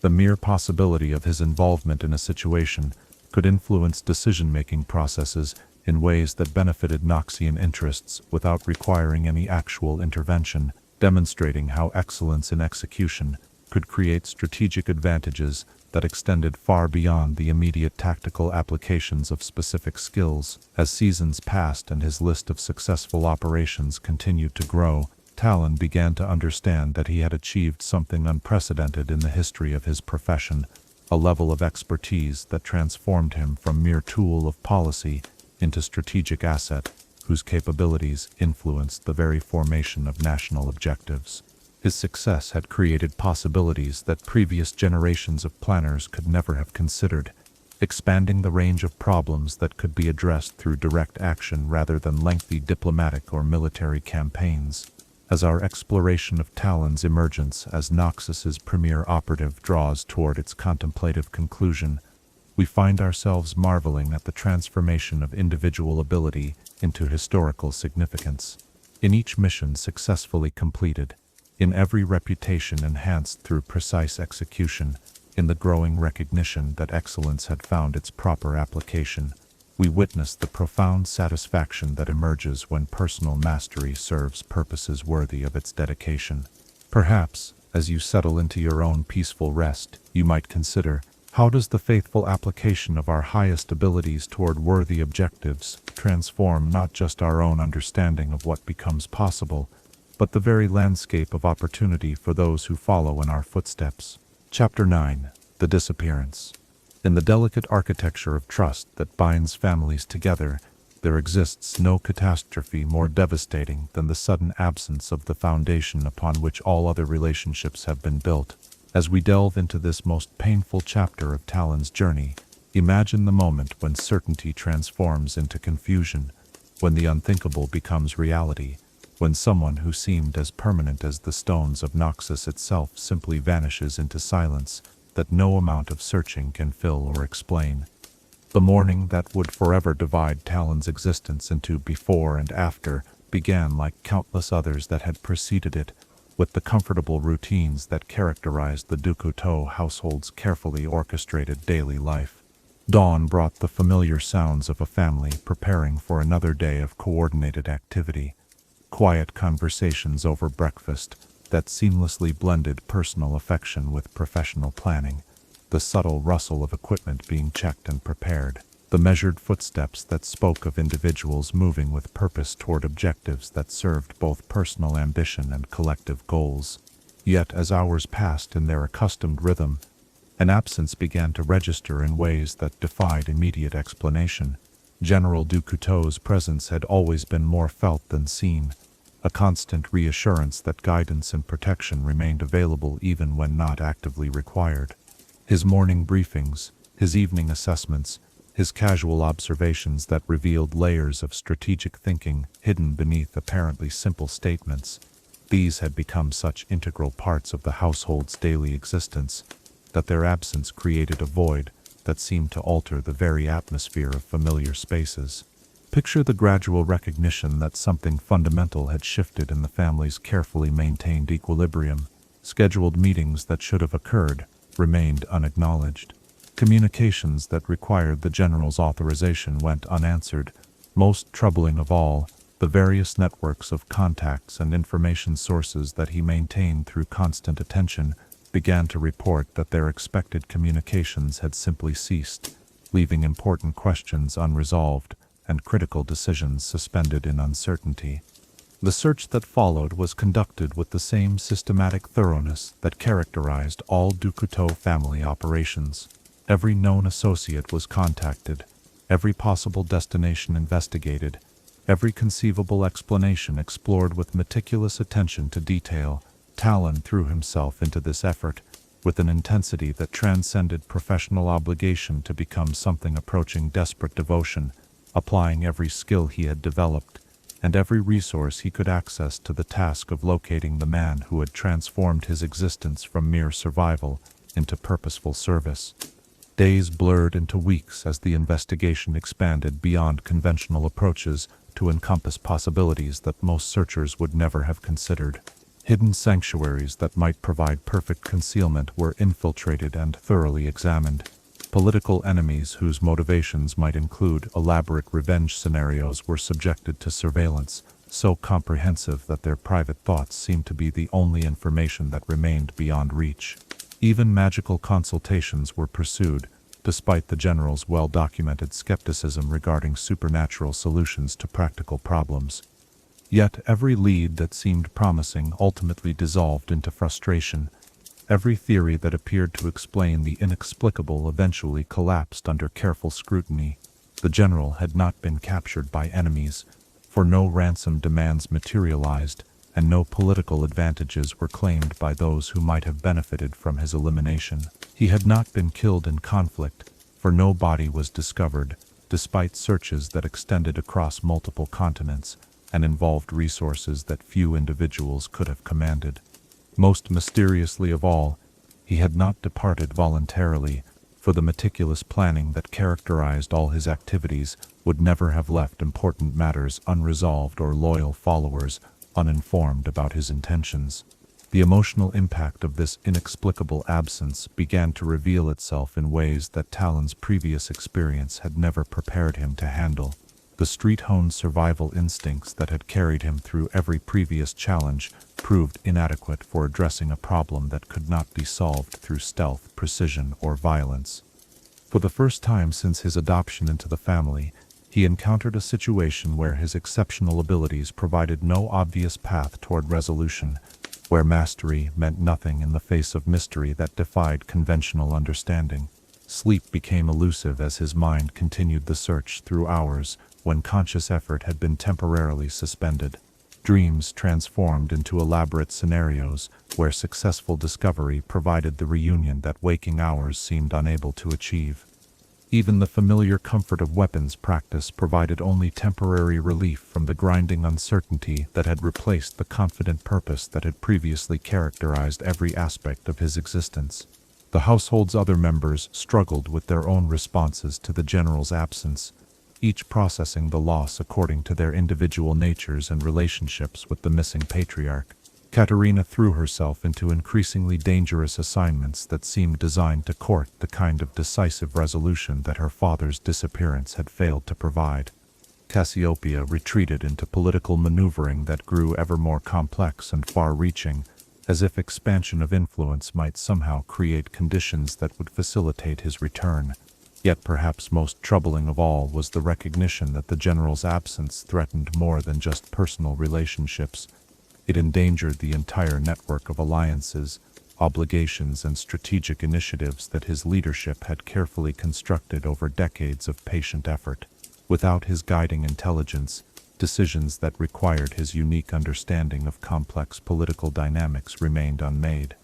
The mere possibility of his involvement in a situation could influence decision-making processes in ways that benefited Noxian interests without requiring any actual intervention, demonstrating how excellence in execution could create strategic advantages that extended far beyond the immediate tactical applications of specific skills. As seasons passed and his list of successful operations continued to grow, Talon began to understand that he had achieved something unprecedented in the history of his profession, a level of expertise that transformed him from mere tool of policy into strategic asset, whose capabilities influenced the very formation of national objectives. His success had created possibilities that previous generations of planners could never have considered, expanding the range of problems that could be addressed through direct action rather than lengthy diplomatic or military campaigns. As our exploration of Talon's emergence as Noxus's premier operative draws toward its contemplative conclusion, we find ourselves marveling at the transformation of individual ability into historical significance. In each mission successfully completed, in every reputation enhanced through precise execution, in the growing recognition that excellence had found its proper application, we witness the profound satisfaction that emerges when personal mastery serves purposes worthy of its dedication. Perhaps, as you settle into your own peaceful rest, you might consider, how does the faithful application of our highest abilities toward worthy objectives transform not just our own understanding of what becomes possible, but the very landscape of opportunity for those who follow in our footsteps? Chapter 9. The Disappearance. In the delicate architecture of trust that binds families together, there exists no catastrophe more devastating than the sudden absence of the foundation upon which all other relationships have been built. As we delve into this most painful chapter of Talon's journey, imagine the moment when certainty transforms into confusion, when the unthinkable becomes reality, when someone who seemed as permanent as the stones of Noxus itself simply vanishes into silence that no amount of searching can fill or explain. The mourning that would forever divide Talon's existence into before and after began like countless others that had preceded it, with the comfortable routines that characterized the Couteau household's carefully orchestrated daily life. Dawn brought the familiar sounds of a family preparing for another day of coordinated activity, quiet conversations over breakfast that seamlessly blended personal affection with professional planning, the subtle rustle of equipment being checked and prepared, the measured footsteps that spoke of individuals moving with purpose toward objectives that served both personal ambition and collective goals. Yet as hours passed in their accustomed rhythm, an absence began to register in ways that defied immediate explanation. General Couteau's presence had always been more felt than seen, a constant reassurance that guidance and protection remained available even when not actively required. His morning briefings, his evening assessments, his casual observations that revealed layers of strategic thinking hidden beneath apparently simple statements, these had become such integral parts of the household's daily existence that their absence created a void that seemed to alter the very atmosphere of familiar spaces. Picture the gradual recognition that something fundamental had shifted in the family's carefully maintained equilibrium. Scheduled meetings that should have occurred remained unacknowledged. Communications that required the general's authorization went unanswered. Most troubling of all, the various networks of contacts and information sources that he maintained through constant attention began to report that their expected communications had simply ceased, leaving important questions unresolved and critical decisions suspended in uncertainty. The search that followed was conducted with the same systematic thoroughness that characterized all Couteau family operations. Every known associate was contacted, every possible destination investigated, every conceivable explanation explored with meticulous attention to detail. Talon threw himself into this effort with an intensity that transcended professional obligation to become something approaching desperate devotion, applying every skill he had developed and every resource he could access to the task of locating the man who had transformed his existence from mere survival into purposeful service. Days blurred into weeks as the investigation expanded beyond conventional approaches to encompass possibilities that most searchers would never have considered. Hidden sanctuaries that might provide perfect concealment were infiltrated and thoroughly examined. Political enemies whose motivations might include elaborate revenge scenarios were subjected to surveillance, so comprehensive that their private thoughts seemed to be the only information that remained beyond reach. Even magical consultations were pursued, despite the general's well-documented skepticism regarding supernatural solutions to practical problems. Yet every lead that seemed promising ultimately dissolved into frustration. Every theory that appeared to explain the inexplicable eventually collapsed under careful scrutiny. The general had not been captured by enemies, for no ransom demands materialized, and no political advantages were claimed by those who might have benefited from his elimination. He had not been killed in conflict, for no body was discovered, despite searches that extended across multiple continents and involved resources that few individuals could have commanded. Most mysteriously of all, he had not departed voluntarily, for the meticulous planning that characterized all his activities would never have left important matters unresolved or loyal followers uninformed about his intentions. The emotional impact of this inexplicable absence began to reveal itself in ways that Talon's previous experience had never prepared him to handle. The street-honed survival instincts that had carried him through every previous challenge proved inadequate for addressing a problem that could not be solved through stealth, precision, or violence. For the first time since his adoption into the family, he encountered a situation where his exceptional abilities provided no obvious path toward resolution, where mastery meant nothing in the face of mystery that defied conventional understanding. Sleep became elusive as his mind continued the search through hours when conscious effort had been temporarily suspended. Dreams transformed into elaborate scenarios where successful discovery provided the reunion that waking hours seemed unable to achieve. Even the familiar comfort of weapons practice provided only temporary relief from the grinding uncertainty that had replaced the confident purpose that had previously characterized every aspect of his existence. The household's other members struggled with their own responses to the general's absence, each processing the loss according to their individual natures and relationships with the missing patriarch. Katerina threw herself into increasingly dangerous assignments that seemed designed to court the kind of decisive resolution that her father's disappearance had failed to provide. Cassiopeia retreated into political maneuvering that grew ever more complex and far-reaching, as if expansion of influence might somehow create conditions that would facilitate his return. Yet perhaps most troubling of all was the recognition that the general's absence threatened more than just personal relationships. It endangered the entire network of alliances, obligations, and strategic initiatives that his leadership had carefully constructed over decades of patient effort. Without his guiding intelligence, decisions that required his unique understanding of complex political dynamics remained unmade.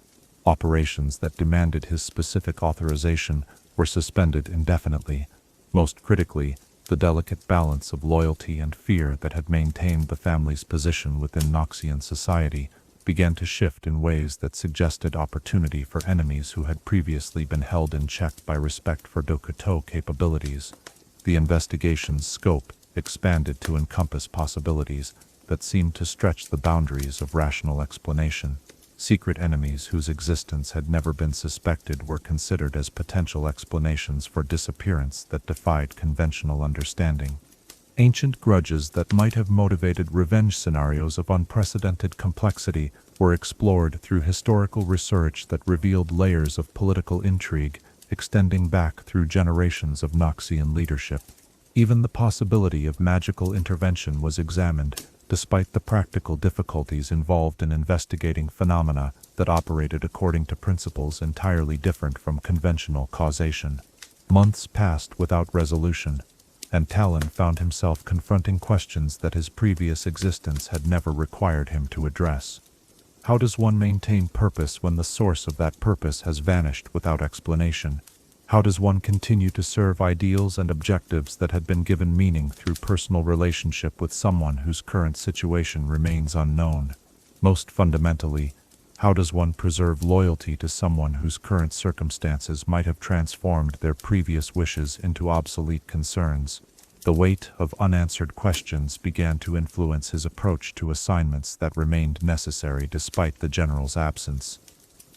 Operations that demanded his specific authorization were suspended indefinitely. Most critically, the delicate balance of loyalty and fear that had maintained the family's position within Noxian society began to shift in ways that suggested opportunity for enemies who had previously been held in check by respect for Couteau capabilities. The investigation's scope expanded to encompass possibilities that seemed to stretch the boundaries of rational explanation. Secret enemies whose existence had never been suspected were considered as potential explanations for disappearance that defied conventional understanding. Ancient grudges that might have motivated revenge scenarios of unprecedented complexity were explored through historical research that revealed layers of political intrigue extending back through generations of Noxian leadership. Even the possibility of magical intervention was examined, despite the practical difficulties involved in investigating phenomena that operated according to principles entirely different from conventional causation. Months passed without resolution, and Talon found himself confronting questions that his previous existence had never required him to address. How does one maintain purpose when the source of that purpose has vanished without explanation? How does one continue to serve ideals and objectives that had been given meaning through personal relationship with someone whose current situation remains unknown? Most fundamentally, how does one preserve loyalty to someone whose current circumstances might have transformed their previous wishes into obsolete concerns? The weight of unanswered questions began to influence his approach to assignments that remained necessary despite the general's absence.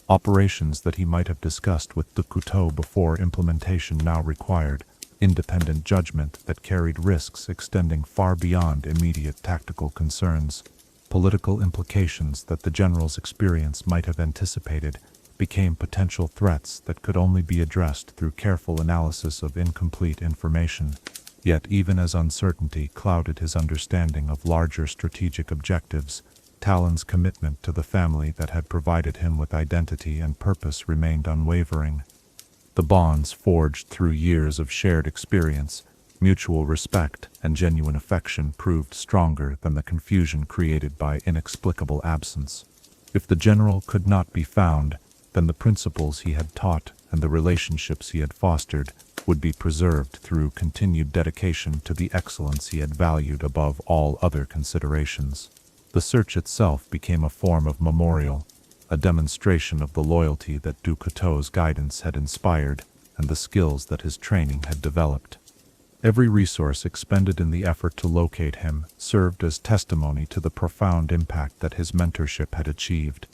Operations that he might have discussed with the Couteau before implementation now required independent judgment that carried risks extending far beyond immediate tactical concerns. Political implications that the general's experience might have anticipated became potential threats that could only be addressed through careful analysis of incomplete information. Yet even as uncertainty clouded his understanding of larger strategic objectives, Talon's commitment to the family that had provided him with identity and purpose remained unwavering. The bonds forged through years of shared experience, mutual respect, and genuine affection proved stronger than the confusion created by inexplicable absence. If the general could not be found, then the principles he had taught and the relationships he had fostered would be preserved through continued dedication to the excellence he had valued above all other considerations. The search itself became a form of memorial, a demonstration of the loyalty that Couteau's guidance had inspired and the skills that his training had developed. Every resource expended in the effort to locate him served as testimony to the profound impact that his mentorship had achieved.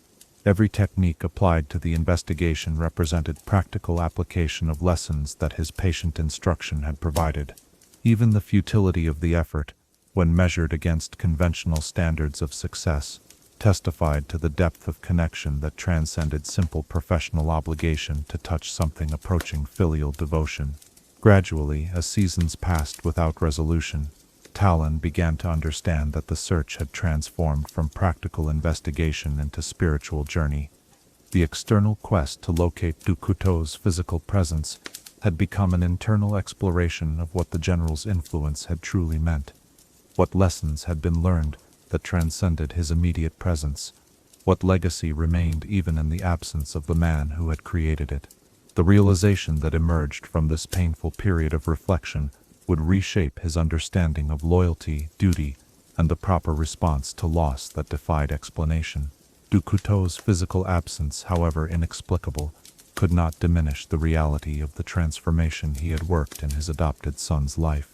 Every technique applied to the investigation represented practical application of lessons that his patient instruction had provided. Even the futility of the effort, when measured against conventional standards of success, testified to the depth of connection that transcended simple professional obligation to touch something approaching filial devotion. Gradually, as seasons passed without resolution, Talon began to understand that the search had transformed from practical investigation into spiritual journey. The external quest to locate Couteau's physical presence had become an internal exploration of what the general's influence had truly meant. What lessons had been learned that transcended his immediate presence? What legacy remained even in the absence of the man who had created it? The realization that emerged from this painful period of reflection would reshape his understanding of loyalty, duty, and the proper response to loss that defied explanation. Couteau's physical absence, however inexplicable, could not diminish the reality of the transformation he had worked in his adopted son's life.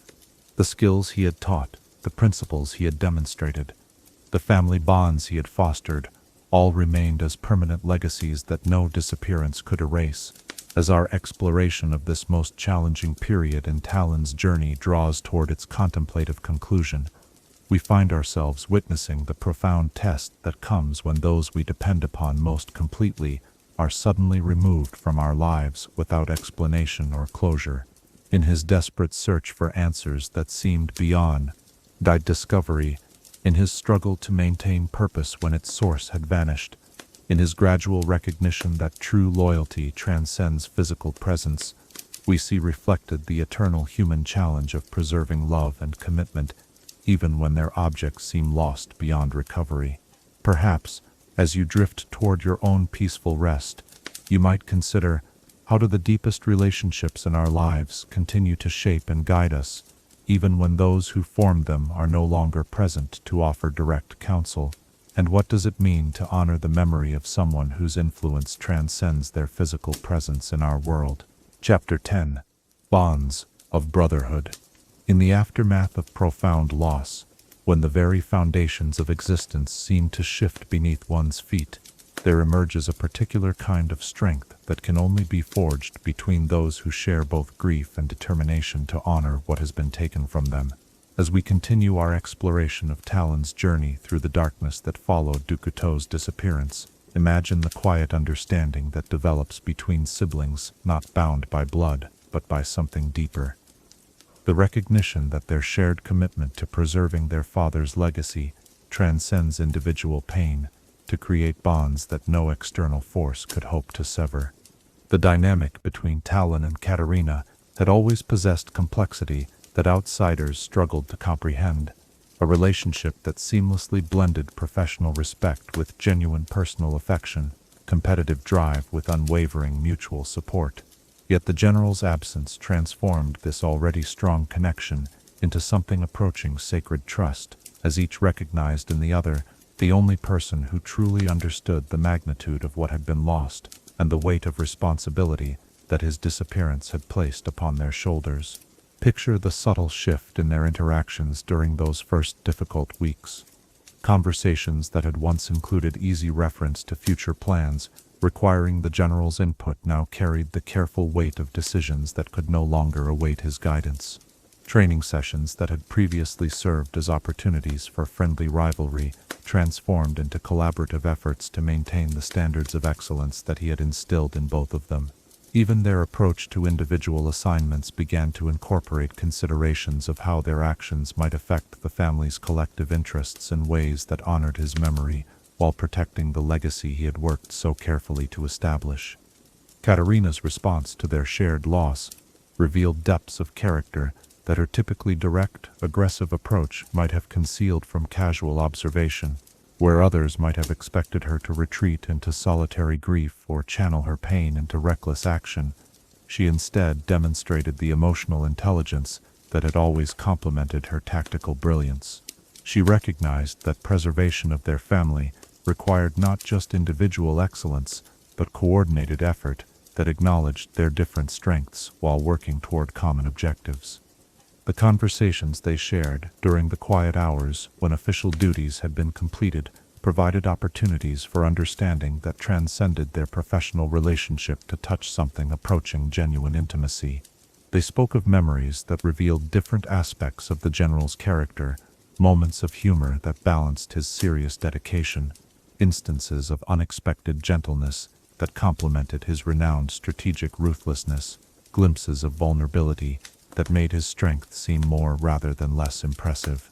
The skills he had taught, the principles he had demonstrated, the family bonds he had fostered, all remained as permanent legacies that no disappearance could erase. As our exploration of this most challenging period in Talon's journey draws toward its contemplative conclusion, we find ourselves witnessing the profound test that comes when those we depend upon most completely are suddenly removed from our lives without explanation or closure. In his desperate search for answers that seemed beyond discovery, in his struggle to maintain purpose when its source had vanished, in his gradual recognition that true loyalty transcends physical presence, we see reflected the eternal human challenge of preserving love and commitment even when their objects seem lost beyond recovery. Perhaps, as you drift toward your own peaceful rest, you might consider, how do the deepest relationships in our lives continue to shape and guide us, even when those who formed them are no longer present to offer direct counsel? And what does it mean to honor the memory of someone whose influence transcends their physical presence in our world? Chapter 10. Bonds of Brotherhood. In the aftermath of profound loss, when the very foundations of existence seem to shift beneath one's feet, there emerges a particular kind of strength that can only be forged between those who share both grief and determination to honor what has been taken from them. As we continue our exploration of Talon's journey through the darkness that followed Couteau's disappearance, imagine the quiet understanding that develops between siblings not bound by blood, but by something deeper. The recognition that their shared commitment to preserving their father's legacy transcends individual pain to create bonds that no external force could hope to sever. The dynamic between Talon and Katerina had always possessed complexity that outsiders struggled to comprehend, a relationship that seamlessly blended professional respect with genuine personal affection, competitive drive with unwavering mutual support. Yet the general's absence transformed this already strong connection into something approaching sacred trust, as each recognized in the other the only person who truly understood the magnitude of what had been lost and the weight of responsibility that his disappearance had placed upon their shoulders. Picture the subtle shift in their interactions during those first difficult weeks. Conversations that had once included easy reference to future plans, requiring the general's input, now carried the careful weight of decisions that could no longer await his guidance. Training sessions that had previously served as opportunities for friendly rivalry transformed into collaborative efforts to maintain the standards of excellence that he had instilled in both of them. Even their approach to individual assignments began to incorporate considerations of how their actions might affect the family's collective interests in ways that honored his memory, while protecting the legacy he had worked so carefully to establish. Katerina's response to their shared loss revealed depths of character that her typically direct, aggressive approach might have concealed from casual observation, where others might have expected her to retreat into solitary grief or channel her pain into reckless action. She instead demonstrated the emotional intelligence that had always complemented her tactical brilliance. She recognized that preservation of their family required not just individual excellence, but coordinated effort that acknowledged their different strengths while working toward common objectives. The conversations they shared during the quiet hours when official duties had been completed provided opportunities for understanding that transcended their professional relationship to touch something approaching genuine intimacy. They spoke of memories that revealed different aspects of the general's character, moments of humor that balanced his serious dedication, instances of unexpected gentleness that complemented his renowned strategic ruthlessness, glimpses of vulnerability that made his strength seem more rather than less impressive.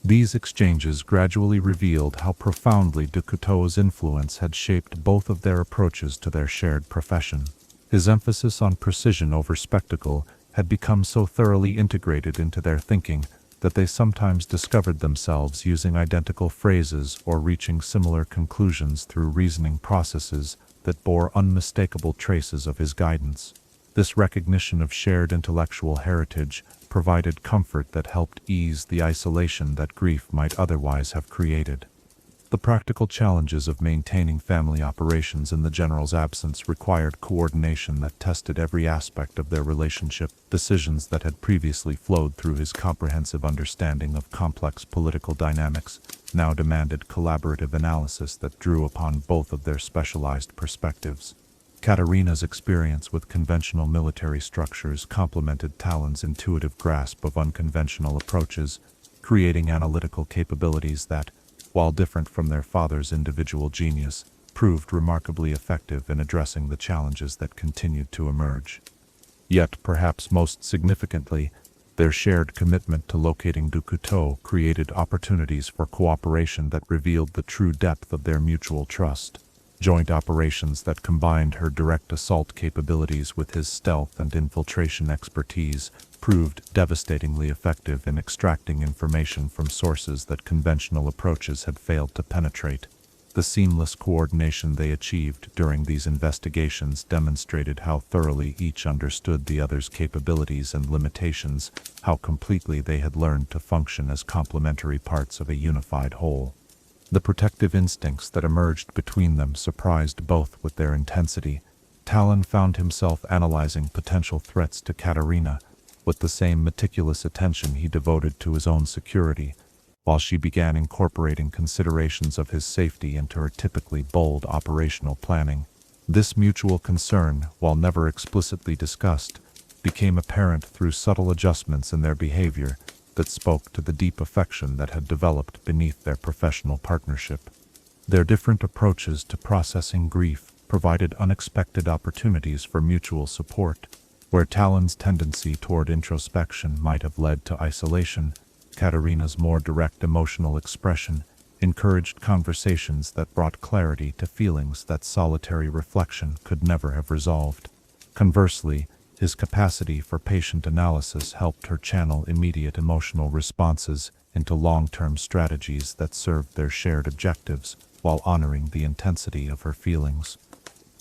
These exchanges gradually revealed how profoundly Couteau's influence had shaped both of their approaches to their shared profession. His emphasis on precision over spectacle had become so thoroughly integrated into their thinking that they sometimes discovered themselves using identical phrases or reaching similar conclusions through reasoning processes that bore unmistakable traces of his guidance. This recognition of shared intellectual heritage provided comfort that helped ease the isolation that grief might otherwise have created. The practical challenges of maintaining family operations in the general's absence required coordination that tested every aspect of their relationship. Decisions that had previously flowed through his comprehensive understanding of complex political dynamics now demanded collaborative analysis that drew upon both of their specialized perspectives. Katarina's experience with conventional military structures complemented Talon's intuitive grasp of unconventional approaches, creating analytical capabilities that, while different from their father's individual genius, proved remarkably effective in addressing the challenges that continued to emerge. Yet, perhaps most significantly, their shared commitment to locating the Couteau created opportunities for cooperation that revealed the true depth of their mutual trust. Joint operations that combined her direct assault capabilities with his stealth and infiltration expertise proved devastatingly effective in extracting information from sources that conventional approaches had failed to penetrate. The seamless coordination they achieved during these investigations demonstrated how thoroughly each understood the other's capabilities and limitations, how completely they had learned to function as complementary parts of a unified whole. The protective instincts that emerged between them surprised both with their intensity. Talon found himself analyzing potential threats to Katarina with the same meticulous attention he devoted to his own security, while she began incorporating considerations of his safety into her typically bold operational planning. This mutual concern, while never explicitly discussed, became apparent through subtle adjustments in their behavior that spoke to the deep affection that had developed beneath their professional partnership. Their different approaches to processing grief provided unexpected opportunities for mutual support. Where Talon's tendency toward introspection might have led to isolation, Katarina's more direct emotional expression encouraged conversations that brought clarity to feelings that solitary reflection could never have resolved. Conversely, his capacity for patient analysis helped her channel immediate emotional responses into long-term strategies that served their shared objectives while honoring the intensity of her feelings.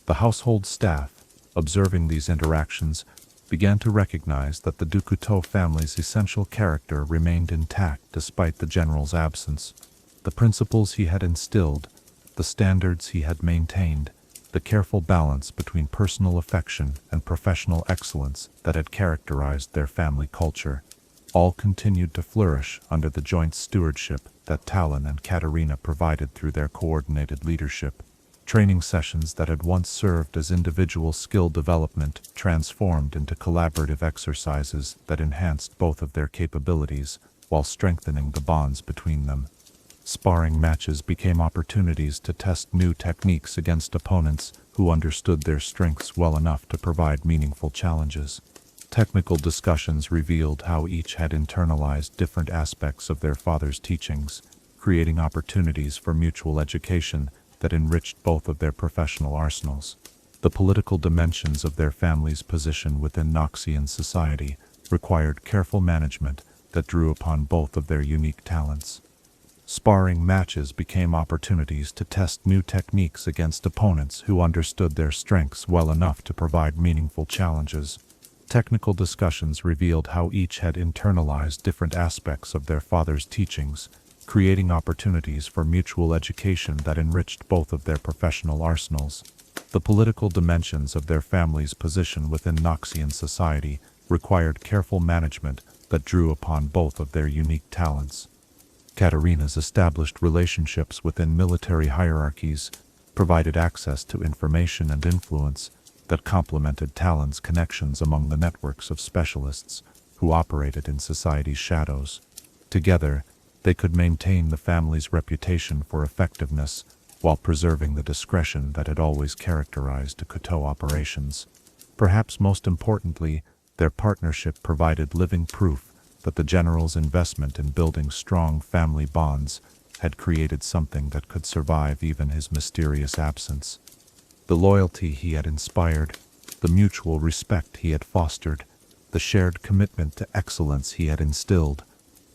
The household staff, observing these interactions, began to recognize that the Couteau family's essential character remained intact despite the general's absence. The principles he had instilled, the standards he had maintained, the careful balance between personal affection and professional excellence that had characterized their family culture, all continued to flourish under the joint stewardship that Talon and Katarina provided through their coordinated leadership. Training sessions that had once served as individual skill development transformed into collaborative exercises that enhanced both of their capabilities while strengthening the bonds between them. Sparring matches became opportunities to test new techniques against opponents who understood their strengths well enough to provide meaningful challenges. Technical discussions revealed how each had internalized different aspects of their father's teachings, creating opportunities for mutual education that enriched both of their professional arsenals. The political dimensions of their family's position within Noxian society required careful management that drew upon both of their unique talents. Sparring matches became opportunities to test new techniques against opponents who understood their strengths well enough to provide meaningful challenges. Technical discussions revealed how each had internalized different aspects of their father's teachings, creating opportunities for mutual education that enriched both of their professional arsenals. The political dimensions of their family's position within Noxian society required careful management that drew upon both of their unique talents. Katarina's established relationships within military hierarchies provided access to information and influence that complemented Talon's connections among the networks of specialists who operated in society's shadows. Together, they could maintain the family's reputation for effectiveness while preserving the discretion that had always characterized the Couteau operations. Perhaps most importantly, their partnership provided living proof that the general's investment in building strong family bonds had created something that could survive even his mysterious absence. The loyalty he had inspired, the mutual respect he had fostered, the shared commitment to excellence he had instilled,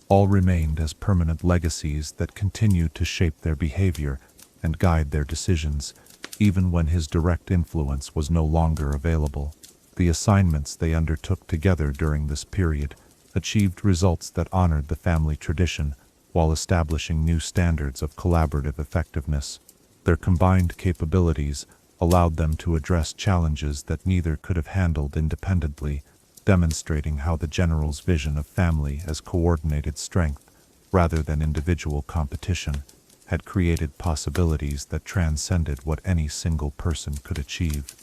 all remained as permanent legacies that continued to shape their behavior and guide their decisions, even when his direct influence was no longer available. The assignments they undertook together during this period achieved results that honored the family tradition while establishing new standards of collaborative effectiveness. Their combined capabilities allowed them to address challenges that neither could have handled independently, demonstrating how the general's vision of family as coordinated strength, rather than individual competition, had created possibilities that transcended what any single person could achieve.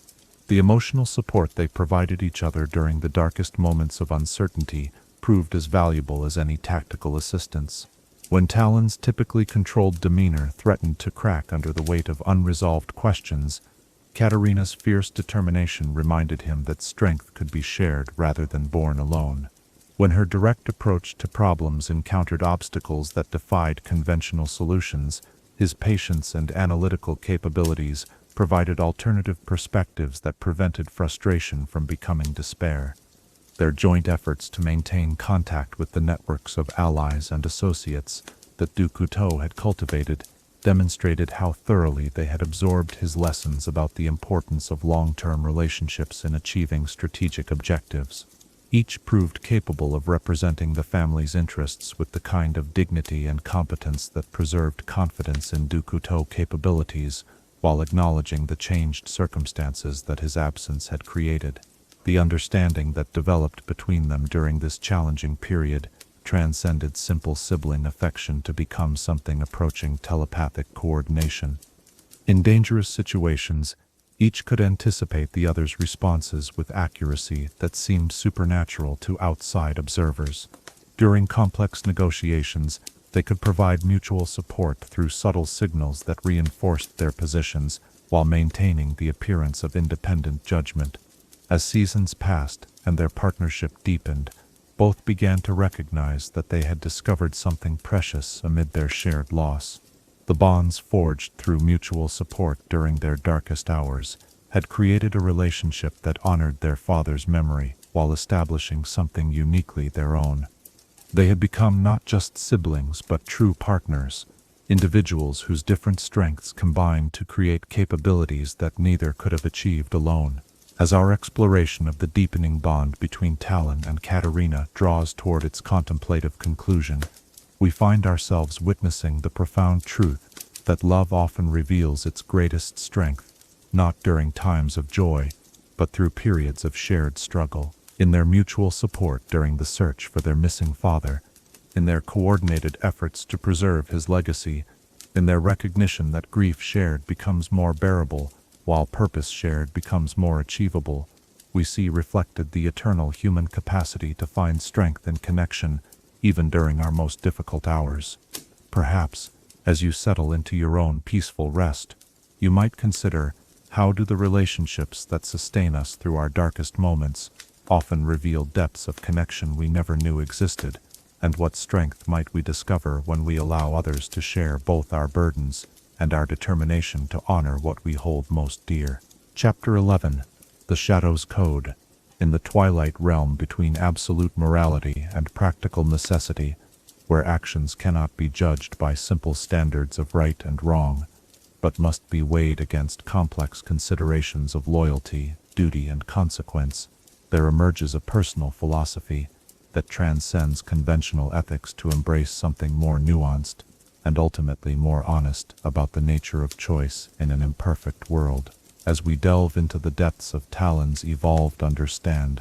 The emotional support they provided each other during the darkest moments of uncertainty proved as valuable as any tactical assistance. When Talon's typically controlled demeanor threatened to crack under the weight of unresolved questions, Katerina's fierce determination reminded him that strength could be shared rather than borne alone. When her direct approach to problems encountered obstacles that defied conventional solutions, his patience and analytical capabilities provided alternative perspectives that prevented frustration from becoming despair. Their joint efforts to maintain contact with the networks of allies and associates that Couteau had cultivated demonstrated how thoroughly they had absorbed his lessons about the importance of long-term relationships in achieving strategic objectives. Each proved capable of representing the family's interests with the kind of dignity and competence that preserved confidence in Couteau's capabilities, while acknowledging the changed circumstances that his absence had created. The understanding that developed between them during this challenging period transcended simple sibling affection to become something approaching telepathic coordination. In dangerous situations, each could anticipate the other's responses with accuracy that seemed supernatural to outside observers. During complex negotiations, they could provide mutual support through subtle signals that reinforced their positions while maintaining the appearance of independent judgment. As seasons passed and their partnership deepened, both began to recognize that they had discovered something precious amid their shared loss. The bonds forged through mutual support during their darkest hours had created a relationship that honored their father's memory while establishing something uniquely their own. They had become not just siblings but true partners, individuals whose different strengths combined to create capabilities that neither could have achieved alone. As our exploration of the deepening bond between Talon and Katerina draws toward its contemplative conclusion, we find ourselves witnessing the profound truth that love often reveals its greatest strength, not during times of joy, but through periods of shared struggle. In their mutual support during the search for their missing father, in their coordinated efforts to preserve his legacy, in their recognition that grief shared becomes more bearable, while purpose shared becomes more achievable, we see reflected the eternal human capacity to find strength in connection, even during our most difficult hours. Perhaps, as you settle into your own peaceful rest, you might consider, how do the relationships that sustain us through our darkest moments often reveal depths of connection we never knew existed, and what strength might we discover when we allow others to share both our burdens and our determination to honor what we hold most dear. Chapter 11. The Shadow's Code. In the twilight realm between absolute morality and practical necessity, where actions cannot be judged by simple standards of right and wrong, but must be weighed against complex considerations of loyalty, duty, and consequence, there emerges a personal philosophy that transcends conventional ethics to embrace something more nuanced and ultimately more honest about the nature of choice in an imperfect world. As we delve into the depths of Talon's evolved understanding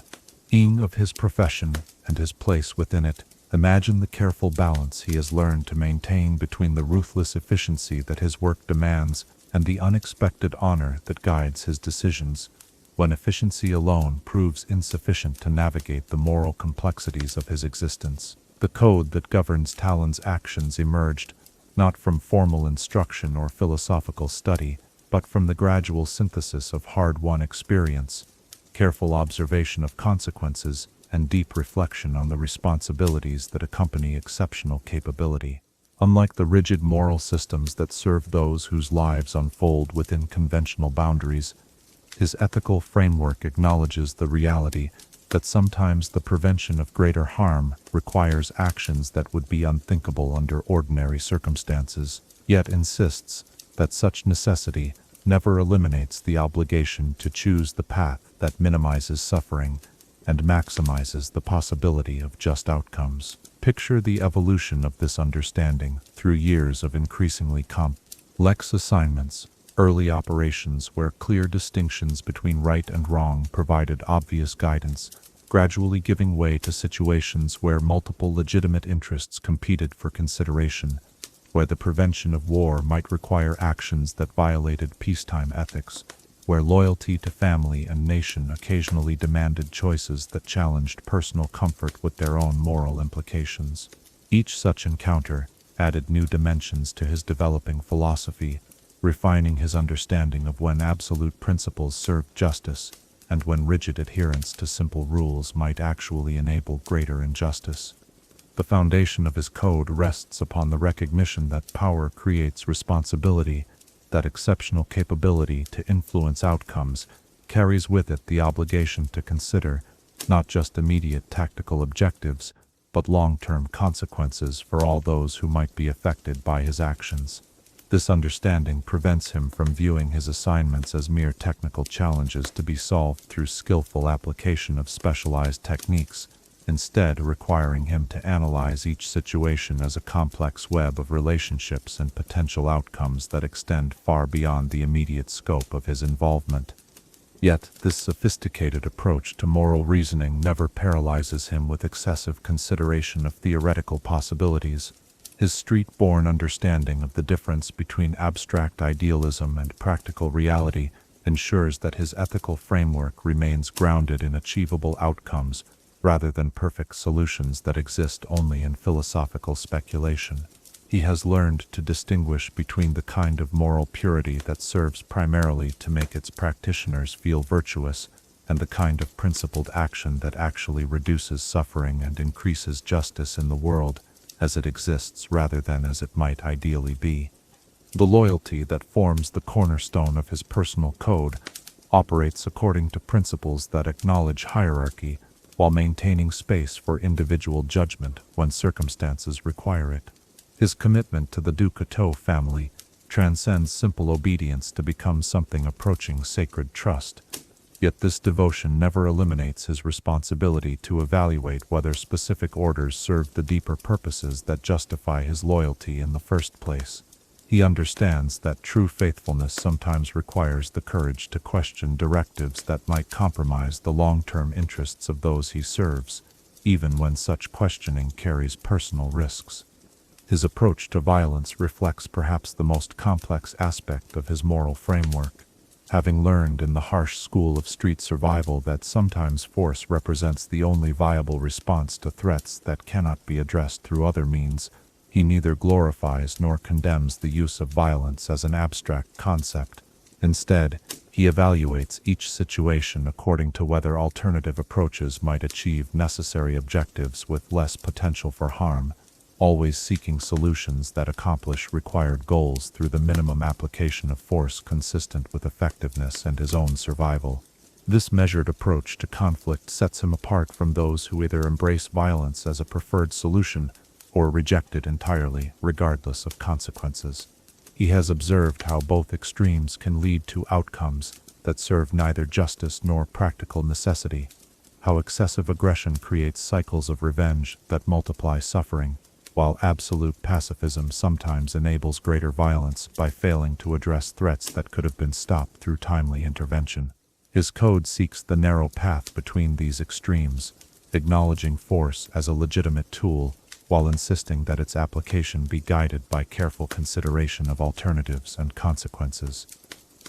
of his profession and his place within it, imagine the careful balance he has learned to maintain between the ruthless efficiency that his work demands and the unexpected honor that guides his decisions, when efficiency alone proves insufficient to navigate the moral complexities of his existence. The code that governs Talon's actions emerged not from formal instruction or philosophical study, but from the gradual synthesis of hard-won experience, careful observation of consequences, and deep reflection on the responsibilities that accompany exceptional capability. Unlike the rigid moral systems that serve those whose lives unfold within conventional boundaries, his ethical framework acknowledges the reality that sometimes the prevention of greater harm requires actions that would be unthinkable under ordinary circumstances, yet insists that such necessity never eliminates the obligation to choose the path that minimizes suffering and maximizes the possibility of just outcomes. Picture the evolution of this understanding through years of increasingly complex assignments, early operations where clear distinctions between right and wrong provided obvious guidance, gradually giving way to situations where multiple legitimate interests competed for consideration, where the prevention of war might require actions that violated peacetime ethics, where loyalty to family and nation occasionally demanded choices that challenged personal comfort with their own moral implications. Each such encounter added new dimensions to his developing philosophy, refining his understanding of when absolute principles served justice and when rigid adherence to simple rules might actually enable greater injustice. The foundation of his code rests upon the recognition that power creates responsibility, that exceptional capability to influence outcomes carries with it the obligation to consider not just immediate tactical objectives, but long-term consequences for all those who might be affected by his actions. This understanding prevents him from viewing his assignments as mere technical challenges to be solved through skillful application of specialized techniques, instead requiring him to analyze each situation as a complex web of relationships and potential outcomes that extend far beyond the immediate scope of his involvement. Yet, this sophisticated approach to moral reasoning never paralyzes him with excessive consideration of theoretical possibilities. His street-born understanding of the difference between abstract idealism and practical reality ensures that his ethical framework remains grounded in achievable outcomes rather than perfect solutions that exist only in philosophical speculation. He has learned to distinguish between the kind of moral purity that serves primarily to make its practitioners feel virtuous and the kind of principled action that actually reduces suffering and increases justice in the world as it exists rather than as it might ideally be. The loyalty that forms the cornerstone of his personal code operates according to principles that acknowledge hierarchy while maintaining space for individual judgment when circumstances require it. His commitment to the Couteau family transcends simple obedience to become something approaching sacred trust. Yet this devotion never eliminates his responsibility to evaluate whether specific orders serve the deeper purposes that justify his loyalty in the first place. He understands that true faithfulness sometimes requires the courage to question directives that might compromise the long-term interests of those he serves, even when such questioning carries personal risks. His approach to violence reflects perhaps the most complex aspect of his moral framework. Having learned in the harsh school of street survival that sometimes force represents the only viable response to threats that cannot be addressed through other means, he neither glorifies nor condemns the use of violence as an abstract concept. Instead, he evaluates each situation according to whether alternative approaches might achieve necessary objectives with less potential for harm, always seeking solutions that accomplish required goals through the minimum application of force consistent with effectiveness and his own survival. This measured approach to conflict sets him apart from those who either embrace violence as a preferred solution or reject it entirely, regardless of consequences. He has observed how both extremes can lead to outcomes that serve neither justice nor practical necessity, how excessive aggression creates cycles of revenge that multiply suffering, while absolute pacifism sometimes enables greater violence by failing to address threats that could have been stopped through timely intervention. His code seeks the narrow path between these extremes, acknowledging force as a legitimate tool, while insisting that its application be guided by careful consideration of alternatives and consequences.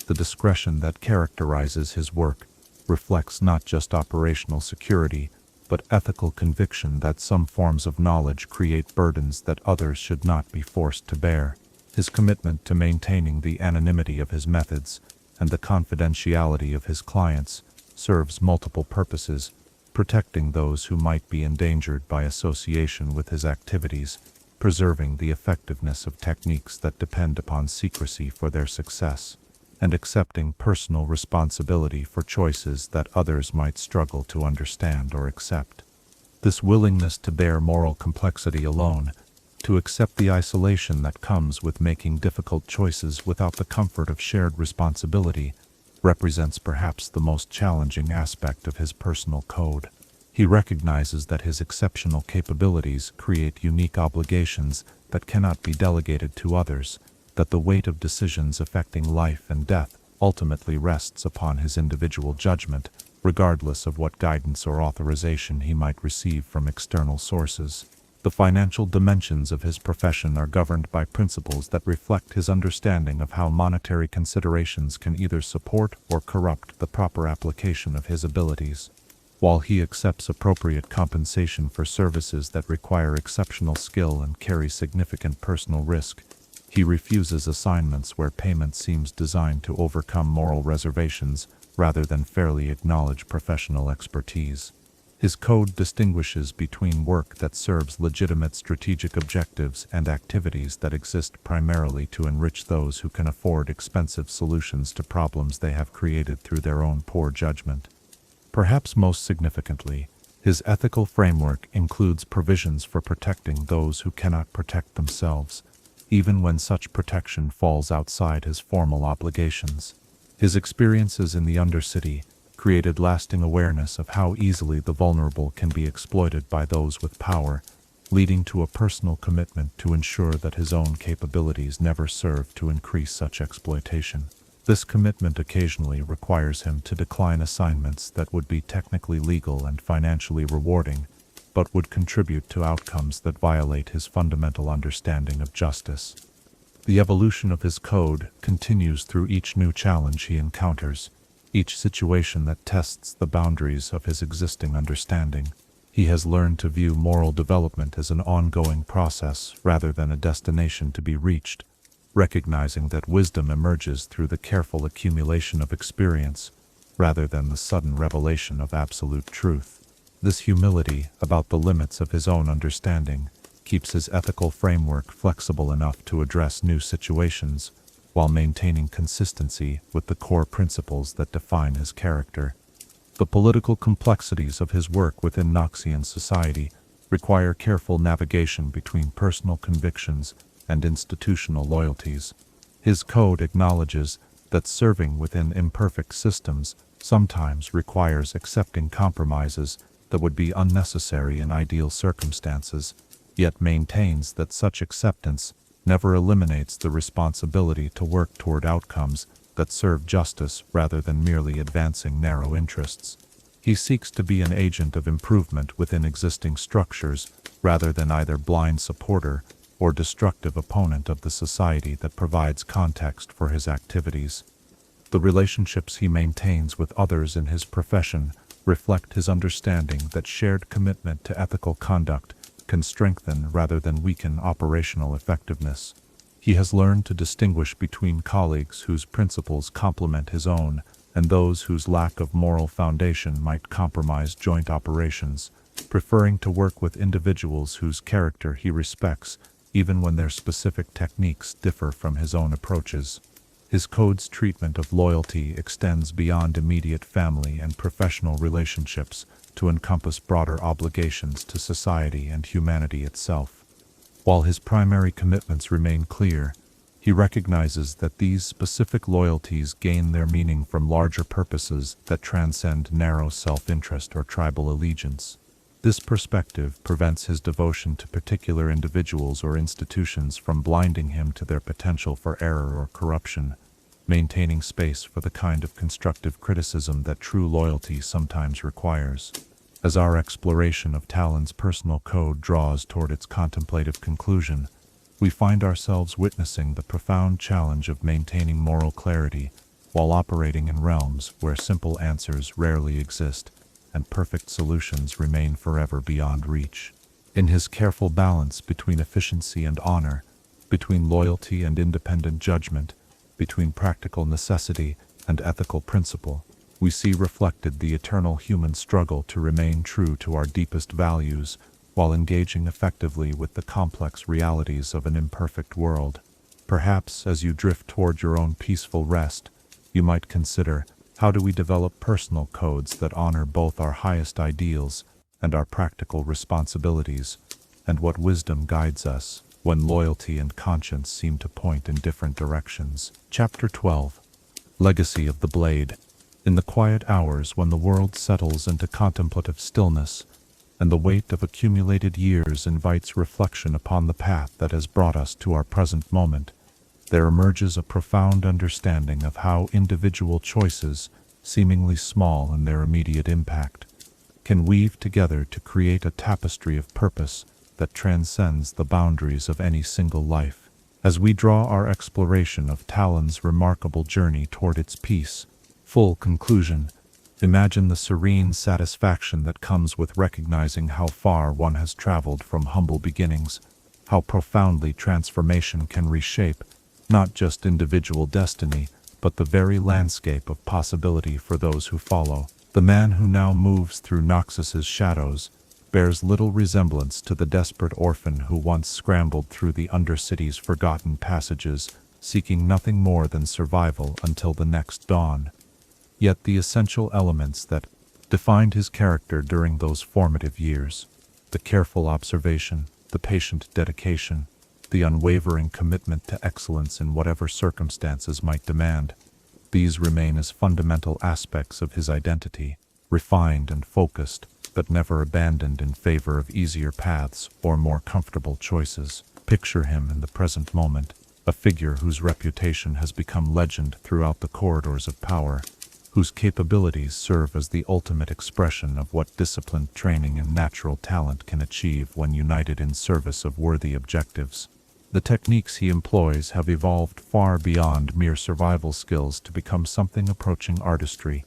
The discretion that characterizes his work reflects not just operational security, but ethical conviction that some forms of knowledge create burdens that others should not be forced to bear. His commitment to maintaining the anonymity of his methods and the confidentiality of his clients serves multiple purposes, protecting those who might be endangered by association with his activities, preserving the effectiveness of techniques that depend upon secrecy for their success, and accepting personal responsibility for choices that others might struggle to understand or accept. This willingness to bear moral complexity alone, to accept the isolation that comes with making difficult choices without the comfort of shared responsibility, represents perhaps the most challenging aspect of his personal code. He recognizes that his exceptional capabilities create unique obligations that cannot be delegated to others, that the weight of decisions affecting life and death ultimately rests upon his individual judgment, regardless of what guidance or authorization he might receive from external sources. The financial dimensions of his profession are governed by principles that reflect his understanding of how monetary considerations can either support or corrupt the proper application of his abilities. While he accepts appropriate compensation for services that require exceptional skill and carry significant personal risk, he refuses assignments where payment seems designed to overcome moral reservations rather than fairly acknowledge professional expertise. His code distinguishes between work that serves legitimate strategic objectives and activities that exist primarily to enrich those who can afford expensive solutions to problems they have created through their own poor judgment. Perhaps most significantly, his ethical framework includes provisions for protecting those who cannot protect themselves, even when such protection falls outside his formal obligations. His experiences in the Undercity created lasting awareness of how easily the vulnerable can be exploited by those with power, leading to a personal commitment to ensure that his own capabilities never serve to increase such exploitation. This commitment occasionally requires him to decline assignments that would be technically legal and financially rewarding, but would contribute to outcomes that violate his fundamental understanding of justice. The evolution of his code continues through each new challenge he encounters, each situation that tests the boundaries of his existing understanding. He has learned to view moral development as an ongoing process rather than a destination to be reached, recognizing that wisdom emerges through the careful accumulation of experience rather than the sudden revelation of absolute truth. This humility about the limits of his own understanding keeps his ethical framework flexible enough to address new situations while maintaining consistency with the core principles that define his character. The political complexities of his work within Noxian society require careful navigation between personal convictions and institutional loyalties. His code acknowledges that serving within imperfect systems sometimes requires accepting compromises that would be unnecessary in ideal circumstances, yet maintains that such acceptance never eliminates the responsibility to work toward outcomes that serve justice rather than merely advancing narrow interests. He seeks to be an agent of improvement within existing structures rather than either blind supporter or destructive opponent of the society that provides context for his activities. The relationships he maintains with others in his profession reflect his understanding that shared commitment to ethical conduct can strengthen rather than weaken operational effectiveness. He has learned to distinguish between colleagues whose principles complement his own and those whose lack of moral foundation might compromise joint operations, preferring to work with individuals whose character he respects even when their specific techniques differ from his own approaches. His code's treatment of loyalty extends beyond immediate family and professional relationships to encompass broader obligations to society and humanity itself. While his primary commitments remain clear, he recognizes that these specific loyalties gain their meaning from larger purposes that transcend narrow self-interest or tribal allegiance. This perspective prevents his devotion to particular individuals or institutions from blinding him to their potential for error or corruption, maintaining space for the kind of constructive criticism that true loyalty sometimes requires. As our exploration of Talon's personal code draws toward its contemplative conclusion, we find ourselves witnessing the profound challenge of maintaining moral clarity while operating in realms where simple answers rarely exist and perfect solutions remain forever beyond reach. In his careful balance between efficiency and honor, between loyalty and independent judgment, between practical necessity and ethical principle, we see reflected the eternal human struggle to remain true to our deepest values while engaging effectively with the complex realities of an imperfect world. Perhaps as you drift toward your own peaceful rest, you might consider, how do we develop personal codes that honor both our highest ideals and our practical responsibilities, and what wisdom guides us when loyalty and conscience seem to point in different directions? Chapter 12. Legacy of the Blade. In the quiet hours when the world settles into contemplative stillness, and the weight of accumulated years invites reflection upon the path that has brought us to our present moment, there emerges a profound understanding of how individual choices, seemingly small in their immediate impact, can weave together to create a tapestry of purpose that transcends the boundaries of any single life. As we draw our exploration of Talon's remarkable journey toward its full conclusion, imagine the serene satisfaction that comes with recognizing how far one has traveled from humble beginnings, how profoundly transformation can reshape not just individual destiny, but the very landscape of possibility for those who follow. The man who now moves through Noxus's shadows bears little resemblance to the desperate orphan who once scrambled through the Undercity's forgotten passages, seeking nothing more than survival until the next dawn. Yet the essential elements that defined his character during those formative years, the careful observation, the patient dedication, the unwavering commitment to excellence in whatever circumstances might demand, these remain as fundamental aspects of his identity, refined and focused, but never abandoned in favor of easier paths or more comfortable choices. Picture him in the present moment, a figure whose reputation has become legend throughout the corridors of power, whose capabilities serve as the ultimate expression of what disciplined training and natural talent can achieve when united in service of worthy objectives. The techniques he employs have evolved far beyond mere survival skills to become something approaching artistry,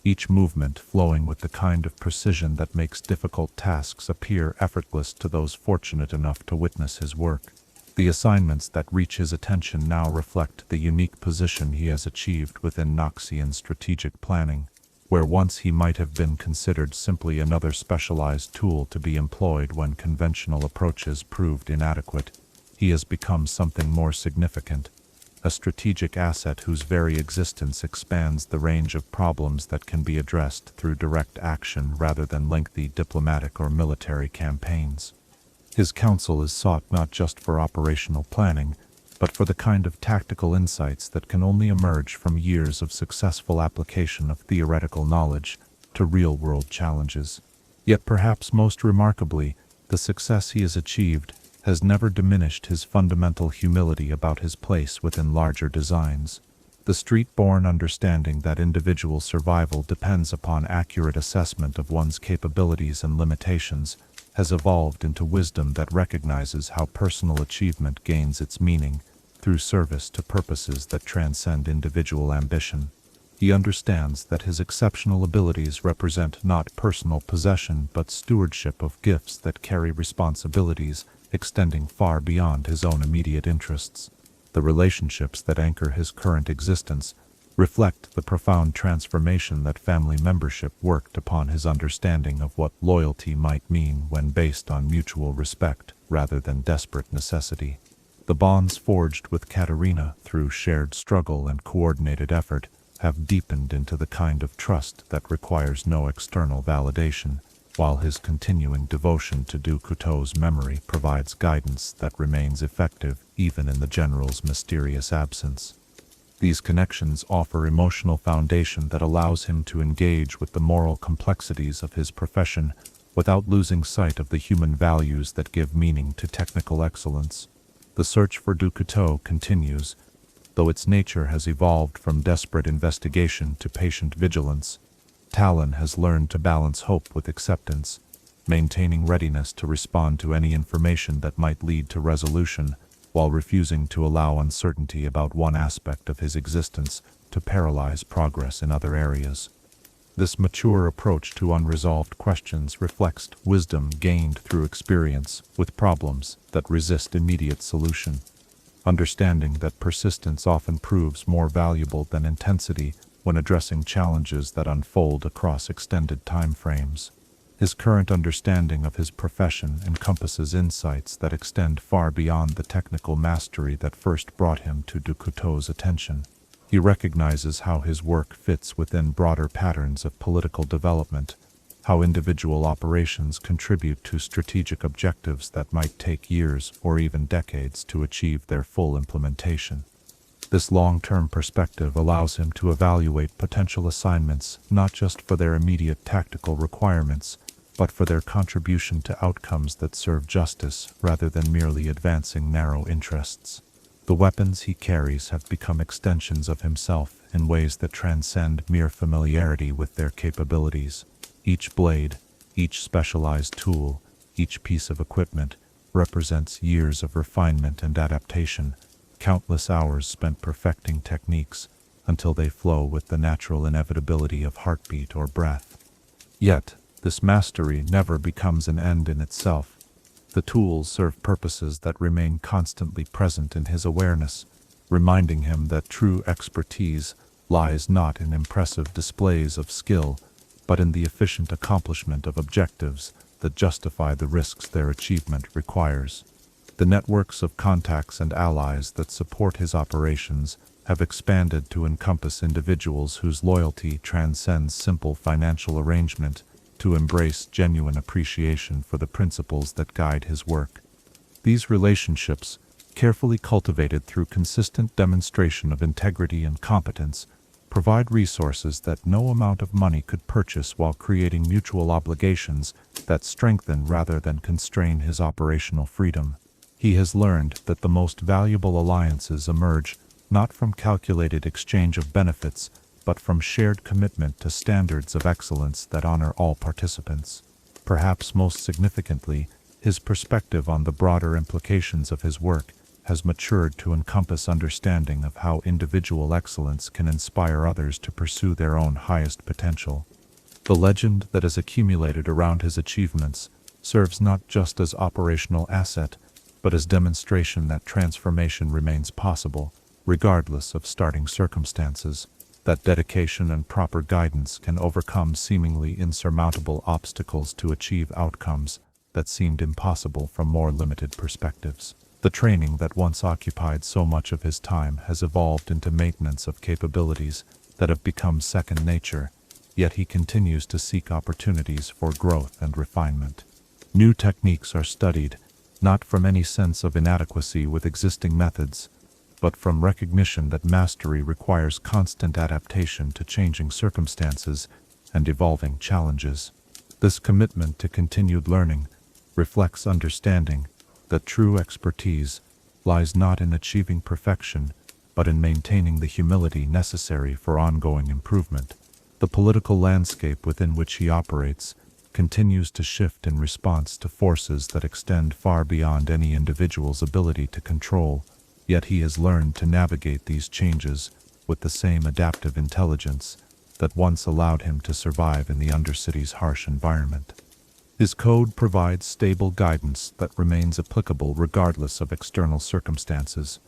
each movement flowing with the kind of precision that makes difficult tasks appear effortless to those fortunate enough to witness his work. The assignments that reach his attention now reflect the unique position he has achieved within Noxian strategic planning, where once he might have been considered simply another specialized tool to be employed when conventional approaches proved inadequate. He has become something more significant, a strategic asset whose very existence expands the range of problems that can be addressed through direct action rather than lengthy diplomatic or military campaigns. His counsel is sought not just for operational planning, but for the kind of tactical insights that can only emerge from years of successful application of theoretical knowledge to real-world challenges. Yet perhaps most remarkably, the success he has achieved has never diminished his fundamental humility about his place within larger designs. The street-born understanding that individual survival depends upon accurate assessment of one's capabilities and limitations has evolved into wisdom that recognizes how personal achievement gains its meaning through service to purposes that transcend individual ambition. He understands that his exceptional abilities represent not personal possession but stewardship of gifts that carry responsibilities extending far beyond his own immediate interests. The relationships that anchor his current existence reflect the profound transformation that family membership worked upon his understanding of what loyalty might mean when based on mutual respect rather than desperate necessity. The bonds forged with Katerina through shared struggle and coordinated effort have deepened into the kind of trust that requires no external validation, while his continuing devotion to Couteau's memory provides guidance that remains effective even in the general's mysterious absence. These connections offer emotional foundation that allows him to engage with the moral complexities of his profession without losing sight of the human values that give meaning to technical excellence. The search for Couteau continues, though its nature has evolved from desperate investigation to patient vigilance. Talon has learned to balance hope with acceptance, maintaining readiness to respond to any information that might lead to resolution, while refusing to allow uncertainty about one aspect of his existence to paralyze progress in other areas. This mature approach to unresolved questions reflects wisdom gained through experience with problems that resist immediate solution. Understanding that persistence often proves more valuable than intensity when addressing challenges that unfold across extended time frames. His current understanding of his profession encompasses insights that extend far beyond the technical mastery that first brought him to Couteau's attention. He recognizes how his work fits within broader patterns of political development, how individual operations contribute to strategic objectives that might take years or even decades to achieve their full implementation. This long-term perspective allows him to evaluate potential assignments not just for their immediate tactical requirements, but for their contribution to outcomes that serve justice rather than merely advancing narrow interests. The weapons he carries have become extensions of himself in ways that transcend mere familiarity with their capabilities. Each blade, each specialized tool, each piece of equipment represents years of refinement and adaptation, countless hours spent perfecting techniques until they flow with the natural inevitability of heartbeat or breath. Yet, this mastery never becomes an end in itself. The tools serve purposes that remain constantly present in his awareness, reminding him that true expertise lies not in impressive displays of skill, but in the efficient accomplishment of objectives that justify the risks their achievement requires. The networks of contacts and allies that support his operations have expanded to encompass individuals whose loyalty transcends simple financial arrangement to embrace genuine appreciation for the principles that guide his work. These relationships, carefully cultivated through consistent demonstration of integrity and competence, provide resources that no amount of money could purchase while creating mutual obligations that strengthen rather than constrain his operational freedom. He has learned that the most valuable alliances emerge not from calculated exchange of benefits, but from shared commitment to standards of excellence that honor all participants. Perhaps most significantly, his perspective on the broader implications of his work has matured to encompass understanding of how individual excellence can inspire others to pursue their own highest potential. The legend that has accumulated around his achievements serves not just as operational asset, but as demonstration that transformation remains possible, regardless of starting circumstances, that dedication and proper guidance can overcome seemingly insurmountable obstacles to achieve outcomes that seemed impossible from more limited perspectives. The training that once occupied so much of his time has evolved into maintenance of capabilities that have become second nature, yet he continues to seek opportunities for growth and refinement. New techniques are studied, not from any sense of inadequacy with existing methods, but from recognition that mastery requires constant adaptation to changing circumstances and evolving challenges. This commitment to continued learning reflects understanding that true expertise lies not in achieving perfection, but in maintaining the humility necessary for ongoing improvement. The political landscape within which he operates continues to shift in response to forces that extend far beyond any individual's ability to control, yet he has learned to navigate these changes with the same adaptive intelligence that once allowed him to survive in the Undercity's harsh environment. His code provides stable guidance that remains applicable regardless of external circumstances,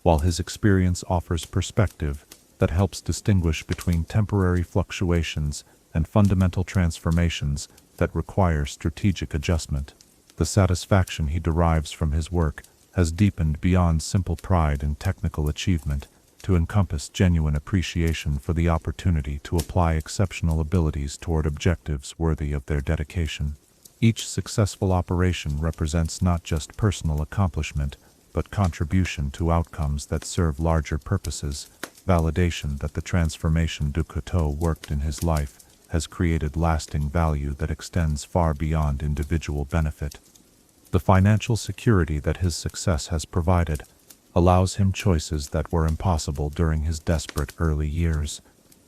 while his experience offers perspective that helps distinguish between temporary fluctuations and fundamental transformations that require strategic adjustment. The satisfaction he derives from his work has deepened beyond simple pride in technical achievement to encompass genuine appreciation for the opportunity to apply exceptional abilities toward objectives worthy of their dedication. Each successful operation represents not just personal accomplishment, but contribution to outcomes that serve larger purposes, validation that the transformation du Couteau worked in his life has created lasting value that extends far beyond individual benefit. The financial security that his success has provided allows him choices that were impossible during his desperate early years.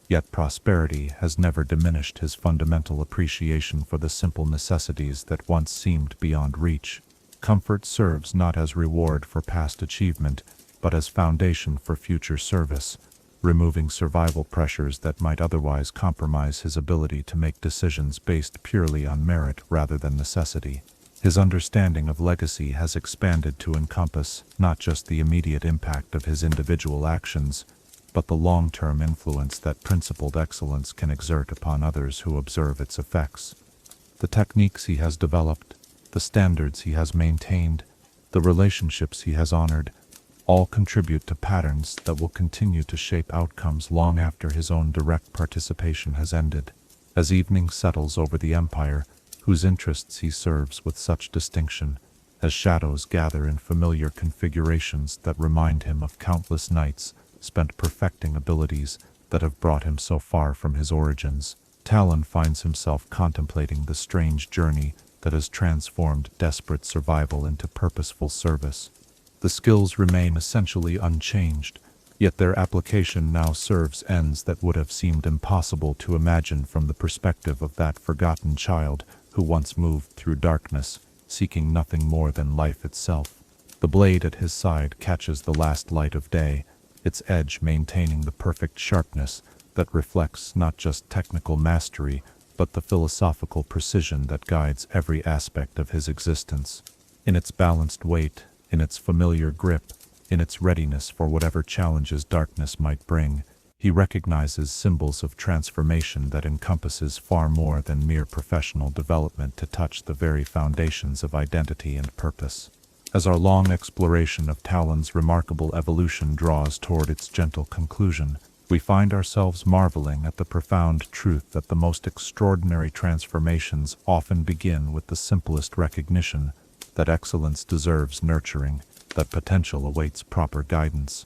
Yet prosperity has never diminished his fundamental appreciation for the simple necessities that once seemed beyond reach. Comfort serves not as reward for past achievement, but as foundation for future service, removing survival pressures that might otherwise compromise his ability to make decisions based purely on merit rather than necessity. His understanding of legacy has expanded to encompass not just the immediate impact of his individual actions, but the long-term influence that principled excellence can exert upon others who observe its effects. The techniques he has developed, the standards he has maintained, the relationships he has honored, all contribute to patterns that will continue to shape outcomes long after his own direct participation has ended. As evening settles over the Empire, whose interests he serves with such distinction, as shadows gather in familiar configurations that remind him of countless nights spent perfecting abilities that have brought him so far from his origins. Talon finds himself contemplating the strange journey that has transformed desperate survival into purposeful service. The skills remain essentially unchanged, yet their application now serves ends that would have seemed impossible to imagine from the perspective of that forgotten child who once moved through darkness, seeking nothing more than life itself. The blade at his side catches the last light of day, its edge maintaining the perfect sharpness that reflects not just technical mastery, but the philosophical precision that guides every aspect of his existence. In its balanced weight, in its familiar grip, in its readiness for whatever challenges darkness might bring, he recognizes symbols of transformation that encompasses far more than mere professional development to touch the very foundations of identity and purpose. As our long exploration of Talon's remarkable evolution draws toward its gentle conclusion, we find ourselves marveling at the profound truth that the most extraordinary transformations often begin with the simplest recognition that excellence deserves nurturing, that potential awaits proper guidance,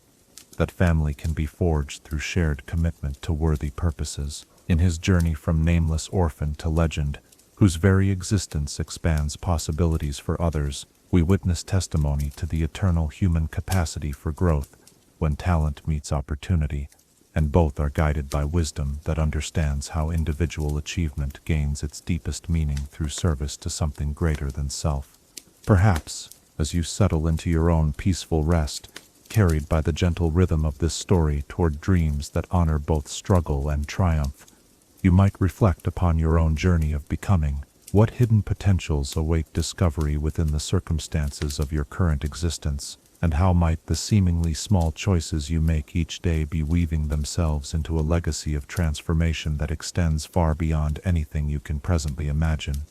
that family can be forged through shared commitment to worthy purposes. In his journey from nameless orphan to legend, whose very existence expands possibilities for others, we witness testimony to the eternal human capacity for growth when talent meets opportunity, and both are guided by wisdom that understands how individual achievement gains its deepest meaning through service to something greater than self. Perhaps, as you settle into your own peaceful rest, carried by the gentle rhythm of this story toward dreams that honor both struggle and triumph, you might reflect upon your own journey of becoming. What hidden potentials await discovery within the circumstances of your current existence, and how might the seemingly small choices you make each day be weaving themselves into a legacy of transformation that extends far beyond anything you can presently imagine?